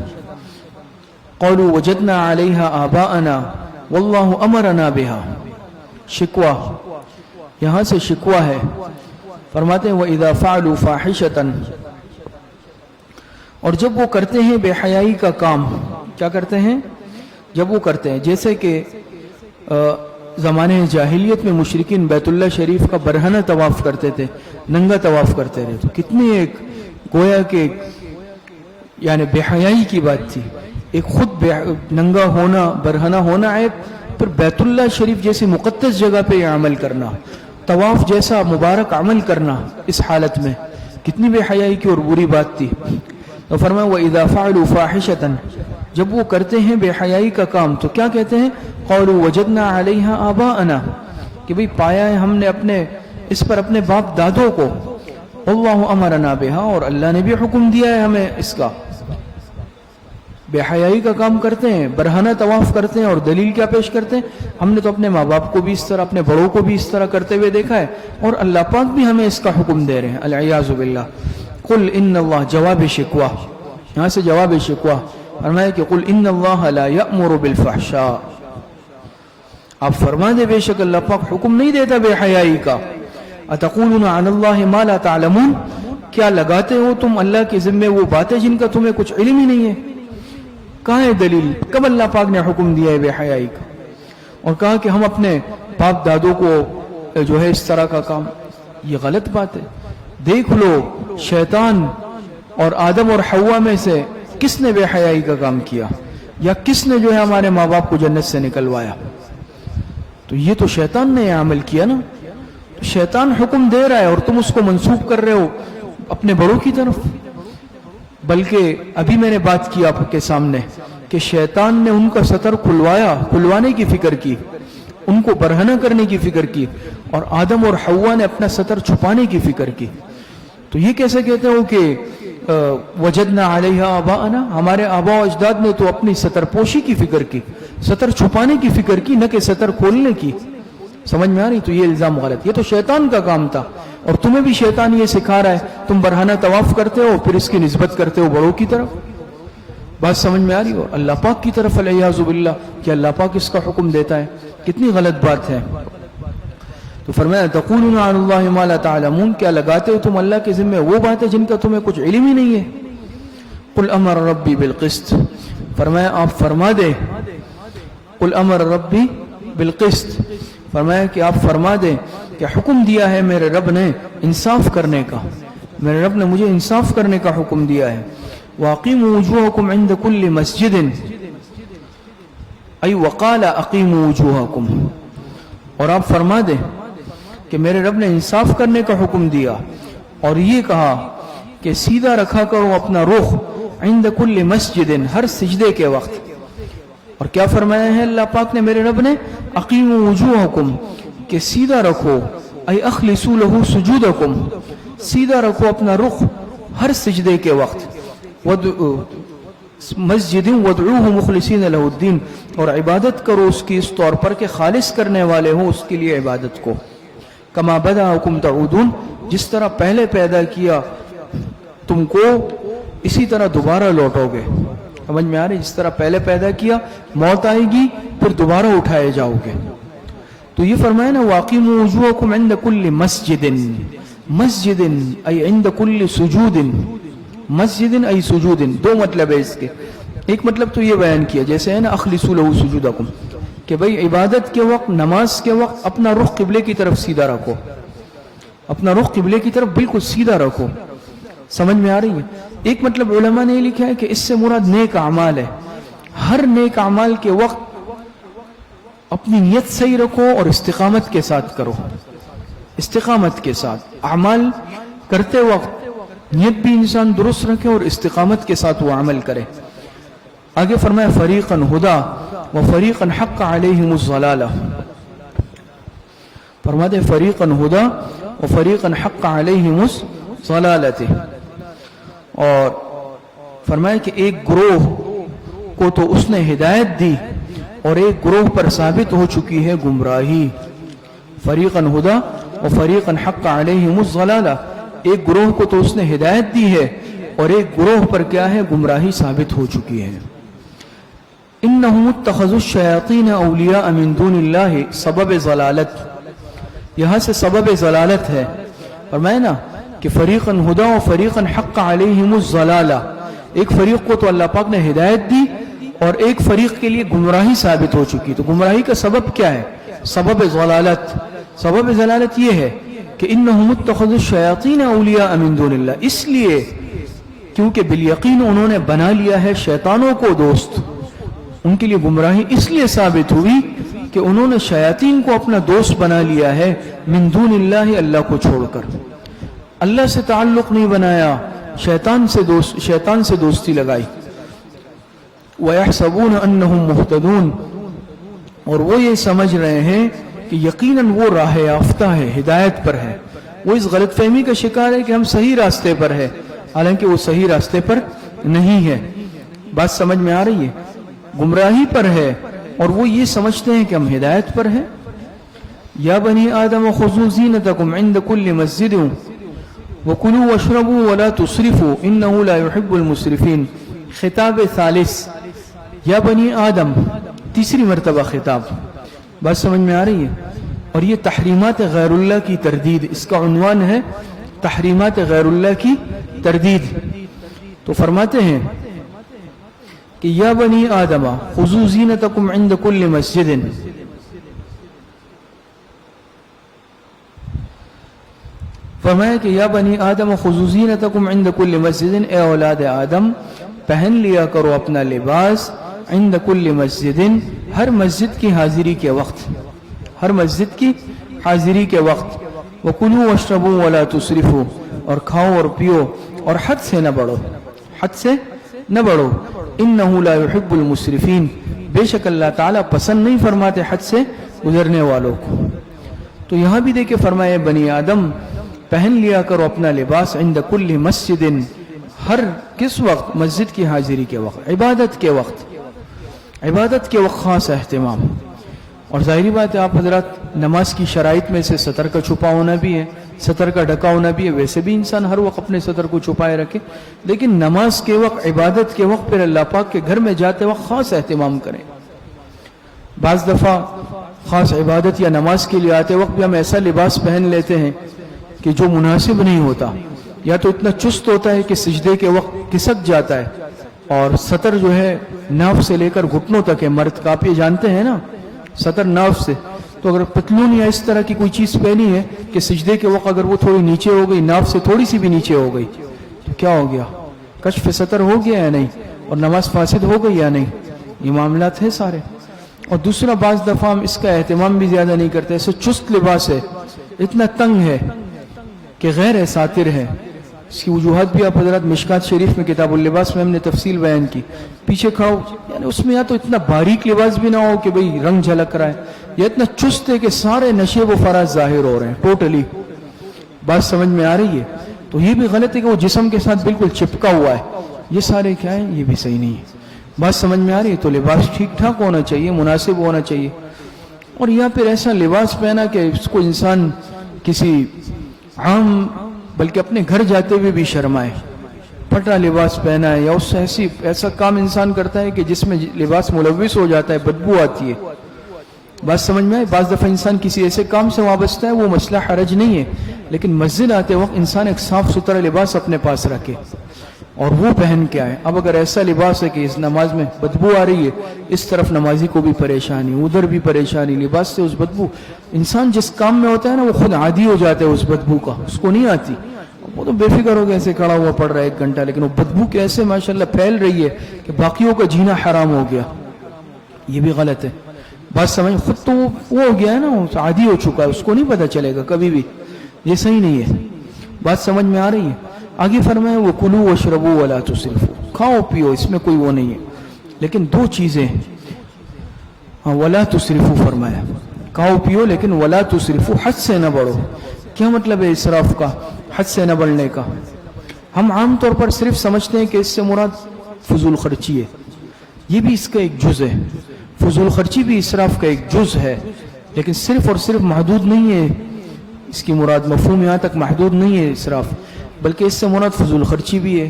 قَالُوا وَجَدْنَا عَلَيْهَا آبَاءَنَا وَاللَّهُ أَمَرَنَا بِهَا، شکوہ، یہاں سے شکوہ ہے۔ فرماتے ہیں وَإِذَا فَعَلُوا فَاحِشَةً، اور جب وہ کرتے ہیں بے حیائی کا کام، کیا کرتے ہیں؟ جب وہ کرتے ہیں، جیسے کہ زمانے جاہلیت میں مشرکین بیت اللہ شریف کا برہنہ طواف کرتے تھے، ننگا طواف کرتے رہے، تو کتنی ایک گویا کہ یعنی بے حیائی کی بات تھی۔ ایک خود ننگا ہونا، برہنہ ہونا عیب، پھر بیت اللہ شریف جیسی مقدس جگہ پہ یہ عمل کرنا، طواف جیسا مبارک عمل کرنا، اس حالت میں کتنی بے حیائی کی اور بری بات تھی۔ تو فرمایا وَإِذَا فَعَلُوا فَاحِشَةً، جب وہ کرتے ہیں بے حیائی کا کام تو کیا کہتے ہیں؟ قَالُوا وَجَدْنَا عَلَيْهَا آبَاءَنَا، کہ بھئی پایا ہے ہم نے اس پر اپنے باپ دادوں کو، وَاللَّهُ أَمَرَنَا بِهَا، اور اللہ نے بھی حکم دیا ہے ہمیں اس کا۔ بے حیائی کا کام کرتے ہیں، برہنہ طواف کرتے ہیں، اور دلیل کیا پیش کرتے ہیں؟ ہم نے تو اپنے ماں باپ کو بھی اس طرح، اپنے بڑوں کو بھی اس طرح کرتے ہوئے دیکھا ہے، اور اللہ پاک بھی ہمیں اس کا حکم دے رہے ہیں، العیاذ باللہ۔ قل ان اللہ، جواب شکوہ، یہاں سے جواب شکوہ فرمایا کہ قل ان اللہ لا یأمر بالفحشاء، آپ فرما دے بے شک اللہ پاک حکم نہیں دیتا بے حیائی کا۔ اتقولون علی اللہ ما لا تعلمون، کیا لگاتے ہو تم اللہ کے ذمے وہ باتیں جن کا تمہیں کچھ علم ہی نہیں ہے؟ کہاں ہے دلیل؟ کب اللہ پاک نے حکم دیا ہے بے حیائی کا؟ اور کہا کہ ہم اپنے باپ دادوں کو جو ہے اس طرح کا کام، یہ غلط بات ہے۔ دیکھ لو شیطان اور آدم اور حوا میں سے کس نے بے حیائی کا کام کیا، یا کس نے جو ہے ہمارے ماں باپ کو جنت سے نکلوایا؟ تو یہ تو شیطان نے یہ عمل کیا نا۔ تو شیطان حکم دے رہا ہے اور تم اس کو منسوب کر رہے ہو اپنے بڑوں کی طرف۔ بلکہ ابھی میں نے بات کی آپ کے سامنے کہ شیطان نے ان کا ستر کھلوانے کی فکر کی، ان کو برہنہ کرنے کی فکر کی، اور آدم اور حوا نے اپنا ستر چھپانے کی فکر کی۔ تو یہ کیسے کہتے ہو کہ وجدنا علیہا آباءنا، ہمارے آباء و اجداد نے تو اپنی ستر پوشی کی فکر کی، ستر چھپانے کی فکر کی، نہ کہ ستر کھولنے کی۔ سمجھ میں آ رہی؟ تو یہ الزام غلط، یہ تو شیطان کا کام تھا، اور تمہیں بھی شیطان یہ سکھا رہا ہے، تم برہنہ طواف کرتے ہو پھر اس کی نسبت کرتے ہو بڑوں کی طرف۔ بات سمجھ میں آ رہی ہو؟ اللہ پاک کی طرف العیاذ باللہ، کہ اللہ پاک اس کا حکم دیتا ہے، کتنی غلط بات ہے۔ تو فرمایا تقولون علی اللہ ما لا تعلمون، کیا لگاتے ہو تم اللہ کے ذمے وہ باتیں جن کا تمہیں کچھ علم ہی نہیں ہے۔ قل امر ربی بالقسط، فرمایا آپ فرما دیں، قل امر ربی بالقسط، فرمایا کہ آپ فرما دیں کہ حکم دیا ہے میرے رب نے انصاف کرنے کا، میرے رب نے مجھے انصاف کرنے کا حکم دیا ہے۔ واقیموا وجوہکم عند کل مسجد، ای وقال اقیموا وجوہکم، اور آپ فرما دیں کہ میرے رب نے انصاف کرنے کا حکم دیا، اور یہ کہا کہ سیدھا رکھا کرو اپنا رخ عند کل مسجد، ہر سجدے کے وقت۔ اور کیا فرمایا ہے اللہ پاک نے میرے رب نے؟ اقیموا وجوہکم، کہ سیدھا رکھو، ای اخلصوا لہ سجودکم، سیدھا رکھو اپنا رخ ہر سجدے کے وقت، مسجد وادعوہ مخلصین لہ الدین، اور عبادت کرو اس کی اس طور پر کہ خالص کرنے والے ہوں اس کے لیے عبادت کو، کما بدأکم تعودون، جس طرح پہلے پیدا کیا تم کو اسی طرح دوبارہ لوٹو گے۔ سمجھ میں آ رہی؟ جس طرح پہلے پیدا کیا، موت آئے گی، پھر دوبارہ اٹھائے جاؤ گے۔ تو یہ فرمایا نا وَأَقِیمُوا وُجُوهَکُمْ عِنْدَ كُلِّ مَسْجِدٍ، مسجد ای عند کل سجود، مسجد ای سجود، دو مطلب ہے اس کے۔ ایک مطلب تو یہ بیان کیا جیسے ہے نا اخلصوا لہ سجودکم، کہ بھئی عبادت کے وقت، نماز کے وقت اپنا رخ قبلے کی طرف سیدھا رکھو، اپنا رخ قبلے کی طرف بالکل سیدھا رکھو۔ سمجھ میں آ رہی ہے؟ ایک مطلب علماء نے لکھا ہے کہ اس سے مراد نیک اعمال ہے، ہر نیک اعمال کے وقت اپنی نیت صحیح رکھو اور استقامت کے ساتھ کرو، استقامت کے ساتھ اعمال کرتے وقت نیت بھی انسان درست رکھے اور استقامت کے ساتھ وہ عمل کرے۔ آگے فرمایا فریقا ہدا وفریقا حق علیہم الضلالہ، فرماتے فریقا ہدا وفریقا حق علیہم الضلالہ، اور فرمایا کہ ایک گروہ کو تو اس نے ہدایت دی اور ایک گروہ پر ثابت ہو چکی ہے گمراہی۔ فریقا ہدا وفریقا حق علیہم الضلالہ، ایک گروہ کو تو اس نے ہدایت دی ہے اور ایک گروہ پر کیا ہے؟ گمراہی ثابت ہو چکی ہے۔ انہم اتخذوا الشیاطین اولیاء من دون اللہ، سبب ضلالت، یہاں سے سبب ضلالت ہے۔ فرمایا نا کہ فریقا ہدا و فریقا حق علیہم الضلالہ، ایک فریق کو تو اللہ پاک نے ہدایت دی اور ایک فریق کے لیے گمراہی ثابت ہو چکی۔ تو گمراہی کا سبب کیا ہے؟ سبب ضلالت، سبب ضلالت یہ ہے کہ انہم اتخذوا الشیاطین اولیاء من دون اللہ، اس لیے کیونکہ بالیقین انہوں نے بنا لیا ہے شیطانوں کو دوست، ان کے لیے گمراہی اس لیے ثابت ہوئی کہ انہوں نے شیاطین کو اپنا دوست بنا لیا ہے، من دون اللہ، اللہ کو چھوڑ کر، اللہ سے تعلق نہیں بنایا، شیطان سے دوستی لگائی۔ وَيَحْسَبُونَ أَنَّهُمْ مُهْتَدُونَ، اور وہ یہ سمجھ رہے ہیں کہ یقیناً وہ راہ یافتہ ہے، ہدایت پر ہے۔ وہ اس غلط فہمی کا شکار ہے کہ ہم صحیح راستے پر ہے، حالانکہ وہ صحیح راستے پر نہیں ہے۔ بات سمجھ میں آ رہی ہے؟ گمراہی پر ہے اور وہ یہ سمجھتے ہیں کہ ہم ہدایت پر ہیں۔ یا بنی آدم خذوا زینتکم عند کل مسجد وکلوا واشربوا ولا تسرفوا انہ لا يحب المسرفین، خطاب ثالث، یا بنی آدم، تیسری مرتبہ خطاب۔ بات سمجھ میں آ رہی ہے؟ اور یہ تحریمات غیر اللہ کی تردید، اس کا عنوان ہے تحریمات غیر اللہ کی تردید۔ تو فرماتے ہیں کہ یا بنی آدم خذوا زینتکم عند کل مسجد، فرمایا کہ یا بنی آدم خذوا زینتکم عند کل مسجد، اے اولاد آدم پہن لیا کرو اپنا لباس، عند کل مسجد، ہر مسجد کی حاضری کے وقت، ہر مسجد کی حاضری کے وقت، وکلوا واشربوا ولا تسرفوا، اور کھاؤ اور پیو اور حد سے نہ بڑھو، حد سے نہ بڑھو، انہ لا يحب المسرفین، بے شک اللہ تعالیٰ پسند نہیں فرماتے حد سے گزرنے والوں کو۔ تو یہاں بھی دیکھیں فرمائے بنی آدم پہن لیا کرو اپنا لباس، عند کل مسجد، ہر کس وقت؟ مسجد کی حاضری کے وقت، عبادت کے وقت، عبادت کے وقت خاص اہتمام۔ اور ظاہری بات ہے آپ حضرات نماز کی شرائط میں سے سطر کا چھپا ہونا بھی ہے، سطر کا ڈھکا ہونا بھی ہے، ویسے بھی انسان ہر وقت اپنے سطر کو چھپائے رکھے، لیکن نماز کے وقت، عبادت کے وقت، پھر اللہ پاک کے گھر میں جاتے وقت خاص اہتمام کریں۔ بعض دفعہ خاص عبادت یا نماز کے لیے آتے وقت بھی ہم ایسا لباس پہن لیتے ہیں کہ جو مناسب نہیں ہوتا، یا تو اتنا چست ہوتا ہے کہ سجدے کے وقت کسک جاتا ہے، اور سطر جو ہے ناف سے لے کر گھٹنوں تک ہے، مرد کا آپ یہ جانتے ہیں نا، سطر ناف سے، تو اگر پتلون یا اس طرح کی کوئی چیز پہنی ہے کہ سجدے کے وقت اگر وہ تھوڑی نیچے ہو گئی، ناف سے تھوڑی سی بھی نیچے ہو گئی، تو کیا ہو گیا؟ کشف سطر ہو گیا یا نہیں؟ اور نماز فاسد ہو گئی یا نہیں؟ یہ معاملات ہیں سارے۔ اور دوسرا بعض دفعہ ہم اس کا اہتمام بھی زیادہ نہیں کرتے، ایسے چست لباس ہے، اتنا تنگ ہے کہ غیر ساتر ہے، اس کی وجوہات بھی آپ حضرات مشکات شریف میں کتاب اللباس میں ہم نے تفصیل بیان کی. پیچھے کھڑا ہو یعنی اس میں یا تو اتنا باریک لباس بھی نہ ہو کہ بھئی رنگ جھلک رہا ہے، یا اتنا چست ہے کہ سارے نشے و فراز ظاہر ہو رہے ہیں ٹوٹلی. بات سمجھ میں آ رہی ہے؟ تو یہ بھی غلط ہے کہ وہ جسم کے ساتھ بالکل چپکا ہوا ہے. یہ سارے کیا ہیں؟ یہ بھی صحیح نہیں ہے. بات سمجھ میں آ رہی ہے؟ تو لباس ٹھیک ٹھاک ہونا چاہیے، مناسب ہونا چاہیے. اور یا پھر ایسا لباس پہنا کہ اس کو انسان کسی عام بلکہ اپنے گھر جاتے ہوئے بھی شرمائے. پھٹا لباس پہنا ہے یا اس سے ایسا کام انسان کرتا ہے کہ جس میں لباس ملوث ہو جاتا ہے، بدبو آتی ہے. بات سمجھ میں آئے؟ بعض دفعہ انسان کسی ایسے کام سے وابستہ ہے، وہ مسئلہ حرج نہیں ہے، لیکن مسجد آتے وقت انسان ایک صاف ستھرا لباس اپنے پاس رکھے اور وہ پہن کے آئے. اب اگر ایسا لباس ہے کہ اس نماز میں بدبو آ رہی ہے، اس طرف نمازی کو بھی پریشانی، ادھر بھی پریشانی، لباس سے اس بدبو، انسان جس کام میں ہوتا ہے نا وہ خود عادی ہو جاتا ہے اس بدبو کا، اس کو نہیں آتی. وہ تو بے فکر ہو گیا ایسے کھڑا ہوا پڑ رہا ہے 1 گھنٹہ، لیکن وہ بدبو کیسے ماشاءاللہ پھیل رہی ہے کہ باقیوں کا جینا حرام ہو گیا. یہ بھی غلط ہے. بات سمجھ، خود تو وہ ہو گیا ہے نا، عادی ہو چکا ہے، اس کو نہیں پتہ چلے گا کبھی بھی. یہ صحیح نہیں ہے. بات سمجھ میں آ رہی ہے؟ آگے فرمائے وہ کلو واشربو ولا تسرفو، کھاؤ پیو، اس میں کوئی وہ نہیں ہے، لیکن 2 چیزیں. ہاں ولا تسرفو فرمایا، کھاؤ پیو لیکن ولا تسرفو، حد سے نہ بڑھو. کیا مطلب ہے اسراف کا، حد سے نہ بڑھنے کا؟ ہم عام طور پر صرف سمجھتے ہیں کہ اس سے مراد فضول خرچی ہے. یہ بھی اس کا ایک جز ہے. فضول خرچی بھی اسراف کا ایک جز ہے، لیکن صرف اور صرف محدود نہیں ہے اس کی مراد. مفہوم یہاں تک محدود نہیں ہے اسراف، بلکہ اس سے مراد فضول خرچی بھی ہے.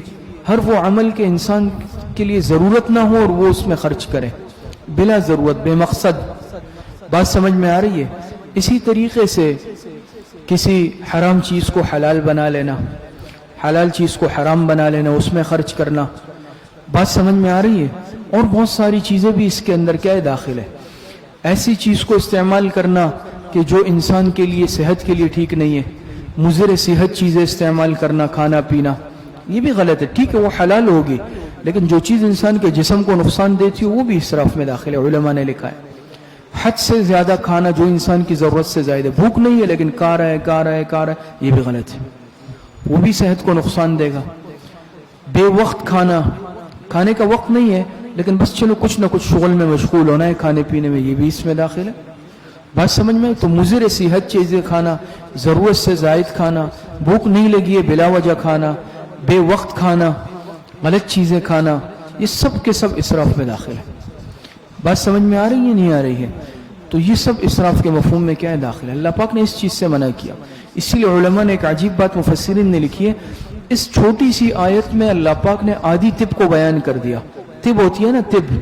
ہر وہ عمل کے انسان کے لیے ضرورت نہ ہو اور وہ اس میں خرچ کرے بلا ضرورت، بے مقصد. بات سمجھ میں آ رہی ہے؟ اسی طریقے سے کسی حرام چیز کو حلال بنا لینا، حلال چیز کو حرام بنا لینا، اس میں خرچ کرنا. بات سمجھ میں آ رہی ہے؟ اور بہت ساری چیزیں بھی اس کے اندر کیا ہے داخل ہے. ایسی چیز کو استعمال کرنا کہ جو انسان کے لیے، صحت کے لیے ٹھیک نہیں ہے، مضر صحت چیزیں استعمال کرنا، کھانا پینا، یہ بھی غلط ہے. ٹھیک ہے وہ حلال ہوگی، لیکن جو چیز انسان کے جسم کو نقصان دیتی ہو وہ بھی اسراف میں داخل ہے. علماء نے لکھا ہے حد سے زیادہ کھانا جو انسان کی ضرورت سے زائد ہے، بھوک نہیں ہے لیکن کھا رہا ہے، یہ بھی غلط ہے، وہ بھی صحت کو نقصان دے گا. بے وقت کھانا، کھانے کا وقت نہیں ہے لیکن بس چلو کچھ نہ کچھ شغل میں مشغول ہونا ہے کھانے پینے میں، یہ بھی اس میں داخل ہے. بات سمجھ میں؟ تو مضر صحت چیزیں کھانا، ضرورت سے زائد کھانا، بھوک نہیں لگی ہے بلا وجہ کھانا، بے وقت کھانا، غلط چیزیں کھانا، یہ سب کے سب اسراف میں داخل ہے. بات سمجھ میں آ رہی ہے نہیں آ رہی ہے؟ تو یہ سب اسراف کے مفہوم میں کیا ہے داخل ہے. اللہ پاک نے اس چیز سے منع کیا. اسی لیے علماء نے ایک عجیب بات مفسرین نے لکھی ہے، اس چھوٹی سی آیت میں اللہ پاک نے آدھی طب کو بیان کر دیا. طب ہوتی ہے نا، طب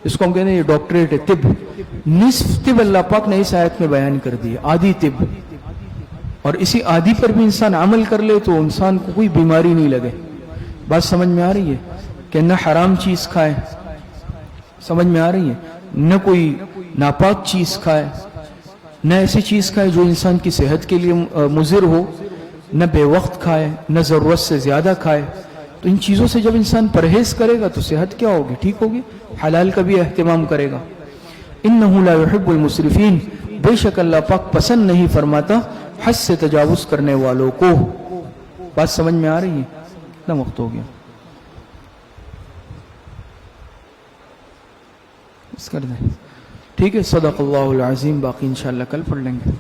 جس کو ہم کہتے ہیں یہ ڈاکٹریٹ ہے، طب، نصف طب اللہ پاک نے اس آیت میں بیان کر دی، آدھی طب. اور اسی آدھی پر بھی انسان عمل کر لے تو انسان کو کوئی بیماری نہیں لگے. بات سمجھ میں آ رہی ہے؟ کہ نہ حرام چیز کھائے، سمجھ میں آ رہی ہے، نہ کوئی ناپاک چیز کھائے، نہ ایسی چیز کھائے جو انسان کی صحت کے لیے مضر ہو، نہ بے وقت کھائے، نہ ضرورت سے زیادہ کھائے. تو ان چیزوں سے جب انسان پرہیز کرے گا تو صحت کیا ہوگی؟ ٹھیک ہوگی. حلال کا بھی اہتمام کرے گا. انہ لا يحب المسرفین، بے شک اللہ پاک پسند نہیں فرماتا حد سے تجاوز کرنے والوں کو. بات سمجھ میں آ رہی ہے؟ اتنا وقت ہو گیا، اس کر دیں. ٹھیک ہے، صدق اللہ العظیم. باقی انشاءاللہ کل پڑھ لیں گے.